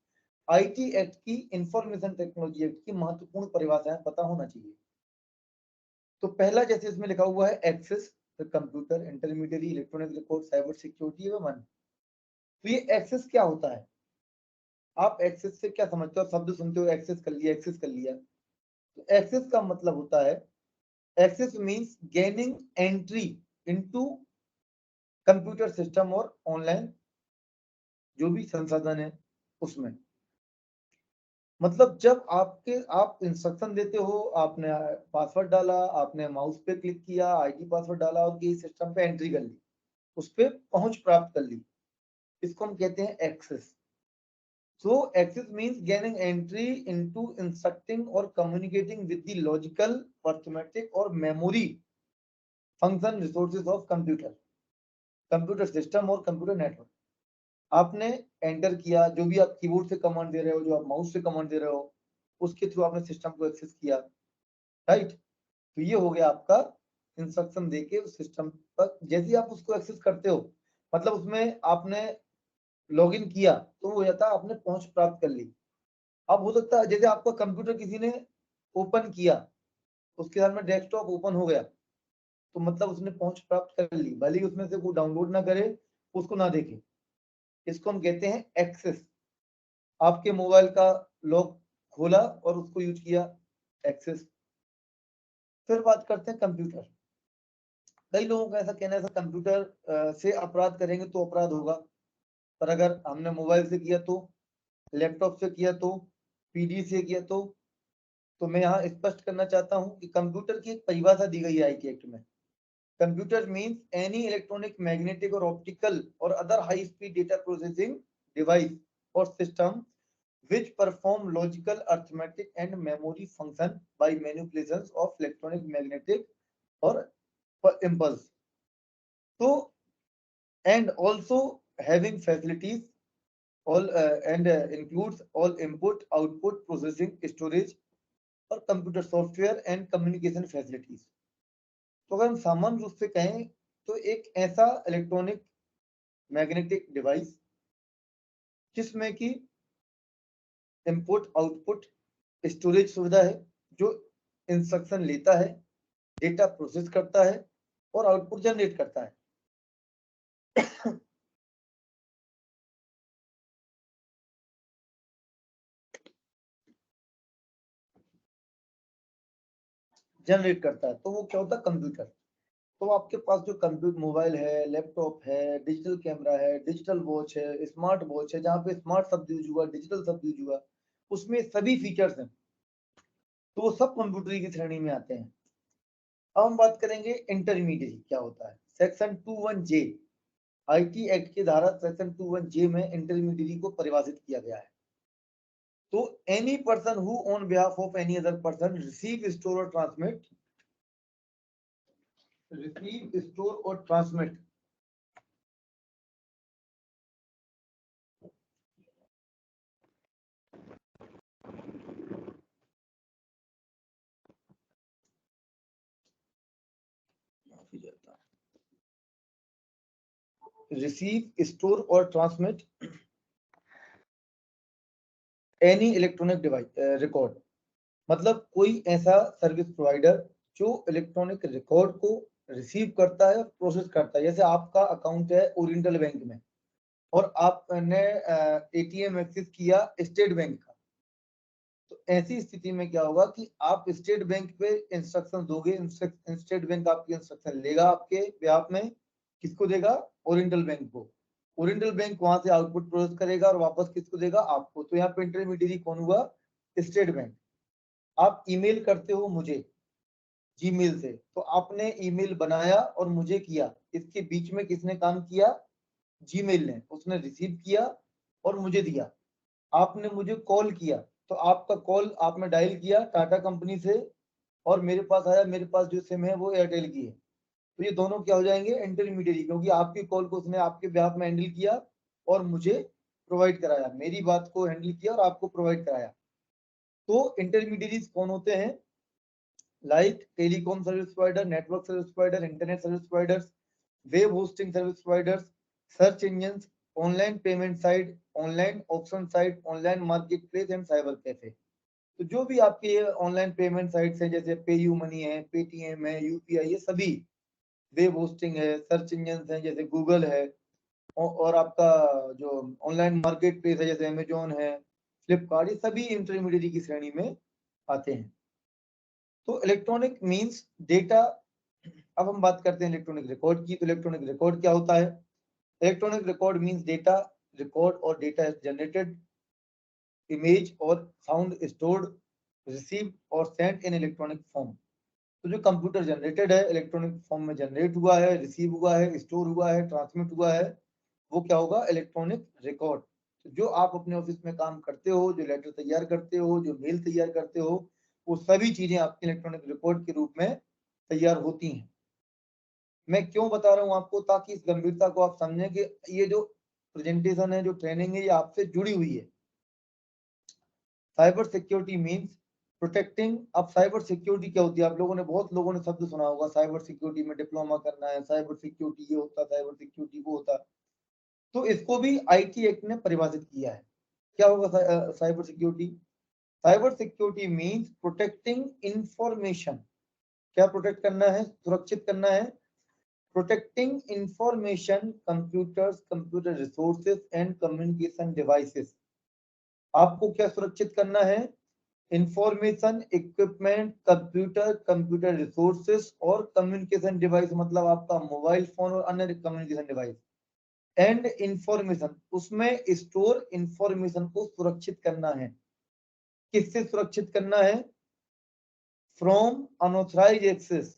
आईटी एक्ट की, इंफॉर्मेशन टेक्नोलॉजी एक्ट की महत्वपूर्ण परिभाषाएं पता होना चाहिए। तो पहला जैसे इसमें लिखा हुआ है access the computer, intermediary, electronic record, cyber security एवं अन्य। तो ये एक्सेस क्या होता है? आप एक्सेस से क्या समझते हो? शब्द सुनते हो एक्सेस कर लिया, एक्सेस कर लिया। तो एक्सेस का मतलब होता है, access means gaining entry into computer system और ऑनलाइन जो भी संसाधन है उसमें। मतलब जब आप इंस्ट्रक्शन देते हो, आपने पासवर्ड डाला, आपने माउस पे क्लिक किया, आईडी पासवर्ड डाला और ये सिस्टम पे एंट्री कर ली, उस पे पहुंच प्राप्त कर ली, इसको हम कहते हैं access. So access means gaining entry into instructing or communicating with the logical, arithmetic or memory function resources of computer system और computer network। आपने एंटर किया, जो भी आप कीबोर्ड से कमांड दे रहे हो, जो आप माउस से कमांड दे रहे हो, उसके थ्रू आपने सिस्टम को एक्सेस किया, राइट। तो ये हो गया आपका इंस्ट्रक्शन देके उस सिस्टम पर। जैसे ही आप उसको एक्सेस करते हो, मतलब उसमें आपने लॉगिन किया, तो वो हो जाता है आपने पहुंच प्राप्त कर ली। अब हो सकता है जैसे आपका कंप्यूटर किसी ने ओपन किया, उसके साथ में डेस्कटॉप ओपन हो गया, तो मतलब उसने पहुंच प्राप्त कर ली, भले ही उसमें से वो डाउनलोड ना करे, उसको ना देखे। इसको हम कहते हैं एक्सेस। आपके मोबाइल का लॉक खोला और उसको यूज किया, एक्सेस। फिर बात करते हैं कंप्यूटर। कई लोगों का ऐसा कहना है सर कंप्यूटर से अपराध करेंगे तो अपराध होगा, पर अगर हमने मोबाइल से किया तो, लैपटॉप से किया तो, पीडी से किया तो मैं यहाँ स्पष्ट करना चाहता हूँ कि कंप्यूटर की एक परिभाषा दी गई है आईटी एक्ट में। Computer means any electronic, magnetic और ऑप्टिकल और other high speed data processing device और system which perform logical, arithmetic and memory function by manipulations of electronic, magnetic or impulse. So and also having facilities all and includes all input, output, processing, storage और computer software and communication facilities. तो अगर हम सामान्य रूप से कहें तो एक ऐसा इलेक्ट्रॉनिक मैग्नेटिक डिवाइस जिसमें कि इनपुट, आउटपुट, स्टोरेज सुविधा है, जो इंस्ट्रक्शन लेता है, डेटा प्रोसेस करता है और आउटपुट जनरेट करता है। जनरेट करता है, तो वो क्या होता है? कंप्यूटर। तो आपके पास जो कंप्यूटर, मोबाइल है, लैपटॉप है, डिजिटल कैमरा है, डिजिटल वॉच है, स्मार्ट वॉच है, जहाँ पे स्मार्ट शब्द यूज हुआ, डिजिटल शब्द यूज हुआ, उसमें सभी फीचर्स हैं, तो वो सब कंप्यूटर की श्रेणी में आते हैं। अब हम बात करेंगे इंटरमीडिएट क्या होता है। सेक्शन 21J आईटी एक्ट की धारा सेक्शन 21J में इंटरमीडिएट को परिभाषित किया गया है। तो any person who on behalf of any other person receive, store और ट्रांसमिट, रिसीव, स्टोर और transmit any electronic device record. मतलब कोई ऐसा सर्विस प्रोवाइडर जो इलेक्ट्रॉनिक रिकॉर्ड को रिसीव करता है और प्रोसेस करता है। जैसे आपका अकाउंट है ओरिएंटल बैंक में और आपने एटीएम एक्सेस किया स्टेट बैंक का, तो ऐसी स्थिति में क्या होगा कि आप स्टेट बैंक पे इंस्ट्रक्शन दोगे, स्टेट बैंक आपकी इंस्ट्रक्शन लेगा आपके बिहाफ में। किसको देगा? ओरिएंटल बैंक को। ओरिएंटल बैंक वहां से आउटपुट प्रोसेस करेगा और वापस किसको देगा? आपको। तो यहाँ पे इंटरमीडिएरी कौन हुआ? State bank. आप ईमेल करते हो मुझे जीमेल से, तो आपने ईमेल बनाया और मुझे किया, इसके बीच में किसने काम किया? जीमेल ने। उसने रिसीव किया और मुझे दिया। आपने मुझे कॉल किया, तो आपका कॉल आपने डायल किया टाटा कंपनी से और मेरे पास आया, मेरे पास जो सिम है वो एयरटेल की है। तो ये दोनों क्या हो जाएंगे? इंटरमीडिएरी, क्योंकि आपकी कॉल को उसने आपके बिहाफ में हैंडल किया और मुझे प्रोवाइड कराया, मेरी बात को हैंडल किया और आपको प्रोवाइड कराया। तो इंटरमीडिएरीज कौन होते हैं? like telecom service provider, network service provider, internet service providers, web hosting service providers, search engines, online payment site, online auction site, online marketplace and cyber cafe। तो जो भी आपके ये ऑनलाइन पेमेंट साइट्स हैं जैसे पे यू मनी है, Paytm है, यूपीआई, ये सभी वेब होस्टिंग है, सर्च इंजन हैं जैसे गूगल है, और आपका जो ऑनलाइन मार्केट प्लेस है जैसे अमेजोन है, फ्लिपकार्ट, ये सभी इंटरमीडिएट की श्रेणी में आते हैं। तो इलेक्ट्रॉनिक मींस डेटा। अब हम बात करते हैं इलेक्ट्रॉनिक रिकॉर्ड की। तो इलेक्ट्रॉनिक रिकॉर्ड क्या होता है? Electronic record means data record और डेटा जनरेटेड, इमेज और साउंड स्टोर्ड, रिसीव और सेंड इन इलेक्ट्रॉनिक फॉर्म। तो जो कंप्यूटर जनरेटेड है, इलेक्ट्रॉनिक फॉर्म में जनरेट हुआ है, रिसीव हुआ है, स्टोर हुआ है, ट्रांसमिट हुआ है, वो क्या होगा? Electronic record. तो जो आप अपने ऑफिस में काम करते हो, जो लेटर तैयार करते हो, जो मेल तैयार करते हो, वो सभी चीजें आपके इलेक्ट्रॉनिक रिकॉर्ड के रूप में तैयार होती हैं। मैं क्यों बता रहा हूँ आपको? ताकि इस गंभीरता को आप समझें कि ये जो प्रेजेंटेशन है, जो ट्रेनिंग है, ये आपसे जुड़ी हुई है। Cyber security means protecting. अब साइबर सिक्योरिटी क्या होती है? आप लोगों ने, बहुत लोगों ने शब्द सुना होगा, साइबर सिक्योरिटी में डिप्लोमा करना है, साइबर सिक्योरिटी ये होता, साइबर सिक्योरिटी वो होता। तो इसको भी आईटी एक्ट ने परिभाषित किया है। क्या होगा cyber security? Cyber security means protecting information. क्या प्रोटेक्ट करना है? सुरक्षित करना है। Protecting information, computers, computer resources and communication devices. आपको क्या सुरक्षित करना है? Information, equipment, computer, computer resources और कम्युनिकेशन डिवाइस, मतलब आपका मोबाइल फोन और अन्य कम्युनिकेशन डिवाइस। एंड इंफॉर्मेशन, उसमें स्टोर इंफॉर्मेशन को सुरक्षित करना है। किससे सुरक्षित करना है? From unauthorise access,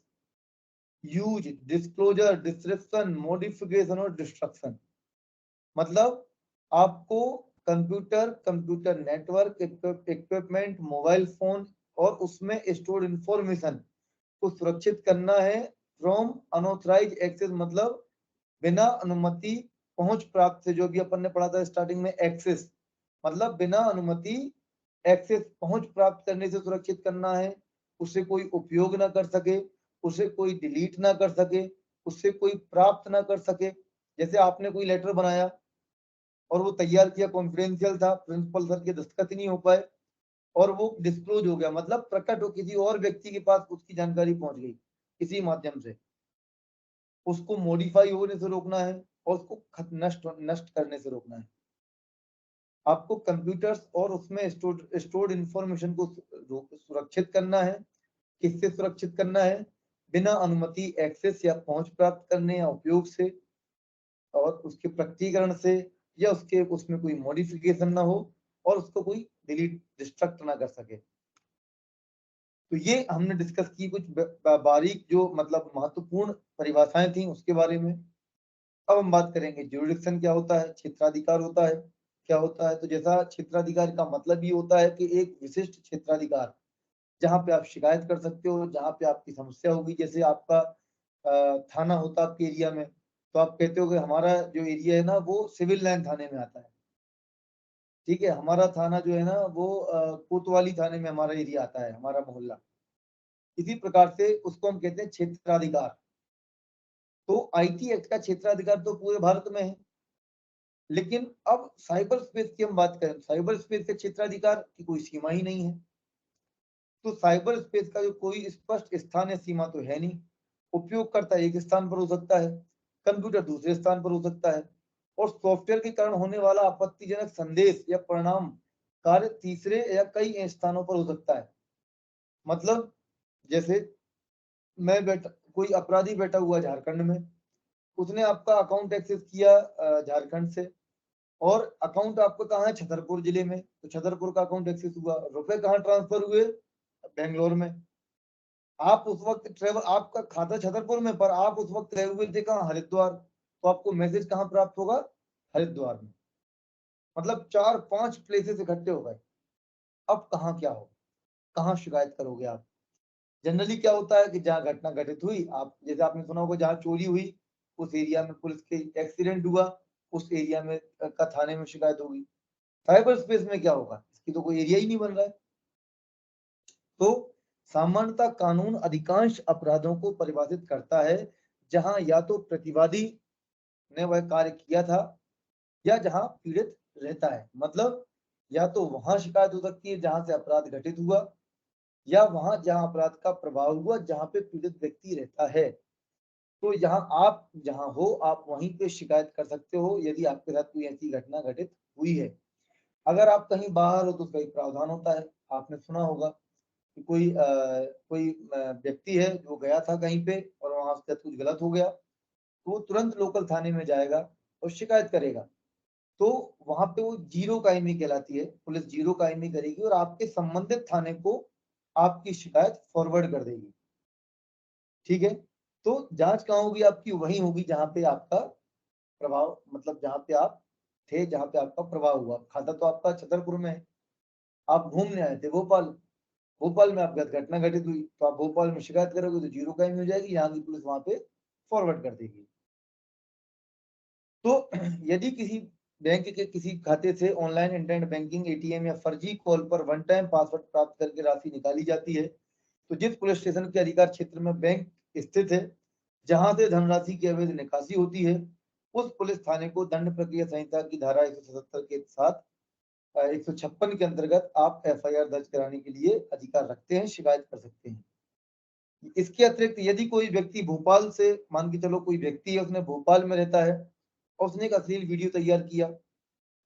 use, disclosure, description, modification और डिस्ट्रक्शन। मतलब आपको computer, computer network, equipment, mobile phone और उसमें स्टोर्ड इंफॉर्मेशन को सुरक्षित करना है। फ्रॉम अनऑथराइज एक्सेस मतलब बिना अनुमति पहुंच प्राप्त से, जो भी अपन ने पढ़ा था स्टार्टिंग में, एक्सेस मतलब बिना अनुमति एक्सेस, पहुंच प्राप्त करने से सुरक्षित करना है। उसे कोई उपयोग ना कर सके, उसे कोई डिलीट ना कर सके, उससे कोई प्राप्त ना कर सके। जैसे आपने कोई लेटर बनाया और वो तैयार किया, कॉन्फिडेंशियल था, प्रिंसिपल सर के दस्तखत ही नहीं हो पाए और वो डिस्क्लोज हो गया, मतलब प्रकट हो, किसी और व्यक्ति के पास उसकी जानकारी पहुंच गई किसी माध्यम से, उसको मॉडिफाई होने से रोकना है और उसको नष्ट करने से रोकना है। आपको कंप्यूटर्स और उसमें स्टोर्ड इंफॉर्मेशन को सुरक्षित करना है। किससे सुरक्षित करना है? बिना अनुमति एक्सेस या पहुंच प्राप्त करने या उपयोग से, और उसके प्रकटीकरण से, या उसके उसमें कोई मॉडिफिकेशन ना हो और उसको कोई डिलीट, डिस्ट्रक्ट ना कर सके। तो ये हमने डिस्कस की कुछ बारीक जो मतलब महत्वपूर्ण परिभाषाएं थी उसके बारे में। अब हम बात करेंगे ज्यूरिडिक्शन क्या होता है, क्षेत्राधिकार होता है क्या होता है। तो जैसा क्षेत्राधिकार का मतलब ये होता है कि एक विशिष्ट क्षेत्राधिकार, जहाँ पे आप शिकायत कर सकते हो, जहाँ पे आपकी समस्या होगी। जैसे आपका थाना होता है आपके एरिया में, तो आप कहते हो कि हमारा जो एरिया है ना वो सिविल लाइन थाने में आता है, ठीक है, हमारा थाना जो है ना वो कोतवाली थाने में हमारा एरिया आता है, हमारा मोहल्ला। इसी प्रकार से उसको हम कहते हैं क्षेत्राधिकार। तो आईटी एक्ट का क्षेत्राधिकार तो पूरे भारत में है, लेकिन अब साइबर स्पेस की हम बात करें, साइबर स्पेस के क्षेत्राधिकार की कोई सीमा ही नहीं है। तो साइबर स्पेस का जो कोई स्पष्ट स्थान या सीमा तो है नहीं। उपयोगकर्ता एक स्थान पर हो सकता है, कंप्यूटर दूसरे स्थान पर हो सकता है, और सॉफ्टवेयर के कारण होने वाला आपत्तिजनक संदेश या परिणाम कार्य तीसरे या कई स्थानों पर हो सकता है। मतलब जैसे मैं बैठा, कोई अपराधी बैठा हुआ झारखंड में, उसने आपका अकाउंट एक्सेस किया झारखंड से, और अकाउंट आपका कहाँ है? छतरपुर जिले में। तो छतरपुर का अकाउंट एक्सेस हुआ, रुपए कहाँ ट्रांसफर हुए? बेंगलोर में। आप उस वक्त ट्रेवल, आपका खाता छतरपुर में, पर आप उस वक्त रहे हुए थे कहाँ? हरिद्वार। तो आपको मैसेज कहाँ प्राप्त होगा? हरिद्वार में। मतलब 4-5 प्लेसेस इकट्ठे हो गए। अब कहाँ क्या हो, कहाँ शिकायत करोगे आप? जनरली क्या होता है कि जहाँ घटना घटित हुई, आप जैसे आपने सुना होगा, जहाँ चोरी हुई उस एरिया में पुलिस के एक्सीडेंट हुआ, उस एरिया में का थाने में शिकायत होगी। साइबर स्पेस में क्या होगा? इसकी तो कोई एरिया ही नहीं बन रहा है। तो सामान्यतः कानून अधिकांश अपराधों को परिभाषित करता है जहां या तो प्रतिवादी ने वह कार्य किया था या जहां पीड़ित रहता है। मतलब या तो वहां शिकायत हो सकती है जहां से अपराध घटित हुआ, या वहां जहां अपराध का प्रभाव हुआ जहां पे पीड़ित व्यक्ति रहता है। तो यहाँ आप जहां हो आप वहीं पे शिकायत कर सकते हो यदि आपके साथ कोई ऐसी घटना घटित हुई है। अगर आप कहीं बाहर हो तो उसका एक प्रावधान होता है। आपने सुना होगा कि कोई व्यक्ति है जो गया था कहीं पे और वहां उसके साथ कुछ गलत हो गया, तो वो तुरंत लोकल थाने में जाएगा और शिकायत करेगा। तो वहां पे वो जीरो कायमी कहलाती है, पुलिस जीरो कायमी करेगी और आपके संबंधित थाने को आपकी शिकायत फॉरवर्ड कर देगी। ठीक है, तो जांच कहाँ होगी आपकी? वहीं होगी जहां पे आपका प्रभाव, मतलब जहां पे आप थे, जहां पे आपका प्रभाव हुआ। खाता तो आपका छतरपुर में है, आप घूमने आए थे भोपाल, भोपाल में आपके साथ घटना घटित हुई, तो आप भोपाल में शिकायत करोगे तो जीरो कायमी हो जाएगी, यहाँ की पुलिस वहां पे फॉरवर्ड कर देगी। तो यदि किसी बैंक के किसी खाते से ऑनलाइन इंटरनेट बैंकिंग, एटीएम या फर्जी कॉल पर वन टाइम पासवर्ड प्राप्त करके राशि निकाली जाती है, तो जिस पुलिस स्टेशन के अधिकार क्षेत्र में बैंक स्थित है जहां से धनराशि की अवैध निकासी होती है, उस पुलिस थाने को दंड प्रक्रिया संहिता की धारा 177 के साथ 156 के अंतर्गत आप एफआईआर दर्ज कराने के लिए अधिकार रखते हैं, शिकायत कर सकते हैं। इसके अतिरिक्त यदि कोई व्यक्ति भोपाल से, मान के चलो कोई व्यक्ति है उसने भोपाल में रहता है और उसने एक अश्लील वीडियो तैयार किया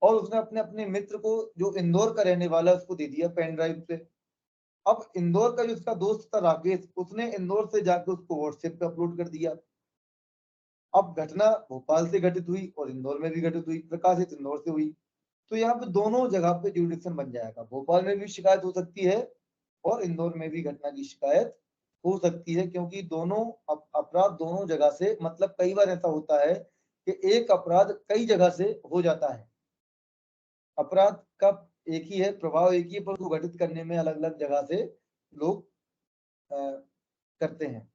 और उसने अपने अपने मित्र को जो इंदौर का रहने वाला है उसको दे दिया पेन ड्राइव से। अब इंदौर का जो उसका दोस्त था राकेश, उसने इंदौर से जाकर उसको व्हाट्सएप पे अपलोड कर दिया। अब घटना भोपाल से घटित हुई और इंदौर में भी घटित हुई, प्रकाशित इंदौर से हुई, तो यहाँ पे दोनों जगह पे जुरिडिक्शन बन जाएगा। भोपाल में भी शिकायत हो सकती है और इंदौर में भी घटना की शिकायत हो सकती है, क्योंकि दोनों अपराध दोनों जगह से, मतलब कई बार ऐसा होता है कि एक अपराध कई जगह से हो जाता है। अपराध का एक ही है, प्रभाव एक ही है, पर उसको घटित करने में अलग अलग जगह से लोग करते हैं।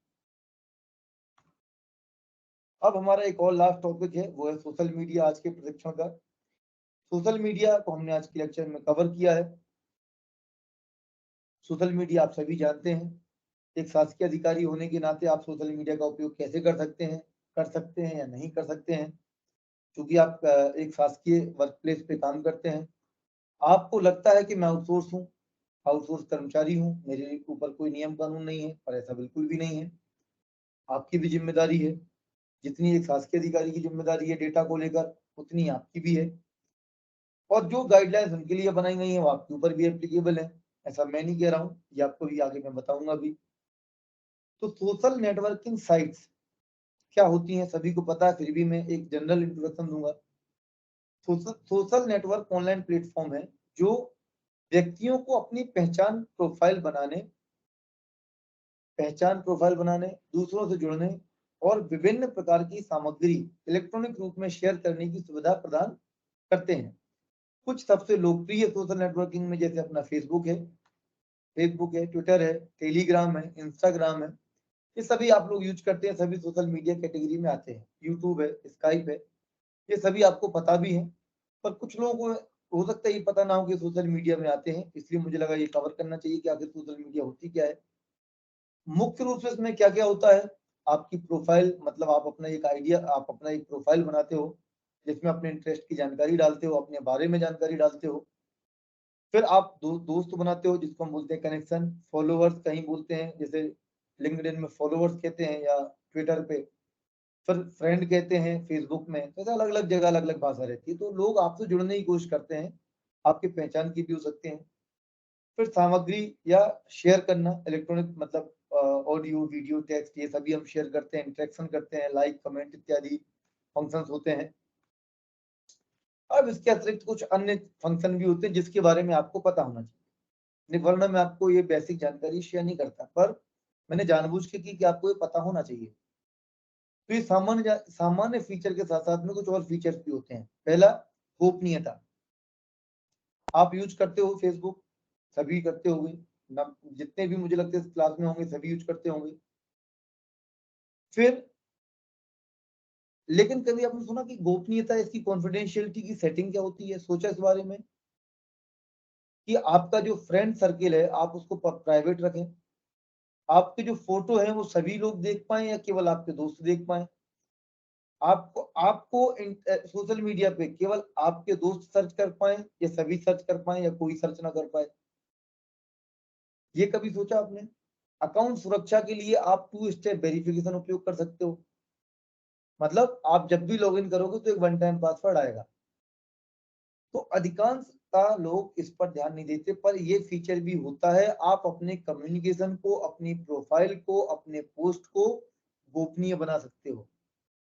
अब हमारा एक और लास्ट टॉपिक है, वो है सोशल मीडिया। आज के प्रशिक्षण का सोशल मीडिया को हमने आज के लेक्चर में कवर किया है। सोशल मीडिया आप सभी जानते हैं, एक शासकीय अधिकारी होने के नाते आप सोशल मीडिया का उपयोग कैसे कर सकते हैं या नहीं कर सकते हैं, क्योंकि आप एक शासकीय वर्क प्लेस पे काम करते हैं। आपको लगता है कि मैं आउटसोर्स हूँ, आउटसोर्स कर्मचारी हूँ, मेरे ऊपर कोई नियम कानून नहीं है, पर ऐसा बिल्कुल भी नहीं है। आपकी भी जिम्मेदारी है, जितनी एक शासकीय अधिकारी की जिम्मेदारी है डेटा को लेकर, उतनी आपकी भी है। और जो गाइडलाइंस उनके लिए बनाई गई है वो आपके ऊपर भी एप्लीकेबल है, ऐसा मैं नहीं कह रहा हूँ, ये आपको भी आगे मैं बताऊंगा भी। तो सोशल नेटवर्किंग साइट्स क्या होती हैं सभी को पता है, फिर भी मैं एक जनरल इंट्रोडक्शन दूंगा। सोशल नेटवर्क ऑनलाइन प्लेटफॉर्म है जो व्यक्तियों को अपनी पहचान प्रोफाइल बनाने, दूसरों से जुड़ने और विभिन्न प्रकार की सामग्री इलेक्ट्रॉनिक रूप में शेयर करने की सुविधा प्रदान करते हैं। कुछ सबसे लोकप्रिय सोशल नेटवर्किंग में जैसे अपना फेसबुक है, ट्विटर है, टेलीग्राम है, इंस्टाग्राम है, ये सभी आप लोग यूज करते हैं, सभी सोशल मीडिया कैटेगरी में आते हैं। यूट्यूब है, स्काइप है, ये सभी आपको पता भी है, पर कुछ लोगों को हो सकता है ये पता ना हो कि सोशल मीडिया में आते हैं, इसलिए मुझे लगा ये कवर करना चाहिए कि आखिर सोशल मीडिया होती क्या है। मुख्य रूप से इसमें क्या क्या होता है, आपकी प्रोफाइल, मतलब आप अपना एक प्रोफाइल बनाते हो जिसमें अपने इंटरेस्ट की जानकारी डालते हो, अपने बारे में जानकारी डालते हो। फिर आप दोस्त बनाते हो जिसको हम बोलते हैं कनेक्शन, फॉलोअर्स कहीं बोलते हैं, जैसे लिंक्डइन में फॉलोअर्स कहते हैं या ट्विटर पे फिर फ्रेंड कहते हैं, फेसबुक में, तो ऐसा अलग अलग जगह अलग अलग भाषा रहती है। तो लोग आपसे जुड़ने की कोशिश करते हैं, आपकी पहचान की भी हो सकते हैं। फिर सामग्री या शेयर करना, इलेक्ट्रॉनिक मतलब ऑडियो, वीडियो, टेक्स्ट, ये सभी हम शेयर करते हैं, इंटरेक्शन करते हैं, लाइक, कमेंट इत्यादि फंक्शंस होते हैं। अब इसके अतिरिक्त कुछ अन्य फंक्शन भी होते हैं जिसके बारे में आपको पता होना चाहिए, वरना मैं आपको ये बेसिक जानकारी शेयर नहीं करता, पर मैंने जानबूझ के की कि आपको ये पता होना चाहिए। तो ये सामान्य फीचर के साथ साथ में कुछ और फीचर्स भी होते हैं। पहला, गोपनीयता। आप यूज करते हो फेसबुक, सभी करते होंगे ना, जितने भी मुझे लगते हैं इस क्लास में होंगे सभी यूज करते होंगे। फिर लेकिन कभी आपने सुना कि गोपनीयता, इसकी कॉन्फिडेंशियलिटी की सेटिंग क्या होती है? सोचा इस बारे में कि आपका जो फ्रेंड सर्किल है आप उसको प्राइवेट रखें, आपके जो फोटो है वो सभी लोग देख पाए या केवल आपके दोस्त देख पाए? आपको आपको सोशल मीडिया पे केवल आपके दोस्त सर्च कर पाए या सभी सर्च कर पाए या कोई सर्च ना कर पाए? ये कभी सोचा आपने? अकाउंट सुरक्षा के लिए आप टू स्टेप वेरिफिकेशन उपयोग कर सकते हो। मतलब आप जब भी लॉगिन करोगे तो एक वन टाइम पासवर्ड आएगा। तो अधिकांशतः लोग इस पर ध्यान नहीं देते, पर ये फीचर भी होता है। आप अपने कम्युनिकेशन को, अपनी प्रोफाइल को, अपने पोस्ट को गोपनीय बना सकते हो।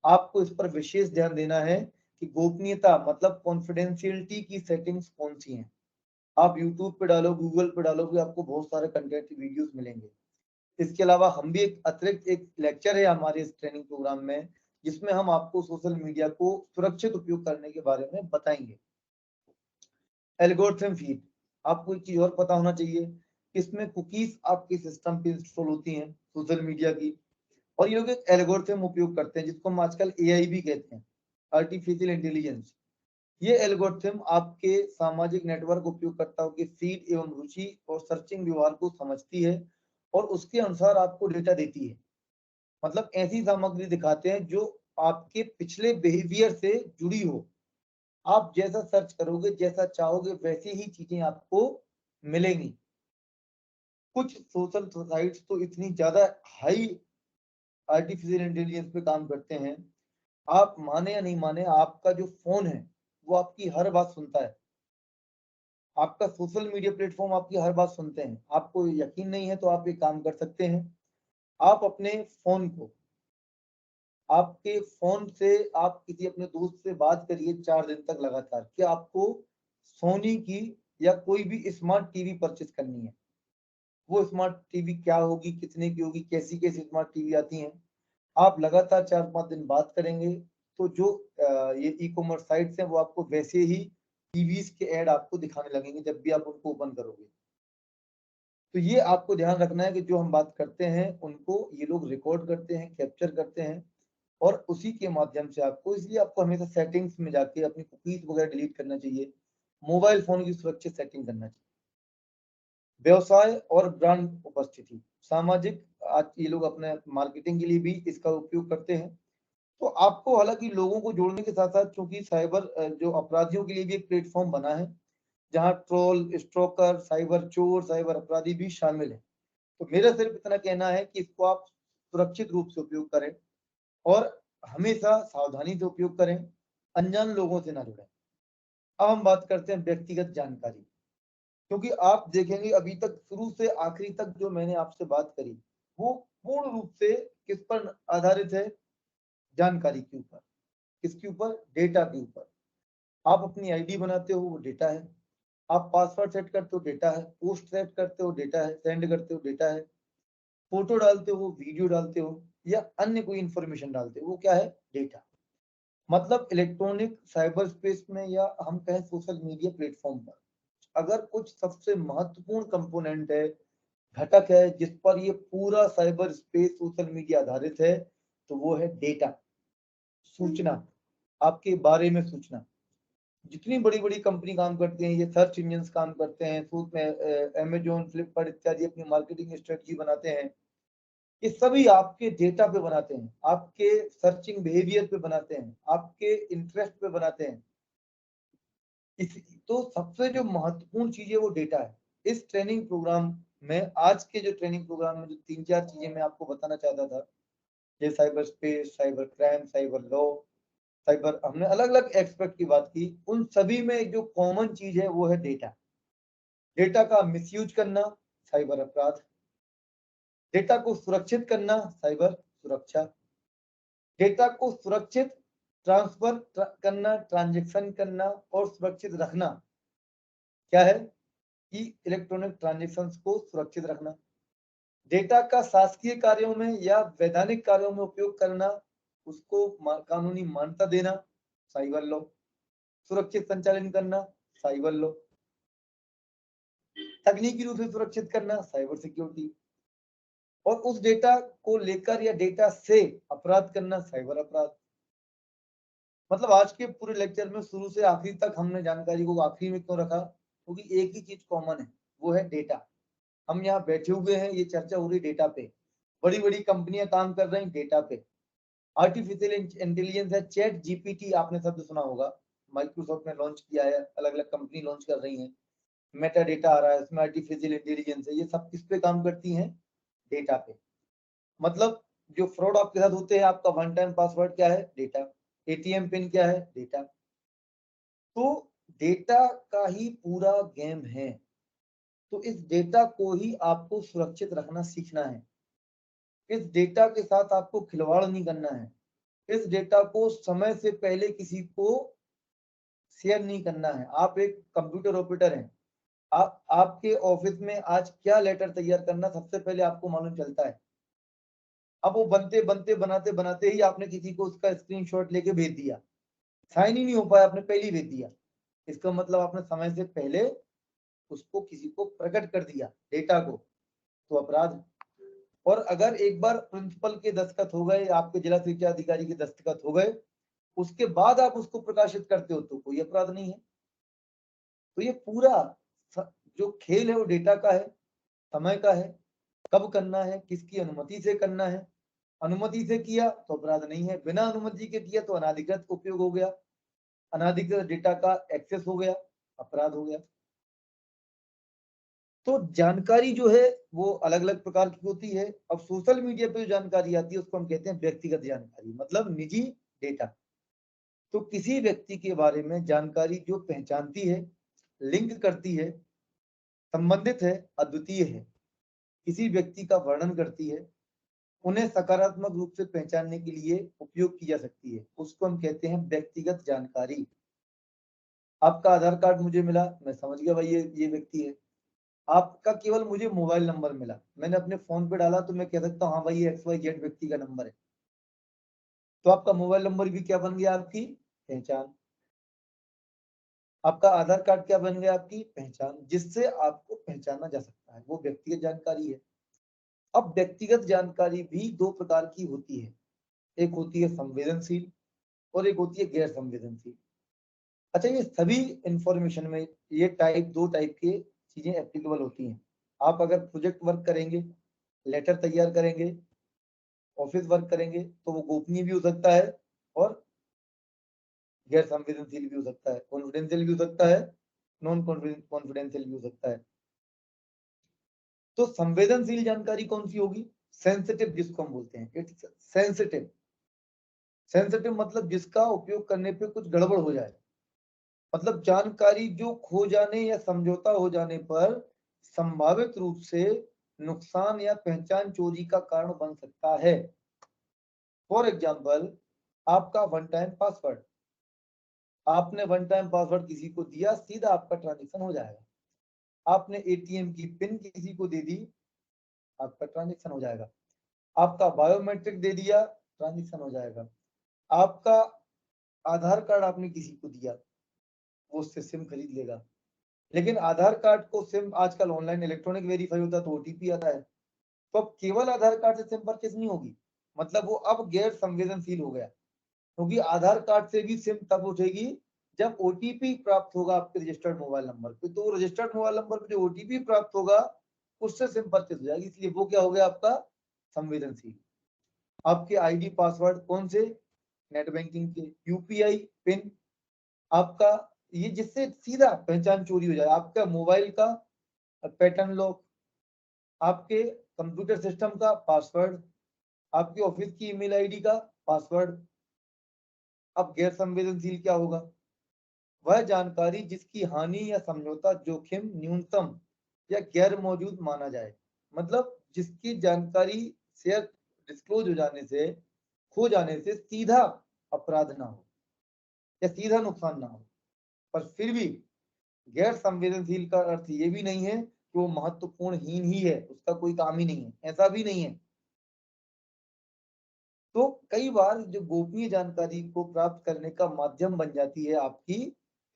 आपको इस पर विशेष ध्यान देना है कि गोपनीयता मतलब कॉन्फिडेंशियलिटी की सेटिंग्स कौन सी हैं। आप यूट्यूब पे डालो, गूगल पे डालोगे, आपको बहुत सारे कंटेंट वीडियोस मिलेंगे। इसके अलावा हम भी एक अतिरिक्त एक लेक्चर है हमारे इस ट्रेनिंग प्रोग्राम में, जिसमें हम आपको सोशल मीडिया को सुरक्षित उपयोग करने के बारे में बताएंगे। एल्गोरिथम फीड, आपको एक चीज और पता होना चाहिए, इसमें कुकीज आपके सिस्टम पे इंस्टॉल होती हैं सोशल मीडिया की, और ये लोग एक एल्गोरिथम उपयोग करते हैं जिसको हम आजकल एआई भी कहते हैं, आर्टिफिशियल इंटेलिजेंस। ये एल्गोरिथम आपके सामाजिक नेटवर्क उपयोगकर्ताओं के फीड एवं रुचि और सर्चिंग व्यवहार को समझती है और उसके अनुसार आपको डेटा देती है। मतलब ऐसी सामग्री दिखाते हैं जो आपके पिछले बिहेवियर से जुड़ी हो। आप जैसा सर्च करोगे, जैसा चाहोगे, वैसी ही चीजें आपको मिलेंगी। कुछ सोशल साइट्स तो इतनी ज्यादा हाई आर्टिफिशियल इंटेलिजेंस पे काम करते हैं, आप माने या नहीं माने, आपका जो फोन है वो आपकी हर बात सुनता है। आपका सोशल मीडिया प्लेटफॉर्म आपकी हर बात सुनते हैं। आपको यकीन नहीं है तो आप एक काम कर सकते हैं, आप अपने फोन को, आपके फोन से आप किसी अपने दोस्त से बात करिए 4 दिन तक लगातार कि आपको सोनी की या कोई भी स्मार्ट टीवी परचेस करनी है। वो स्मार्ट टीवी क्या होगी, कितने की होगी, कैसी कैसी स्मार्ट टीवी आती हैं, आप लगातार 4-5 दिन बात करेंगे तो जो ये ई कॉमर्स साइट्स हैं वो आपको वैसे ही टीवीज के ऐड आपको दिखाने लगेंगे जब भी आप उनको ओपन करोगे। तो ये आपको ध्यान रखना है कि जो हम बात करते हैं उनको ये लोग रिकॉर्ड करते हैं, कैप्चर करते हैं, और उसी के माध्यम से आपको, इसलिए आपको हमेशा सेटिंग्स में जाके अपनी कुकीज वगैरह डिलीट करना चाहिए, मोबाइल फोन की सुरक्षित सेटिंग करना चाहिए। व्यवसाय और ब्रांड उपस्थिति, सामाजिक, आज ये लोग अपने मार्केटिंग के लिए भी इसका उपयोग करते हैं। तो आपको हालांकि लोगों को जोड़ने के साथ साथ, चूंकि साइबर जो अपराधियों के लिए भी एक प्लेटफॉर्म बना है जहां ट्रोल, स्टॉकर, साइबर चोर, साइबर अपराधी भी शामिल है, तो मेरा सिर्फ इतना कहना है कि इसको आप सुरक्षित रूप से उपयोग करें और हमेशा सावधानी से उपयोग करें, अनजान लोगों से ना जुड़ें। अब हम बात करते हैं व्यक्तिगत जानकारी, क्योंकि आप देखेंगे अभी तक शुरू से आखिरी तक जो मैंने आपसे बात करी वो पूर्ण रूप से किस पर आधारित है? जानकारी के ऊपर। किसके ऊपर? डेटा के ऊपर। आप अपनी आईडी बनाते हो, वो डेटा है। आप पासवर्ड सेट करते हो, डेटा है। पोस्ट सेट करते हो, डेटा है। सेंड करते हो, डेटा है। फोटो डालते हो, वीडियो डालते हो, या अन्य कोई इंफॉर्मेशन डालते हो, वो क्या है? डेटा। मतलब इलेक्ट्रॉनिक साइबर स्पेस में या हम कहें सोशल मीडिया प्लेटफॉर्म पर अगर कुछ सबसे महत्वपूर्ण कंपोनेंट है, घटक है, जिस पर ये पूरा साइबर स्पेस सोशल मीडिया आधारित है, तो वो है डेटा, सूचना, आपके बारे में सूचना। जितनी बड़ी बड़ी कंपनी काम करती हैं, ये सर्च इंजन काम करते हैं, सूट में अमेजोन, फ्लिपकार्ट इत्यादि अपनी मार्केटिंग स्ट्रेटजी बनाते हैं, ये सभी आपके डेटा पे बनाते हैं, आपके सर्चिंग बिहेवियर पे बनाते हैं, आपके इंटरेस्ट पे बनाते हैं। इस तो सबसे जो महत्वपूर्ण चीज है वो डेटा है। इस ट्रेनिंग प्रोग्राम में, आज के जो ट्रेनिंग प्रोग्राम में, जो 3-4 चीजें मैं आपको बताना चाहता था, ये cyber space, cyber crime, cyber law, cyber, हमने अलग अलग एक्सपेक्ट की बात की, उन सभी में जो कॉमन चीज है वो है डेटा। डेटा का मिसयूज करना, साइबर अपराध। डेटा को सुरक्षित करना, साइबर सुरक्षा। डेटा को सुरक्षित करना, ट्रांजेक्शन करना और सुरक्षित रखना, क्या है? कि इलेक्ट्रॉनिक ट्रांजेक्शन्स को सुरक्षित रखना। डेटा का शासकीय कार्यों में या वैधानिक कार्यों में उपयोग करना, उसको कानूनी मान्यता देना, साइबर लॉ। सुरक्षित संचालन करना, साइबर लॉ। तकनीकी रूप से सुरक्षित करना, साइबर सिक्योरिटी। और उस डेटा को लेकर या डेटा से अपराध करना, साइबर अपराध। मतलब आज के पूरे लेक्चर में शुरू से आखिरी तक हमने जानकारी को आखिरी में क्यों रखा? क्योंकि एक ही चीज कॉमन है, वो है डेटा। हम यहाँ बैठे हुए हैं, ये चर्चा हो रही डेटा पे, बड़ी बड़ी कंपनियां काम कर रही हैं डेटा पे। आर्टिफिशियल इंटेलिजेंस है, चैट जीपीटी आपने शब्द सुना होगा, माइक्रोसॉफ्ट ने लॉन्च किया है, अलग अलग कंपनी लॉन्च कर रही हैं। मेटा डेटा आ रहा है, उसमें आर्टिफिशियल इंटेलिजेंस है। ये सब किस पे काम करती हैं? डेटा पे। मतलब जो फ्रॉड आपके साथ होते हैं, आपका वन टाइम पासवर्ड क्या है? डेटा। एटीएम पिन क्या है? डेटा। तो डेटा का ही पूरा गेम है। तो इस डेटा को ही आपको सुरक्षित रखना सीखना है। इस डेटा के साथ आपको खिलवाड़ नहीं करना है। इस डेटा को समय से पहले किसी को शेयर नहीं करना है। आप एक कंप्यूटर ऑपरेटर हैं, आपके ऑफिस में आज क्या लेटर तैयार करना सबसे पहले आपको मालूम चलता है। अब वो बनते बनते बनाते बनाते ही आपने किसी को उसका स्क्रीनशॉट लेके भेज दिया, साइन ही नहीं हो पाया, आपने पहले ही भेज दिया। इसका मतलब आपने समय से पहले उसको किसी को प्रकट कर दिया, डेटा को, तो अपराध है। और अगर एक बार प्रिंसिपल के दस्तखत हो गए, आपके जिला शिक्षा अधिकारी के दस्तखत हो गए, उसके बाद आप उसको प्रकाशित करते हो तो कोई अपराध नहीं है। तो ये पूरा जो खेल है वो डेटा का है, समय का है, कब करना है, किसकी अनुमति से करना है। अनुमति से किया तो अपराध नहीं है, बिना अनुमति के किया तो अनाधिकृत उपयोग हो गया, अनाधिकृत डेटा का एक्सेस हो गया, अपराध हो गया। तो जानकारी जो है वो अलग अलग प्रकार की होती है। अब सोशल मीडिया पे जो जानकारी आती है उसको हम कहते हैं व्यक्तिगत जानकारी, मतलब निजी डेटा। तो किसी व्यक्ति के बारे में जानकारी जो पहचानती है, लिंक करती है, संबंधित है, अद्वितीय है, किसी व्यक्ति का वर्णन करती है, उन्हें सकारात्मक रूप से पहचानने के लिए उपयोग की जा सकती है, उसको हम कहते हैं व्यक्तिगत जानकारी। आपका आधार कार्ड मुझे मिला, मैं समझ गया भाई ये व्यक्ति है। आपका केवल मुझे मोबाइल नंबर मिला, मैंने अपने फोन पे डाला तो मैं कह सकता हूँ हाँ भाई ये XYZ व्यक्ति का नंबर है। तो आपका मोबाइल नंबर भी क्या बन गया? आपकी पहचान। आपका आधार कार्ड क्या बन गया? आपकी पहचान, जिससे आपको पहचाना जा सकता है, वो व्यक्तिगत जानकारी है। अब व्यक्तिगत जानकारी भी दो प्रकार की होती है, एक होती है संवेदनशील और एक होती है गैर संवेदनशील। अच्छा, ये सभी इंफॉर्मेशन में ये दो टाइप के चीजें एप्लीकेबल होती हैं। आप अगर प्रोजेक्ट वर्क करेंगे, लेटर तैयार करेंगे, ऑफिस वर्क करेंगे, तो वो गोपनीय भी हो सकता है और गैर संवेदनशील भी हो सकता है, कॉन्फिडेंशियल भी हो सकता है, नॉन कॉन्फिडेंशियल भी हो सकता है। तो संवेदनशील जानकारी कौन सी होगी? सेंसिटिव, जिसको हम बोलते हैं इट्स सेंसिटिव। सेंसिटिव मतलब जिसका उपयोग करने पे कुछ गड़बड़ हो जाए, मतलब जानकारी जो खो जाने या समझौता हो जाने पर संभावित रूप से नुकसान या पहचान चोरी का कारण बन सकता है। फॉर एग्जाम्पल, आपका वन टाइम पासवर्ड, आपने वन टाइम पासवर्ड किसी को दिया, सीधा आपका ट्रांजेक्शन हो जाएगा। आपने एटीएम की पिन किसी को दे दी, आपका ट्रांजेक्शन हो जाएगा। आपका बायोमेट्रिक दे दिया, ट्रांजेक्शन हो जाएगा। आपका आधार कार्ड आपने किसी को दिया, वो उससे सिम खरीद लेगा। लेकिन आधार कार्ड को सिम आजकल ऑनलाइन इलेक्ट्रॉनिक वेरीफाई होता है तो ओटीपी आता है, तो अब केवल आधार कार्ड से सिम परचेज नहीं होगी, मतलब वो अब गैर संवेदनशील हो गया। क्योंकि आधार कार्ड से भी सिम तब उठेगी जब ओटीपी प्राप्त होगा आपके रजिस्टर्ड मोबाइल नंबर पे, तो रजिस्टर्ड मोबाइल नंबर पे जो ओटीपी प्राप्त होगा उससे सिम परचेज हो जाएगी, इसलिए वो क्या हो गया? आपका संवेदनशील। आपके आईडी पासवर्ड कौन से? नेट बैंकिंग के, यूपीआई पिन आपका, ये जिससे सीधा पहचान चोरी हो जाए। आपका मोबाइल का पैटर्न लॉक, आपके कंप्यूटर सिस्टम का पासवर्ड, आपके ऑफिस की ईमेल आईडी का पासवर्ड। अब गैर संवेदनशील क्या होगा? वह जानकारी जिसकी हानि या समझौता जोखिम न्यूनतम या गैर मौजूद माना जाए, मतलब जिसकी जानकारी शेयर डिस्क्लोज हो जाने से, खो जाने से सीधा अपराध ना हो या सीधा नुकसान ना हो। पर फिर भी गैर संवेदनशील का अर्थ ये भी नहीं है कि वो महत्वपूर्ण हीन ही है, उसका कोई काम ही नहीं है, ऐसा भी नहीं है। तो कई बार जो गोपनीय जानकारी को प्राप्त करने का माध्यम बन जाती है आपकी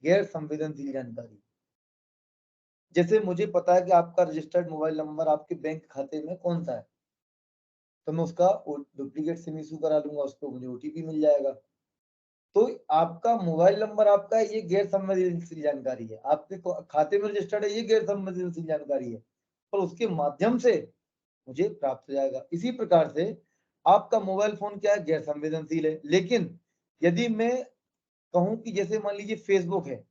गैर संवेदनशील जानकारी। जैसे मुझे पता है कि आपका रजिस्टर्ड मोबाइल नंबर आपके बैंक खाते में कौन सा है, तो मैं उसका डुप्लीकेट सिम इशू करा लूंगा, उस पर मुझे ओटीपी मिल जाएगा। तो आपका मोबाइल नंबर आपका है, ये गैर संवेदनशील जानकारी है। आपके खाते में रजिस्टर्ड है, ये गैर संवेदनशील जानकारी है। और उसके माध्यम से मुझे प्राप्त हो जाएगा। इसी प्रकार से आपका मोबाइल फोन क्या है, गैर संवेदनशील है। लेकिन यदि मैं कहूं कि जैसे मान लीजिए फेसबुक है,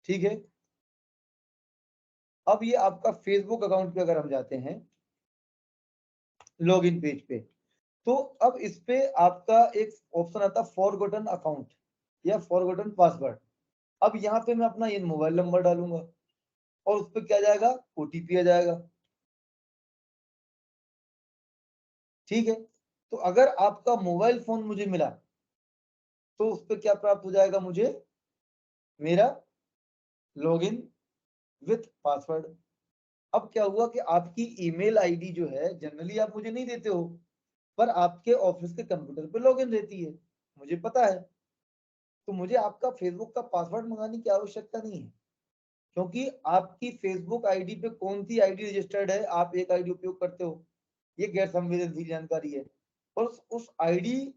ठीक है, अब ये आपका फेसबुक अकाउंट पे अगर हम जाते हैं लॉगिन पेज पे, तो अब इस पे आपका एक ऑप्शन आता है फॉरगॉटन अकाउंट या फॉरगॉटन पासवर्ड। अब यहाँ पे मैं अपना ये मोबाइल नंबर डालूंगा और उस पर क्या जाएगा, ओटीपी आ जाएगा, ठीक है। तो अगर आपका मोबाइल फोन मुझे मिला तो उस पर क्या प्राप्त हो जाएगा, मुझे मेरा लॉगिन विथ पासवर्ड। अब क्या हुआ कि आपकी ईमेल आईडी जो है जनरली आप मुझे नहीं देते हो, पर आपके ऑफिस के कंप्यूटर पे लॉगिन रहती है, मुझे पता है। तो मुझे आपका फेसबुक का पासवर्ड मंगाने की आवश्यकता नहीं है, क्योंकि आपकी फेसबुक आईडी पे कौन सी आईडी रजिस्टर्ड है, आप एक आईडी उपयोग करते हो, ये गैर संवेदनशील जानकारी है। और उस आईडी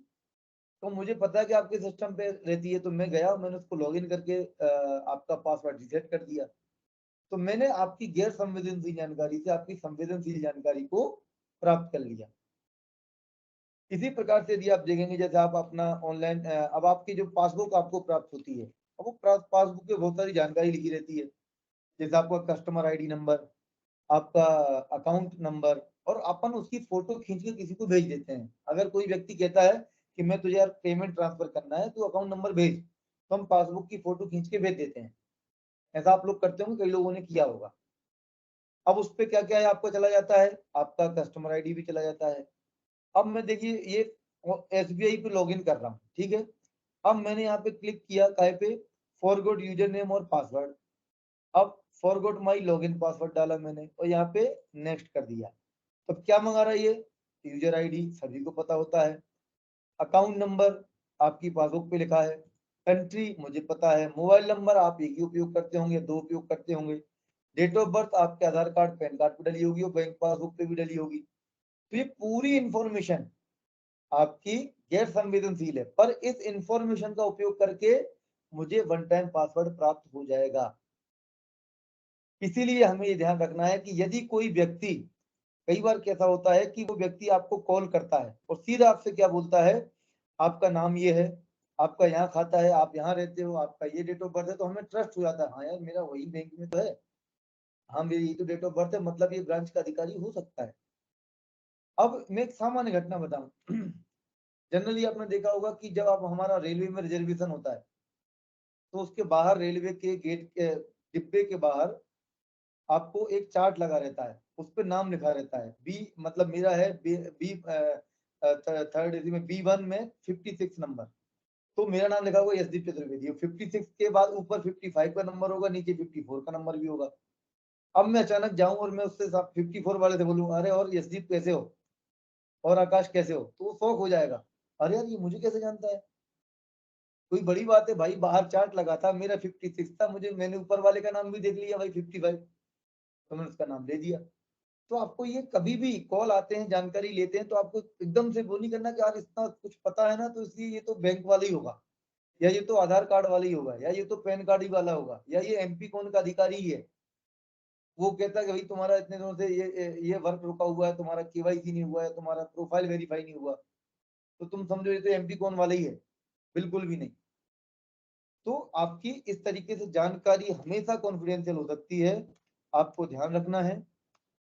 तो मुझे पता है कि आपके सिस्टम पे रहती है, तो मैं गया, मैंने उसको लॉगिन करके आपका पासवर्ड रिसेट कर दिया। तो मैंने आपकी गैर संवेदनशील जानकारी से आपकी संवेदनशील जानकारी को प्राप्त कर लिया। इसी प्रकार से यदि आप देखेंगे, जैसे आप अपना ऑनलाइन अब आपकी जो पासबुक आपको प्राप्त होती है, अब वो पासबुक में बहुत सारी जानकारी लिखी रहती है, जैसे आपका कस्टमर आईडी नंबर, आपका अकाउंट नंबर, और अपन उसकी फोटो खींच के किसी को भेज देते हैं। अगर कोई व्यक्ति कहता है कि मैं तुझे यार पेमेंट ट्रांसफर करना है, तो अकाउंट नंबर भेज, तो हम पासबुक की फोटो खींच के भेज देते हैं। ऐसा आप लोग करते होंगे, कई लोगों ने किया होगा। अब उस पर क्या क्या है, आपका चला जाता है, आपका कस्टमर आईडी भी चला जाता है। अब मैं देखिए ये एसबीआई पे लॉगिन कर रहा हूँ, ठीक है। अब मैंने यहाँ पे क्लिक किया काय पे, फॉरगॉट यूजर नेम और पासवर्ड। अब फॉरगॉट माई लॉगिन पासवर्ड डाला मैंने और यहाँ पे नेक्स्ट कर दिया। तो क्या मंगा रहा है ये, यूजर आईडी सभी को पता होता है, अकाउंट नंबर आपकी पासबुक पे लिखा है, कंट्री मुझे पता है, मोबाइल नंबर आप एक ही उपयोग करते होंगे, दो उपयोग करते होंगे, डेट ऑफ बर्थ आपके आधार कार्ड पैन कार्ड पे डली होगी और बैंक पासबुक पे भी डली होगी। तो ये पूरी इंफॉर्मेशन आपकी गैर संवेदनशील है, पर इस इंफॉर्मेशन का उपयोग करके मुझे वन टाइम पासवर्ड प्राप्त हो जाएगा। इसीलिए हमें ये ध्यान रखना है कि यदि कोई व्यक्ति, कई बार कैसा होता है कि वो व्यक्ति आपको कॉल करता है और सीधा आपसे क्या बोलता है, आपका नाम ये है, आपका यहाँ खाता है, आप यहाँ रहते हो, आपका ये डेट ऑफ बर्थ है, तो हमें ट्रस्ट हो जाता है, हाँ यार मेरा वही बैंक में तो है, हाँ मेरी ये तो डेट ऑफ बर्थ है, मतलब ये ब्रांच का अधिकारी हो सकता है। अब मैं एक सामान्य घटना बताऊं, जनरली आपने देखा होगा कि जब आप हमारा रेलवे में रिजर्वेशन होता है, तो उसके बाहर रेलवे के गेट के डिब्बे के बाहर आपको एक चार्ट लगा रहता है, उस पर नाम लिखा रहता है, बी मतलब मेरा है बी, बी थर्ड एसी में B1 में 56 नंबर, तो मेरा नाम लिखा होगा यशदीप चतुर्वेदी। 56 के बाद ऊपर 55 का नंबर होगा, नीचे 54 का नंबर भी होगा। अब मैं अचानक जाऊं और मैं उससे 54 वाले से बोलूं, अरे और यशदीप कैसे हो और आकाश कैसे हो, तो वो शौक हो जाएगा, अरे यार ये मुझे कैसे जानता है। कोई बड़ी बात है भाई, बाहर चार्ट लगा था, मेरा 56 था, मुझे मैंने ऊपर वाले का नाम भी देख लिया भाई 55, तो मैंने उसका नाम दे दिया। तो आपको ये कभी भी कॉल आते हैं, जानकारी लेते हैं, तो आपको एकदम से वो नहीं करना कि यार इतना कुछ पता है ना, तो इसलिए ये तो बैंक वाला ही होगा, या ये तो आधार कार्ड वाला ही होगा, या ये तो पैन कार्ड ही वाला होगा, या ये एमपी कौन का अधिकारी ही है। वो कहता है कि भाई तुम्हारा इतने दिनों से ये वर्क रुका हुआ है, तुम्हारा केवाईसी नहीं हुआ है, तुम्हारा प्रोफाइल वेरीफाई नहीं हुआ, तो तुम समझो ये तो एमपी कौन वाला ही है। बिल्कुल भी नहीं। तो आपकी इस तरीके से जानकारी हमेशा कॉन्फिडेंशियल हो सकती है, आपको ध्यान रखना है।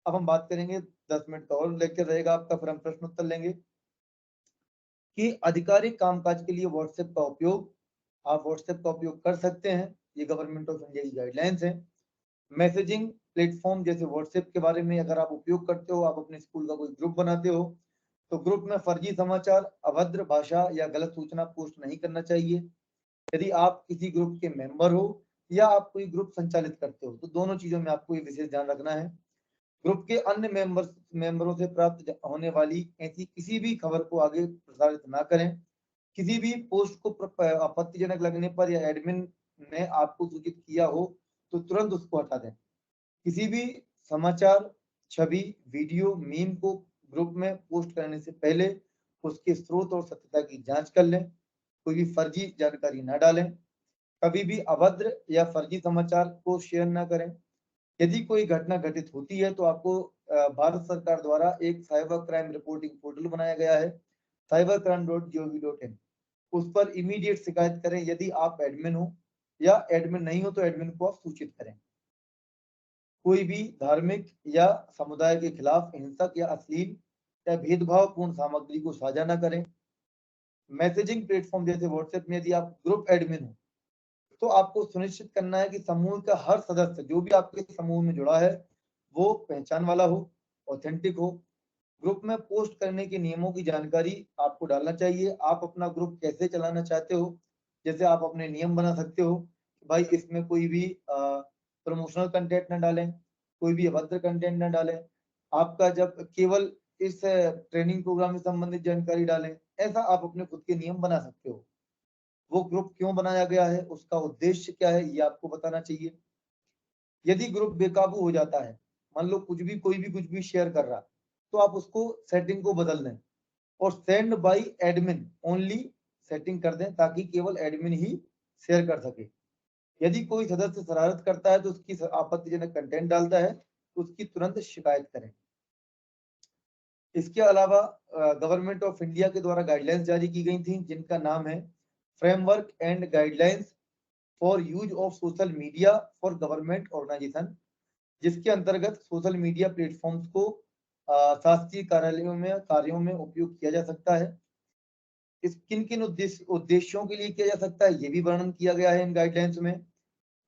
अब हम बात करेंगे, 10 मिनट का और लेक्चर रहेगा आपका, फिर हम प्रश्न उत्तर लेंगे कि आधिकारिक कामकाज के लिए व्हाट्सएप का उपयोग, आप व्हाट्सएप का उपयोग कर सकते हैं, ये गवर्नमेंट ऑफ इंडिया की गाइडलाइंस है। मैसेजिंग प्लेटफॉर्म जैसे व्हाट्सएप के बारे में अगर आप उपयोग करते हो, आप अपने स्कूल का कोई ग्रुप बनाते हो, तो ग्रुप में फर्जी समाचार, अभद्र भाषा या गलत सूचना पोस्ट नहीं करना चाहिए। यदि आप किसी ग्रुप के मेंबर हो या आप कोई ग्रुप संचालित करते हो, तो दोनों चीजों में आपको ये विशेष ध्यान रखना है। ग्रुप के अन्य मेंबरों से प्राप्त होने वाली ऐसी किसी भी खबर को आगे प्रसारित ना करें। किसी भी पोस्ट को आपत्तिजनक लगने पर या एडमिन ने आपको सूचित किया हो तो तुरंत उसको हटा दें। किसी भी समाचार, छवि, वीडियो, मीम को ग्रुप में पोस्ट करने से पहले उसके स्रोत और सत्यता की जांच कर लें। कोई भी फर्जी जानकारी न डालें। कभी भी अभद्र या फर्जी समाचार को शेयर न करें। यदि कोई घटना घटित होती है तो आपको भारत सरकार द्वारा एक साइबर क्राइम रिपोर्टिंग पोर्टल बनाया गया है, cybercrime.gov.in। उस पर इमीडिएट शिकायत करें यदि आप एडमिन हो, या एडमिन नहीं हो तो एडमिन को आप सूचित करें। कोई भी धार्मिक या समुदाय के खिलाफ हिंसक या अश्लील या भेदभावपूर्ण सामग्री को साझा न करें। मैसेजिंग प्लेटफॉर्म जैसे व्हाट्सएप में यदि आप ग्रुप एडमिन हो तो आपको सुनिश्चित करना है कि समूह का हर सदस्य जो भी आपके समूह में जुड़ा है वो पहचान वाला हो, ऑथेंटिक हो। ग्रुप में पोस्ट करने के नियमों की जानकारी आपको डालना चाहिए। आप अपना ग्रुप कैसे चलाना चाहते हो, जैसे आप अपने नियम बना सकते हो कि भाई इसमें कोई भी प्रमोशनल कंटेंट न डालें, कोई भी अभद्र कंटेंट न डालें, आपका जब केवल इस ट्रेनिंग प्रोग्राम से संबंधित जानकारी डालें। ऐसा आप अपने खुद के नियम बना सकते हो। वो ग्रुप क्यों बनाया गया है, उसका उद्देश्य क्या है, ये आपको बताना चाहिए। यदि ग्रुप बेकाबू हो जाता है, मान लो कोई भी कुछ भी शेयर कर रहा, तो आप उसको सेटिंग को बदल दें और send by admin only setting कर दें ताकि केवल एडमिन ही शेयर कर सके। यदि कोई सदस्य शरारत करता है तो उसकी आपत्तिजनक कंटेंट डालता है तो उसकी तुरंत शिकायत करें। इसके अलावा गवर्नमेंट ऑफ इंडिया के द्वारा गाइडलाइंस जारी की गई थी जिनका नाम है framework and guidelines for use of social media for government organisation, जिसके अंतर्गत सोशल मीडिया प्लेटफॉर्म्स को शासकीय कार्यों में उपयोग किया जा सकता है। इस किन किन उद्देश्यों के लिए किया जा सकता है ये भी वर्णन किया गया है इन गाइडलाइंस में।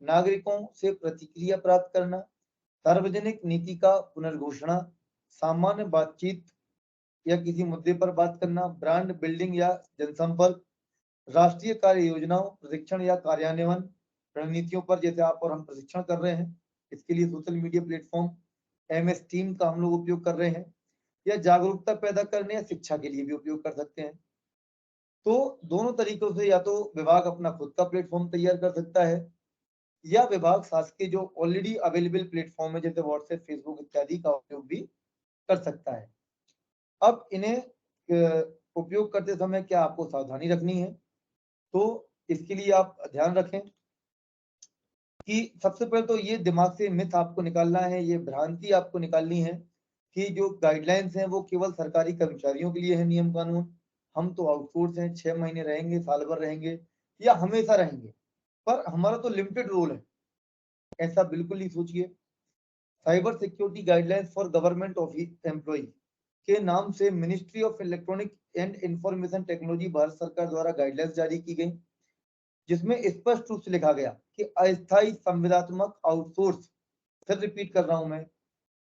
नागरिकों से प्रतिक्रिया प्राप्त करना, सार्वजनिक नीति का पुनर्घोषणा, सामान्य बातचीत या किसी मुद्दे पर बात करना, ब्रांड बिल्डिंग या जनसंपर्क, राष्ट्रीय कार्य योजनाओं, प्रशिक्षण या कार्यान्वयन रणनीतियों पर, जैसे आप और हम प्रशिक्षण कर रहे हैं इसके लिए social media platform MS team का हम लोग उपयोग कर रहे हैं, या जागरूकता पैदा करने या शिक्षा के लिए भी उपयोग कर सकते हैं। तो दोनों तरीकों से या तो विभाग अपना खुद का प्लेटफॉर्म तैयार कर सकता है या विभाग शासकीय जो ऑलरेडी अवेलेबल प्लेटफॉर्म है जैसे व्हाट्सएप, फेसबुक इत्यादि का उपयोग भी कर सकता है। अब इन्हें उपयोग करते समय क्या आपको सावधानी रखनी है, तो इसके लिए आप ध्यान रखें कि सबसे पहले तो ये दिमाग से मिथ आपको निकालना है, ये भ्रांति आपको निकालनी है कि जो गाइडलाइंस हैं वो केवल सरकारी कर्मचारियों के लिए है नियम कानून। हम तो आउटसोर्स हैं, 6 महीने रहेंगे, साल भर रहेंगे या हमेशा रहेंगे, पर हमारा तो लिमिटेड रोल है। ऐसा बिल्कुल नहीं सोचिए। Cyber security guidelines for government office employ के नाम से ministry of electronic and information technology Bharat सरकार द्वारा गाइडलाइंस जारी की गई, जिसमें स्पष्ट रूप से लिखा गया कि अस्थायी संविदात्मक आउटसोर्स, फिर रिपीट कर रहा हूं मैं,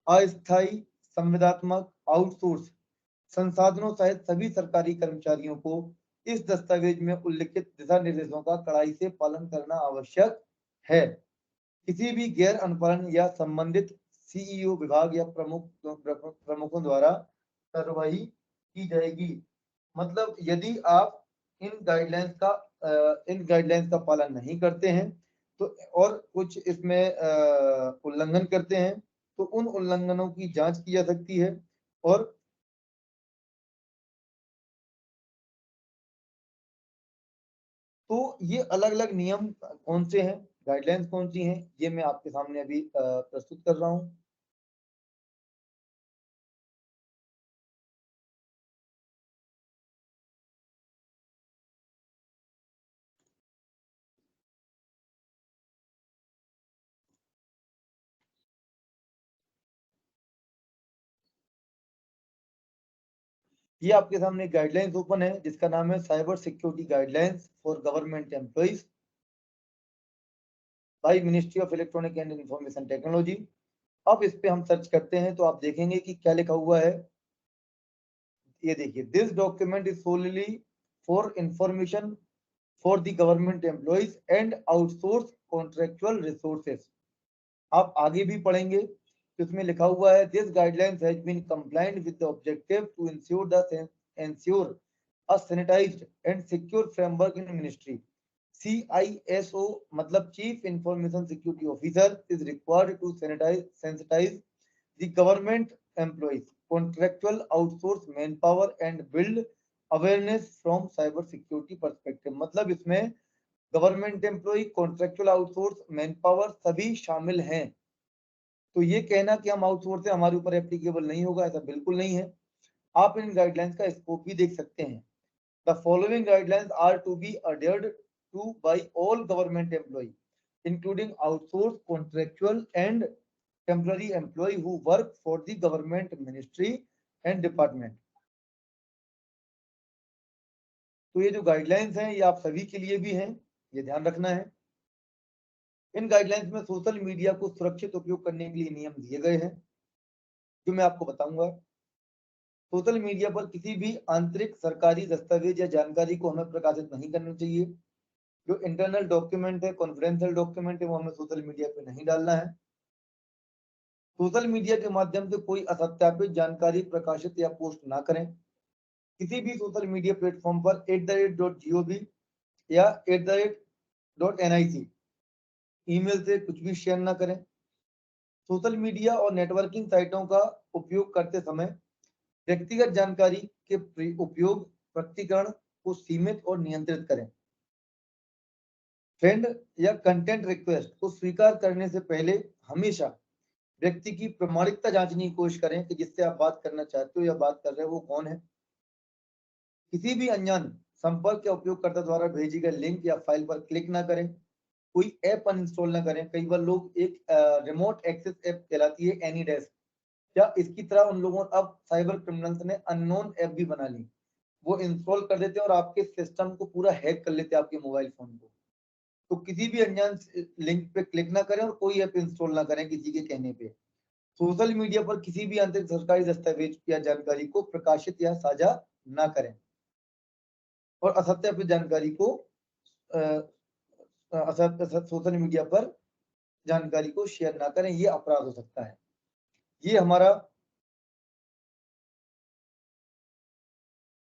अस्थायी संविदात्मक आउटसोर्स संसाधनों सहित सभी सरकारी कर्मचारियों को इस दस्तावेज में उल्लिखित दिशा निर्देशों का कड़ाई से पालन करना आवश्यक है। किसी भी गैर अनुपालन या संबंधित CEO विभाग या प्रमुखों द्वारा कार्रवाई की जाएगी। मतलब यदि आप इन गाइडलाइंस का पालन नहीं करते हैं तो और कुछ इसमें उल्लंघन करते हैं तो उन उल्लंघनों की जांच की जा सकती है। और तो ये अलग अलग नियम कौन से हैं, गाइडलाइंस कौन सी हैं, ये मैं आपके सामने अभी प्रस्तुत कर रहा हूँ। ये आपके सामने गाइडलाइंस ओपन है जिसका नाम है cyber security guidelines for government employees by ministry of electronic and information technology. अब इस पे हम सर्च करते हैं तो आप देखेंगे कि क्या लिखा हुआ है। ये देखिए, this document is solely for information for the government employees and outsource contractual resources. आप आगे भी पढ़ेंगे तो इसमें लिखा हुआ है this guidelines has been compliant with the objective to ensure a sanitized and secure framework in ministry. CISO मतलब Chief Information Security Officer is required to sensitize the government employees, contractual outsource manpower and build awareness from cyber security perspective। मतलब इसमें government employ, contractual outsource, manpower सभी शामिल हैं। तो ये कहना कि हम आउटसोर्स है हमारे ऊपर एप्लीकेबल नहीं होगा, ऐसा बिल्कुल नहीं है। आप इन गाइडलाइंस का स्कोप भी देख सकते हैं। The following guidelines are to be adhered to by all government employ including outsource, contractual and temporary employ who work for the government ministry and department. तो ये जो गाइडलाइंस हैं ये आप सभी के लिए भी हैं, ये ध्यान रखना है। इन गाइडलाइंस में सोशल मीडिया को सुरक्षित उपयोग करने के लिए नियम दिए गए हैं, जो मैं आपको बताऊंगा। सोशल मीडिया पर किसी भी आंतरिक सरकारी दस्तावेज या जानकारी को हमें प्रकाशित नहीं करना चाहिए। जो इंटरनल डॉक्यूमेंट है, कॉन्फिडेंशियल डॉक्यूमेंट है, वो हमें सोशल मीडिया पे नहीं डालना है। सोशल मीडिया के माध्यम से कोई असत्यापित जानकारी प्रकाशित या पोस्ट ना करें। किसी भी सोशल मीडिया प्लेटफॉर्म पर @.gov या @.nic ईमेल से कुछ भी शेयर ना करें। सोशल मीडिया और नेटवर्किंग साइटों का उपयोग करते समय व्यक्तिगत जानकारी के उपयोग प्रकटीकरण को सीमित और नियंत्रित करें। फ्रेंड या कंटेंट रिक्वेस्ट को स्वीकार करने से पहले हमेशा व्यक्ति की प्रामाणिकता जांचने की कोशिश करें कि जिससे आप बात करना चाहते हो या बात कर रहे हो वो कौन है। किसी भी अनजान संपर्क या उपयोगकर्ता द्वारा भेजी गई लिंक या फाइल पर क्लिक ना करें। कोई ऐप अनइंस्टॉल ना करें। कई बार लोग एक रिमोट एक्सेस ऐप कहलाती है एनीडेस्क, या इसकी तरह उन लोगों अब साइबर क्रिमिनल्स ने अननोन ऐप भी बना ली, वो इंस्टॉल कर देते हैं और आपके सिस्टम को पूरा हैक कर लेते हैं, आपके मोबाइल फोन को। तो किसी भी अनजान लिंक पे क्लिक ना करें और कोई ऐप इंस्टॉल ना करें किसी के कहने पे। सोशल मीडिया पर किसी भी आंतरिक सरकारी दस्तावेज या जानकारी को प्रकाशित या साझा ना करें और असत्यापित जानकारी को सोशल मीडिया पर जानकारी को शेयर ना करें, ये अपराध हो सकता है। ये हमारा